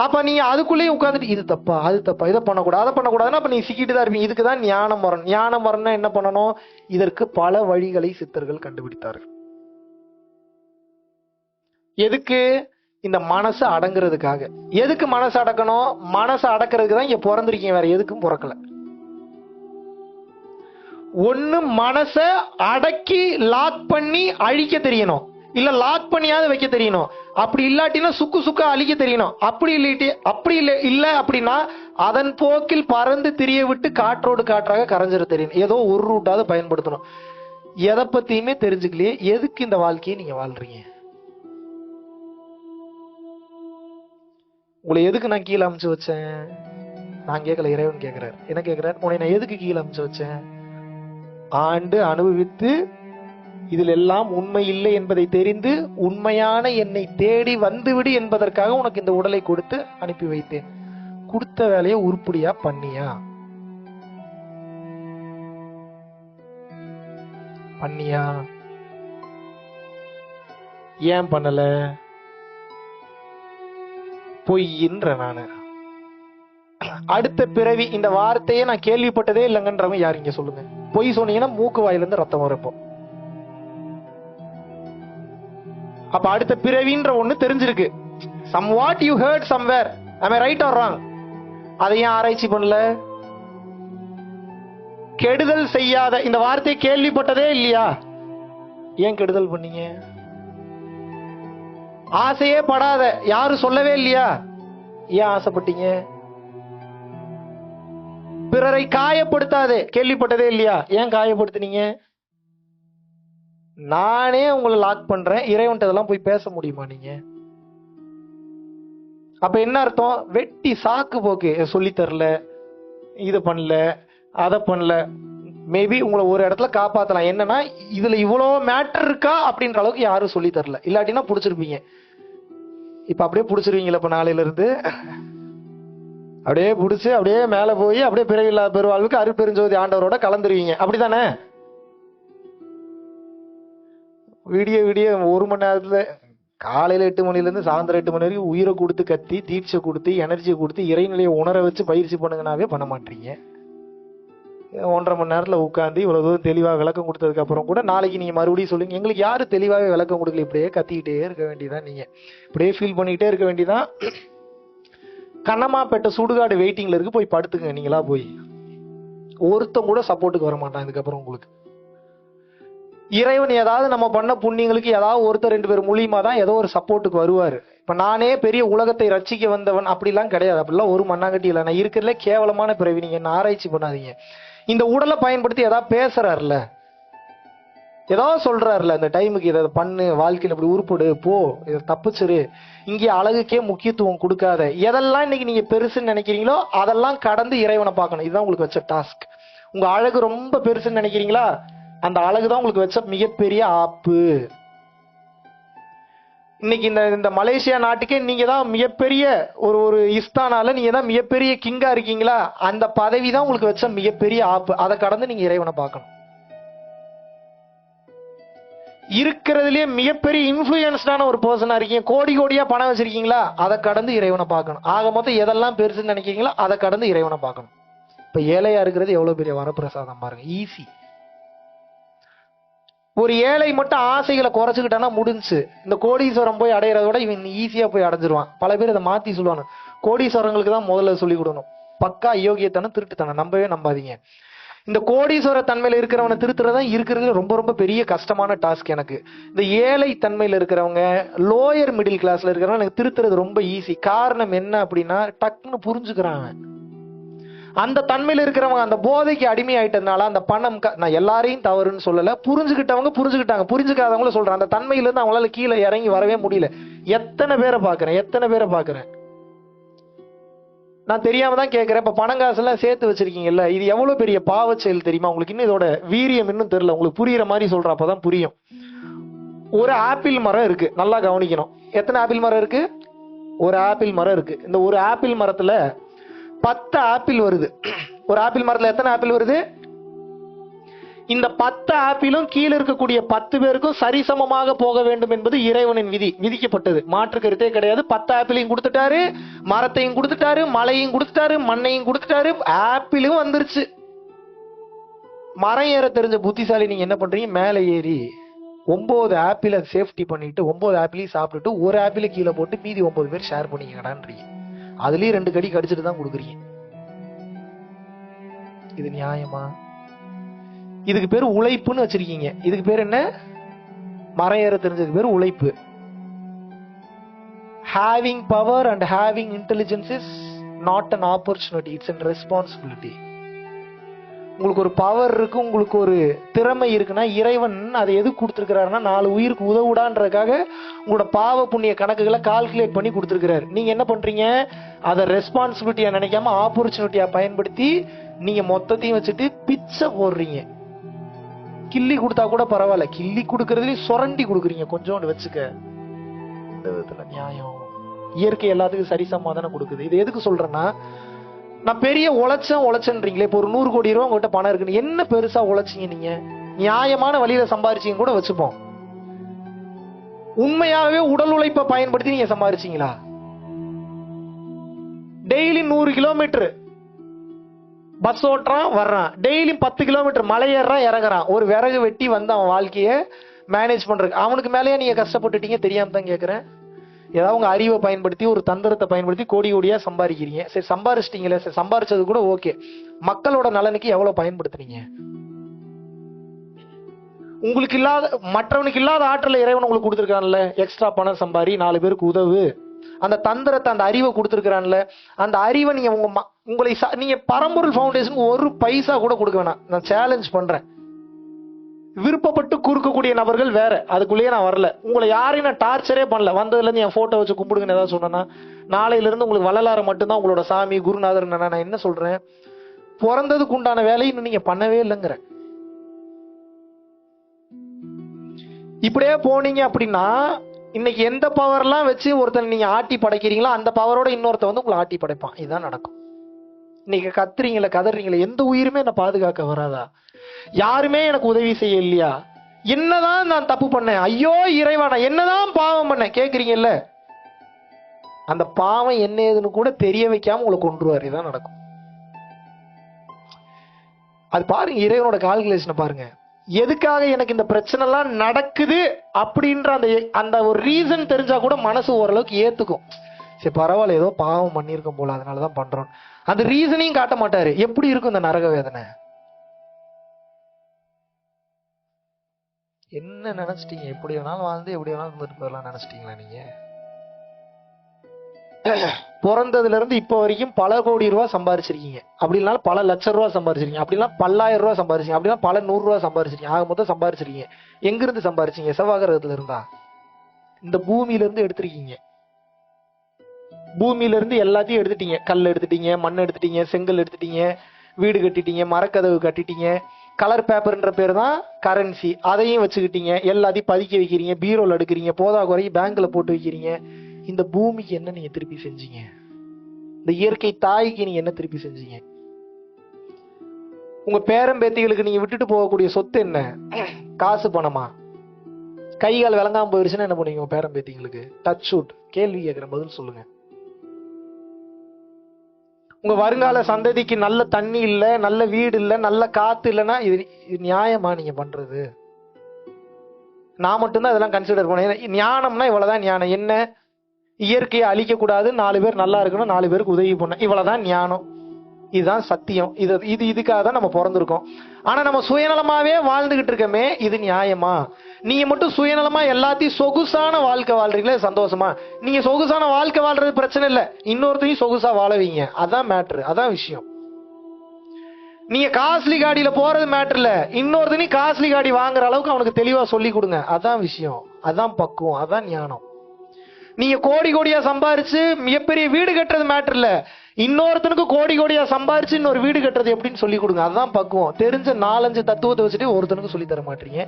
அப்ப நீங்க அதுக்குள்ளேயே உட்காந்துட்டு இது தப்பா அது தப்பா, இதை பண்ணக்கூடாது அதை பண்ணக்கூடாதுன்னா அப்ப நீ சிக்கிட்டு தான் இருப்பீங்க. இதுக்குதான் ஞானம் வரணும். ஞானம் வரணும்னா என்ன பண்ணணும்? இதற்கு பல வழிகளை சித்தர்கள் கண்டுபிடித்தார்கள். எதுக்கு? இந்த மனசை அடங்குறதுக்காக. எதுக்கு மனசை அடக்கணும்? மனசை அடக்கிறதுக்கு தான் இங்க பிறந்திருக்கீங்க, வேற எதுக்கும் பிறக்கல. ஒண்ணு மனசை அடக்கி லாக் பண்ணி அழிக்க தெரியணும், இல்ல லாக் பண்ணியாவது வைக்க தெரியணும். அப்படி இல்லாட்டினா சுக்கு அழிக்க தெரியணும். அப்படி இல்ல அப்படின்னா அதன் போக்கில் பறந்து திரிய விட்டு காற்றோடு காற்றாக கரைஞ்சிட தெரியணும். ஏதோ ஒரு ரூட்டாவது பயன்படுத்தணும். எதை பத்தியுமே தெரிஞ்சுக்கலையே எதுக்கு இந்த வாழ்க்கையை நீங்க வாழ்றீங்க? உங்களை எதுக்கு நான் கீழே அமுச்சு வச்சேன்? நான் கேட்கல, இறைவன் கேட்கிறார். என்ன கேட்கிறார்? உன்னை நான் எதுக்கு கீழே அமுச்சு வச்சேன்? ஆண்டு அனுபவித்து இதில் எல்லாம் உண்மை இல்லை என்பதை தெரிந்து உண்மையான என்னை தேடி வந்துவிடு என்பதற்காக உனக்கு இந்த உடலை கொடுத்து அனுப்பி வைத்தேன். கொடுத்த வேலையை உருப்படியா பண்ணியா? ஏன் பண்ணல? பொய்ன்ற நானு. அடுத்த பிறவி இந்த வார்த்தையே நான் கேள்விப்பட்டதே இல்லைங்கன்றவங்க யார் இங்க சொல்லுங்க. பொய் சொன்னீங்கன்னா மூக்கு வாயில இருந்து ரத்தம் வரப்போ. அப்ப அடுத்த பிறவின்ற ஒண்ணு தெரிஞ்சிருக்கு. Somewhat you heard somewhere. am I right or wrong? அதை ஏன் ஆராய்ச்சி பண்ணல? கெடுதல் செய்யாத இந்த வார்த்தையை கேள்விப்பட்டதே இல்லையா? ஏன் கெடுதல் பண்ணீங்க? ஆசையே படாத யாரும் சொல்லவே இல்லையா? ஏன் ஆசைப்பட்டீங்க? பிறரை காயப்படுத்தாதே கேள்விப்பட்டதே இல்லையா? ஏன் காயப்படுத்தினீங்க? நானே உங்களை லாக் பண்றேன், இறைவன்ட்ட இதெல்லாம் போய் பேச முடியுமா நீங்க? அப்ப என்ன அர்த்தம்? வெட்டி சாக்கு போக்கு, சொல்லி தரல, இது பண்ணல, அதை பண்ணல. மேபி உங்களை ஒரு இடத்துல காப்பாத்தலாம். என்னன்னா இதுல இவ்வளவு மேட்டர் இருக்கா அப்படின்ற அளவுக்கு யாரும் சொல்லி தரல. இல்லாட்டினா புடிச்சிருப்பீங்க. இப்ப அப்படியே புடிச்சிருவீங்களா? இப்ப நாளையில இருந்து அப்படியே புடிச்சு அப்படியே மேல போய் அப்படியே பிறவில்லா பெருவாழ்வுக்கு அருட்பெருஞ்சோதி ஆண்டவரோட கலந்துருவீங்க. அப்படித்தானே? விடிய 1 மணி நேரத்துல காலையில 8 மணில இருந்து சாயந்தரம் 8 மணி வரைக்கும் உயிரை கொடுத்து கத்தி தீட்சை கொடுத்து எனர்ஜி கொடுத்து இறைநிலையை உணர வச்சு பயிற்சி பண்ணுங்கனாவே பண்ண மாட்டீங்க. 1.5 மணி நேரத்துல உட்காந்து இவ்வளவு தூரம் தெளிவா விளக்கம் கொடுத்ததுக்கு அப்புறம் கூட நாளைக்கு நீங்க மறுபடியும் சொல்லுங்க, எங்களுக்கு யாரு தெளிவாவே விளக்கம் கொடுக்கல. இப்படியே கத்திக்கிட்டே இருக்க வேண்டியதான், நீங்க இப்படியே ஃபீல் பண்ணிக்கிட்டே இருக்க வேண்டியதான். கண்ணமாப்பேட்ட சுடுகாடு வெயிட்டிங்ல இருக்கு, போய் படுத்துங்க. நீங்களா போய் ஒருத்தம் கூட சப்போர்ட்டுக்கு வர மாட்டான் இதுக்கப்புறம் உங்களுக்கு. இறைவன் ஏதாவது நம்ம பண்ண புண்ணியங்களுக்கு ஏதாவது ஒருத்தர் 2 பேர் மூலியமா தான் ஏதோ ஒரு சப்போர்ட்டுக்கு வருவாரு. இப்ப நானே பெரிய உலகத்தை ரட்சிக்க வந்தவன் அப்படிலாம் கிடையாது. அப்படிலாம் ஒரு மண்ணாங்கட்டி இல்லை. நான் இருக்கிறதுல கேவலமான பிறவி. நீங்க என்ன ஆராய்ச்சி பண்ணாதீங்க. இந்த உடலை பயன்படுத்தி ஏதாவது பேசுறாருல, ஏதாவது சொல்றாருல, இந்த டைமுக்கு இதை பண்ணு, வாழ்க்கையில் இப்படி உருப்படு, போ, இதை தப்பிச்சிரு, இங்கே அழகுக்கே முக்கியத்துவம் கொடுக்காத, எதெல்லாம் இன்னைக்கு நீங்க பெருசுன்னு நினைக்கிறீங்களோ அதெல்லாம் கடந்து இறைவனை பார்க்கணும். இதுதான் உங்களுக்கு வச்ச டாஸ்க். உங்க அழகு ரொம்ப பெருசுன்னு நினைக்கிறீங்களா? அந்த அழகுதான் உங்களுக்கு வச்ச மிகப்பெரிய ஆப்பு. இன்னைக்கு இந்த மலேசியா நாட்டுக்கே நீங்க தான் மிகப்பெரிய ஒரு இஸ்தானால நீங்க தான் மிகப்பெரிய கிங்கா இருக்கீங்களா? அந்த பதவி தான் உங்களுக்கு வச்ச மிகப்பெரிய ஆப்பு. அதை கடந்து நீங்க இறைவனை பார்க்கணும். இருக்கிறதுலயே மிகப்பெரிய இன்ஃபுளுயன்ஸ்டான ஒரு பர்சனா இருக்கீங்க, கோடி கோடியா பணம் வச்சிருக்கீங்களா? அதை கடந்து இறைவனை பார்க்கணும். ஆக மொத்தம் எதெல்லாம் பெருசுன்னு நினைக்கிறீங்களோ அதை கடந்து இறைவனை பார்க்கணும். இப்ப ஏழையா இருக்கிறது எவ்வளவு பெரிய வரப்பிரசாதம் பாருங்க. ஈஸி. ஒரு ஏழை மட்டும் ஆசைகளை குறைச்சுக்கிட்டானா முடிஞ்சு. இந்த கோடீஸ்வரம் போய் அடையிறத விட இவன் ஈஸியா போய் அடைஞ்சிருவான். பல பேர் இதை மாத்தி சொல்லுவாங்க. கோடீஸ்வரங்களுக்கு தான் முதல்ல சொல்லி கொடுக்கணும். பக்கா யோகியத்தனம், திருட்டுத்தனம் நம்பவே நம்பாதீங்க. இந்த கோடீஸ்வர தன்மையில இருக்கிறவனை திருத்துறதா இருக்கிறது ரொம்ப ரொம்ப பெரிய கஷ்டமான டாஸ்க் எனக்கு. இந்த ஏழை தன்மையில இருக்கிறவங்க, லோயர் மிடில் கிளாஸ்ல இருக்கிறவங்க எனக்கு திருத்துறது ரொம்ப ஈஸி. காரணம் என்ன அப்படின்னா டக்குன்னு புரிஞ்சுக்கிறாங்க. அந்த தன்மையில இருக்கிறவங்க அந்த போதைக்கு அடிமை ஆயிட்டதுனால அந்த பணம், நான் எல்லாரையும் தவறுன்னு சொல்லல, புரிஞ்சுக்கிட்டவங்க புரிஞ்சுக்கிட்டாங்க, புரிஞ்சுக்காதவங்களும் சொல்றேன். அந்த தன்மையில இருந்து அவங்களால கீழே இறங்கி வரவே முடியல. எத்தனை பேரை பாக்குறேன். நான் தெரியாம தான் கேட்கிறேன். இப்ப பணங்காசு எல்லாம் சேர்த்து வச்சிருக்கீங்கல்ல, இது எவ்வளவு பெரிய பாவ செயல் தெரியுமா உங்களுக்கு? இன்னும் இதோட வீரியம் இன்னும் தெரியல. உங்களுக்கு புரியுற மாதிரி சொல்ற, அப்பதான் புரியும். ஒரு ஆப்பிள் மரம் இருக்கு, நல்லா கவனிக்கணும். எத்தனை ஆப்பிள் மரம் இருக்கு? ஒரு ஆப்பிள் மரம் இருக்கு. இந்த ஒரு ஆப்பிள் மரத்துல 10 ஆப்பிள் வருது. ஒரு ஆப்பிள் மரத்துல எத்தனை ஆப்பிள் வருது? இந்த 10 ஆப்பிளும் கீழே இருக்கக்கூடிய 10 பேருக்கும் சரிசமமாக போக வேண்டும் என்பது இறைவனின் விதி, விதிக்கப்பட்டது. மாற்று கருத்தே கிடையாது. 10 ஆப்பிளையும் கொடுத்துட்டாரு, மரத்தையும் கொடுத்துட்டாரு, மலையும் கொடுத்துட்டாரு, மண்ணையும் கொடுத்துட்டாரு, ஆப்பிளும் வந்துருச்சு. மரம் ஏற தெரிஞ்ச புத்திசாலி நீங்க என்ன பண்றீங்க? மேலே ஏறி 9 ஆப்பிளை சேஃப்டி பண்ணிட்டு 9 ஆப்பிளையும் சாப்பிட்டுட்டு ஒரு ஆப்பிளை கீழே போட்டு மீதி 9 பேர் ஷேர் பண்ணிக்கடான்றீங்க. அதுலயும் 2 கடி கடிச்சிட்டு தான் கொடுக்குறீங்க. இது நியாயமா? இதுக்கு பேரு உழைப்புன்னு வச்சிருக்கீங்க. இதுக்கு பேர் என்ன? மரம் ஏற தெரிஞ்சதுக்கு பேரு உழைப்பு. Having power and having intelligence is not an opportunity, it's a responsibility. உங்களுக்கு ஒரு பவர் இருக்கு, உங்களுக்கு ஒரு திறமை இருக்குன்னா இறைவன் அதை எது கொடுத்துருக்கிறாருன்னா 4 உயிருக்கு உதவுடான்றதுக்காக உங்களோட பாவ புண்ணிய கணக்குகளை கால்குலேட் பண்ணி கொடுத்துருக்கிறாரு. நீங்க என்ன பண்றீங்க? அதை ரெஸ்பான்சிபிலிட்டியா நினைக்காம ஆப்பர்ச்சுனிட்டியா பயன்படுத்தி நீங்க மொத்தத்தையும் வச்சுட்டு பிச்சை போடுறீங்க. கிள்ளி கொடுத்தா கூட பரவாயில்ல, கிள்ளி கொடுக்கறதுலயும் சுரண்டி கொடுக்குறீங்க. கொஞ்சோண்டு வச்சுக்க. இந்த விதத்துல நியாயம்? இயற்கை எல்லாத்துக்கும் சரிசமா தானே கொடுக்குது. இது எதுக்கு சொல்றேன்னா, நான் பெரிய உழைச்சேன்றீங்களே. இப்போ ஒரு 100 கோடி ரூபாய் உங்ககிட்ட பணம் இருக்குன்னு என்ன பெருசா உழைச்சிங்க நீங்க? நியாயமான வழியில சம்பாரிச்சீங்க கூட வச்சுப்போம். உண்மையாகவே உடல் உழைப்பை பயன்படுத்தி நீங்க சம்பாரிச்சீங்களா? டெய்லி 100 கிலோமீட்டர் பஸ் ஓட்டுறான், வர்றான், டெய்லியும் 10 கிலோமீட்டர் மலை ஏறான், இறங்குறான், ஒரு விறகு வெட்டி வந்து அவன் வாழ்க்கைய மேனேஜ் பண்றதுக்கு. அவனுக்கு மேலேயே நீங்க கஷ்டப்பட்டுட்டீங்க, தெரியாம தான் கேட்கிறேன். ஏதாவது உங்க அறிவை பயன்படுத்தி ஒரு தந்திரத்தை பயன்படுத்தி கோடி கோடியா சம்பாதிக்கிறீங்க. சரி, சம்பாரிச்சிட்டீங்களே, சரி சம்பாரிச்சது கூட ஓகே, மக்களோட நலனுக்கு எவ்வளவு பயன்படுத்துறீங்க? உங்களுக்கு இல்லாத, மற்றவனுக்கு இல்லாத ஆற்றல இறைவன் உங்களுக்கு கொடுத்துருக்கான்ல. எக்ஸ்ட்ரா பணம் சம்பாரி, 4 பேருக்கு உதவு, அந்த தந்திரத்தை, அந்த அறிவை கொடுத்துருக்கான்ல. அந்த அறிவை நீங்க உங்களை நீங்க பரம்பொருள் ஃபவுண்டேஷனுக்கு ஒரு பைசா கூட கொடுக்க வேணாம். நான் சேலஞ்ச் பண்றேன். விருப்பப்பட்டு கொடுக்கக்கூடிய நபர்கள் வேற, அதுக்குள்ளேயே நான் வரல. உங்களை யாரையும் நான் டார்ச்சரே பண்ணல. வந்ததுல இருந்து என் போட்டோ வச்சு கும்பிடுங்கன்னு ஏதாவது சொன்னா, நாளையில இருந்து உங்களுக்கு வள்ளலார மட்டும்தான் உங்களோட சாமி குருநாதர். நான் என்ன சொல்றேன், பிறந்ததுக்கு உண்டான வேலையை இன்னும் நீங்க பண்ணவே இல்லைங்கிற. இப்படியே போனீங்க அப்படின்னா இன்னைக்கு எந்த பவர்லாம் வச்சு ஒருத்தன் நீங்க ஆட்டி படைக்கிறீங்களோ அந்த பவரோட இன்னொருத்த வந்து உங்களை ஆட்டி படைப்பான். இதுதான் நடக்கும். இன்னைக்கு கத்துறீங்களா, கதறீங்களா, எந்த உயிருமே என்ன பாதுகாக்க வராதா? யாருமே எனக்கு உதவி செய்ய இல்லையா? என்னதான் நான் தப்பு பண்ணேன், ஐயோ இறைவா நான் என்னதான் பாவம் பண்ணேன் கேக்குறீங்கல்ல, அந்த பாவம் என்ன ஏதுன்னு கூட தெரிய வைக்காம உங்களை கொன்றுவார். இதுதான் நடக்கும். அது பாருங்க, இறைவனோட கால்குலேஷனை பாருங்க. எதுக்காக எனக்கு இந்த பிரச்சனை எல்லாம் நடக்குது அப்படின்ற அந்த ஒரு ரீசன் தெரிஞ்சா கூட மனசு ஓரளவுக்கு ஏத்துக்கும். சரி பரவாயில்ல, ஏதோ பாவம் பண்ணியிருக்கோம் போல, அதனாலதான் பண்றோம். அந்த ரீசனையும் காட்ட மாட்டாரு. எப்படி இருக்கும் இந்த நரக வேதனை? என்ன நினைச்சிட்டீங்க? எப்படி வேணாலும் வாழ்ந்து எப்படி வேணாலும் இருந்துட்டு போயிடலாம் நினைச்சிட்டீங்களா? நீங்க பிறந்ததுல இருந்து இப்ப வரைக்கும் பல கோடி ரூபாய் சம்பாரிச்சிருக்கீங்க, அப்படின்னா பல லட்சம் ரூபாய் சம்பாரிச்சிருக்கீங்க, அப்படின்னா பல்லாயிரம் ரூபாய் சம்பாரிச்சிங்க, அப்படின்னா பல 100 ரூபாய் சம்பாரிச்சிருக்கீங்க. ஆக மொத்தம் சம்பாரிச்சிருக்கீங்க. எங்க இருந்து சம்பாரிச்சீங்க? செவ்வாய்கிரகத்துல இருந்தா? இந்த பூமியில இருந்து எடுத்திருக்கீங்க. பூமியில இருந்து எல்லாத்தையும் எடுத்துட்டீங்க. கல் எடுத்துட்டீங்க, மண் எடுத்துட்டீங்க, செங்கல் எடுத்துட்டீங்க, வீடு கட்டிட்டீங்க, மரக்கதவு கட்டிட்டீங்க. கலர் பேப்பர்ன்ற பேர் தான் கரன்சி, அதையும் வச்சுக்கிட்டீங்க. எல்லாத்தையும் பதுக்கி வைக்கிறீங்க, பீரோல எடுக்கிறீங்க, போதா குறைக்கு பேங்க்ல போட்டு வைக்கிறீங்க. இந்த பூமிக்கு என்ன நீங்க திருப்பி செஞ்சீங்க? இந்த இயற்கை தாய்க்கு நீங்க என்ன திருப்பி செஞ்சீங்க? உங்க பேரம்பேத்திகளுக்கு நீங்க விட்டுட்டு போகக்கூடிய சொத்து என்ன? காசு பணமா? கைகால் விளங்காம போயிருச்சுன்னா என்ன பண்ணுவீங்க உங்க பேரம்பேத்திகளுக்கு? Touch shoot. கேள்வி கேட்கிறேன், பதில் சொல்லுங்க. உங்க வருங்கால சந்ததிக்கு நல்ல தண்ணி இல்ல, நல்ல வீடு இல்ல, நல்ல காத்து இல்லைன்னா இது நியாயமா நீங்க பண்றது? நான் மட்டும்தான் இதெல்லாம் கன்சிடர் பண்ணேன். ஞானம்னா இவ்வளவுதான் ஞானம். என்ன? இயற்கையை அழிக்க கூடாது, 4 பேர் நல்லா இருக்கணும், 4 பேருக்கு உதவி பண்ண, இவ்வளவுதான் ஞானம். இதுதான் சத்தியம். இதுக்காக தான் நம்ம பிறந்திருக்கோம். ஆனா நம்ம சுயநலமாவே வாழ்ந்துகிட்டு இருக்கமே, இது நியாயமா? நீங்க மட்டும் சுயநலமா எல்லாத்தையும் சொகுசான வாழ்க்கை வாழ்றீங்களே, சந்தோஷமா? நீங்க சொகுசான வாழ்க்கை வாழ்றது பிரச்சனை இல்ல, இன்னொருத்தையும் சொகுசா வாழவீங்க. அதான் மேட்ரு, அதான் விஷயம். நீங்க காஸ்ட்லி காடியில போறது மேட்ரு இல்ல, இன்னொருத்தனையும் காஸ்ட்லி காடி வாங்குற அளவுக்கு அவனுக்கு தெளிவா சொல்லி கொடுங்க. அதான் விஷயம், அதான் பக்குவம், அதான் ஞானம். நீங்க கோடி கோடியா சம்பாரிச்சு மிகப்பெரிய வீடு கட்டுறது மேட்டர் இல்ல, இன்னொருத்தனுக்கு கோடி கோடியா சம்பாரிச்சு இன்னொரு வீடு கட்டுறது எப்படின்னு சொல்லி கொடுங்க. அதான் பக்குவம். தெரிஞ்ச 4-5 தத்துவத்தை வச்சுட்டு ஒருத்தனுக்கு சொல்லி தர மாட்டீங்க,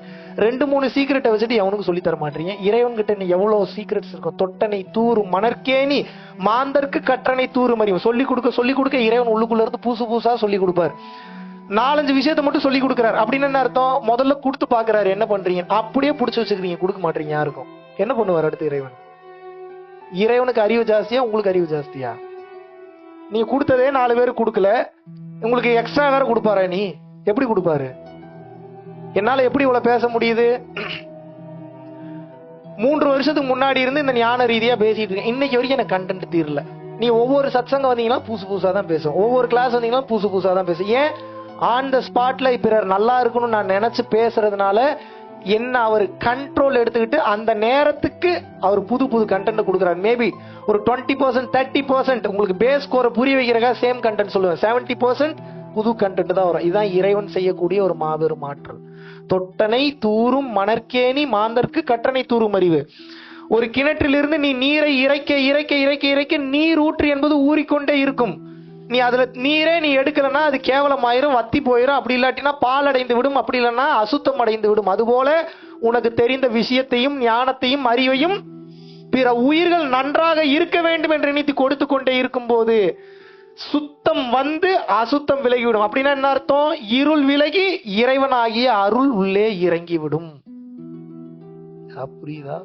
2-3 சீக்கிரட்டை வச்சுட்டு எவனுக்கு சொல்லி தர மாட்டீங்க. இறைவன் கிட்ட எவ்வளவு சீக்கிரட்ஸ் இருக்கும். தொட்டனை தூரும் மணற்கேணி மாந்தர்க்கு கற்றனை தூரும் அறிவு. சொல்லி கொடுக்க இறைவன் உள்ளுக்குள்ள இருந்து புதுசா சொல்லி கொடுப்பாரு. 4-5 விஷயத்தை மட்டும் சொல்லி கொடுக்குறாரு. அப்படின்னு என்ன அர்த்தம்? முதல்ல கொடுத்து பாக்குறாரு, என்ன பண்றீங்க, அப்படியே புடிச்சு வச்சுக்கிறீங்க, கொடுக்க மாட்டீங்க யாருக்கும். என்ன பண்ணுவார் அடுத்து இறைவன்? இறைவனுக்கு அறிவு ஜாஸ்தியா, உங்களுக்கு அறிவு ஜாஸ்தியா? நீ கொடுத்ததே 4 பேருக்கு கொடுக்கல, உங்களுக்கு எக்ஸ்ட்ரா வேற கொடுப்பாரா? நீ எப்படி கொடுப்பாரு? என்னால எப்படி இவ்வளவு பேச முடியுது? 3 வருஷத்துக்கு முன்னாடி இருந்து இந்த ஞான ரீதியா பேசிட்டு இருக்கேன், இன்னைக்கு வரைக்கும் எனக்கு கண்டென்ட் தீரல. நீ ஒவ்வொரு சத்சங்கம் வந்தீங்கன்னா புதுசா தான் பேசும், ஒவ்வொரு கிளாஸ் வந்தீங்கன்னா புதுசா தான் பேசும். ஏன்? ஆன் த ஸ்பாட்ல பிறர் நல்லா இருக்கணும்னு நான் நினைச்சு பேசுறதுனால என்ன அவர் கண்ட்ரோல் எடுத்துக்கிட்டு அந்த நேரத்துக்கு அவர் புது கண்டென்ட் கொடுக்குறாரு. மேபி ஒரு 20% 30% உங்களுக்கு பேஸ் ஸ்கோரை புரிய வைக்கிறக்கா சேம் கண்டென்ட் சொல்லுவேன், 70% புது கண்டென்ட் தான் வரும். இதுதான் இறைவன் செய்யக்கூடிய ஒரு மாபெரும் மாற்றல். தொட்டனை தூரும் மணற்கேணி மாந்தர்க்கு கற்றனை தூரும் அறிவு. ஒரு கிணற்றிலிருந்து நீ நீரை இறைக்க நீர் ஊற்று என்பது ஊறிக்கொண்டே இருக்கும். நீ அதுல நீரே நீ எடுக்கலன்னா அது கேவலமாயிரும், வத்தி போயிரும். அப்படி இல்லாட்டினா பால் அடைந்து விடும், அப்படி இல்லைன்னா அசுத்தம் அடைந்து விடும். அதுபோல உனக்கு தெரிந்த விஷயத்தையும் ஞானத்தையும் அறிவையும் பிற உயிர்கள் நன்றாக இருக்க வேண்டும் என்று நினைத்து கொடுத்து கொண்டே இருக்கும் போது சுத்தம் வந்து அசுத்தம் விலகிவிடும். அப்படின்னா என்ன அர்த்தம்? இருள் விலகி இறைவனாகிய அருள் உள்ளே இறங்கிவிடும். புரியுதா?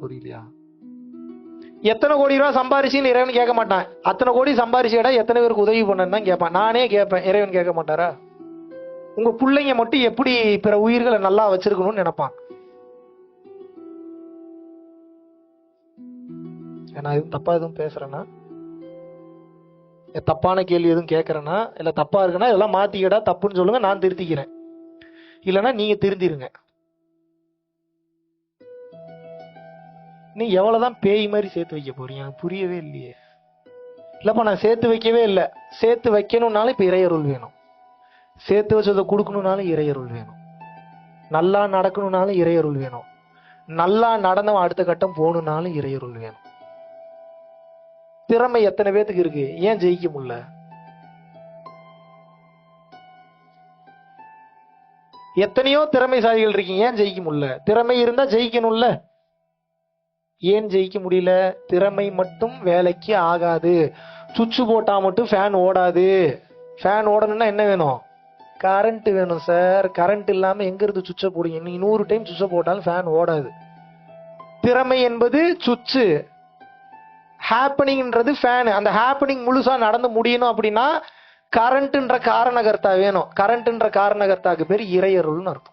புரியலையா? எத்தனை கோடி ரூபா சம்பாரிச்சுன்னு இறைவன் கேட்க மாட்டான். அத்தனை கோடி சம்பாரிச்சடா எத்தனை பேருக்கு உதவி பண்ணன்னு தான் கேட்பான். நானே கேட்பேன், இறைவன் கேட்க மாட்டாரா? உங்க பிள்ளைங்க மட்டும் எப்படி பிற உயிர்களை நல்லா வச்சிருக்கணும்னு நினைப்பான். நான் எதுவும் தப்பா எதுவும் பேசுறேன்னா, தப்பான கேள்வி எதுவும் கேட்கறேன்னா, இல்ல தப்பா இருக்குன்னா இதெல்லாம் மாத்திக்கடா, தப்புன்னு சொல்லுங்க, நான் திருத்திக்கிறேன். இல்லைன்னா நீங்க திருந்திருங்க. நீ எவ்வளவுதான் பேய் மாதிரி சேர்த்து வைக்க போறீங்க? எனக்கு புரியவே இல்லையே. இல்லப்பா நான் சேர்த்து வைக்கவே இல்லை. சேர்த்து வைக்கணும்னாலும் இப்ப இறையருள் வேணும். சேர்த்து வச்சதை கொடுக்கணும்னாலும் இறையருள் வேணும். நல்லா நடக்கணும்னாலும் இறையருள் வேணும். நல்லா நடந்தவன் அடுத்த கட்டம் போகணும்னாலும் இறையருள் வேணும். திறமை எத்தனை பேத்துக்கு இருக்கு, ஏன் ஜெயிக்க முடியல? எத்தனையோ திறமைசாலிகள் இருக்கீங்க, ஏன் ஜெயிக்க முடியல? திறமை இருந்தா ஜெயிக்கணும்ல, ஏன் ஜெயிக்க முடியல? திறமை மட்டும் வேலைக்கு ஆகாது. சுவிட்ச் போட்டா மட்டும் ஃபேன் ஓடாது. ஃபேன் ஓடணும்னா என்ன வேணும்? கரண்ட் வேணும் சார். கரண்ட் இல்லாம எங்க இருந்து சுவிட்ச போடுங்க? நீ 100 டைம் சுவிட்ச போட்டாலும் ஃபேன் ஓடாது. திறமை என்பது சுவிட்ச், ஹாப்பனிங்ன்றது ஃபேன். அந்த ஹாப்பனிங் முழுசா நடந்து முடியணும் அப்படின்னா கரண்ட்ன்ற காரணகர்த்தா வேணும். கரண்ட்ன்ற காரணகர்த்தாக்கு பேர் இறையருள்னு அர்த்தம்.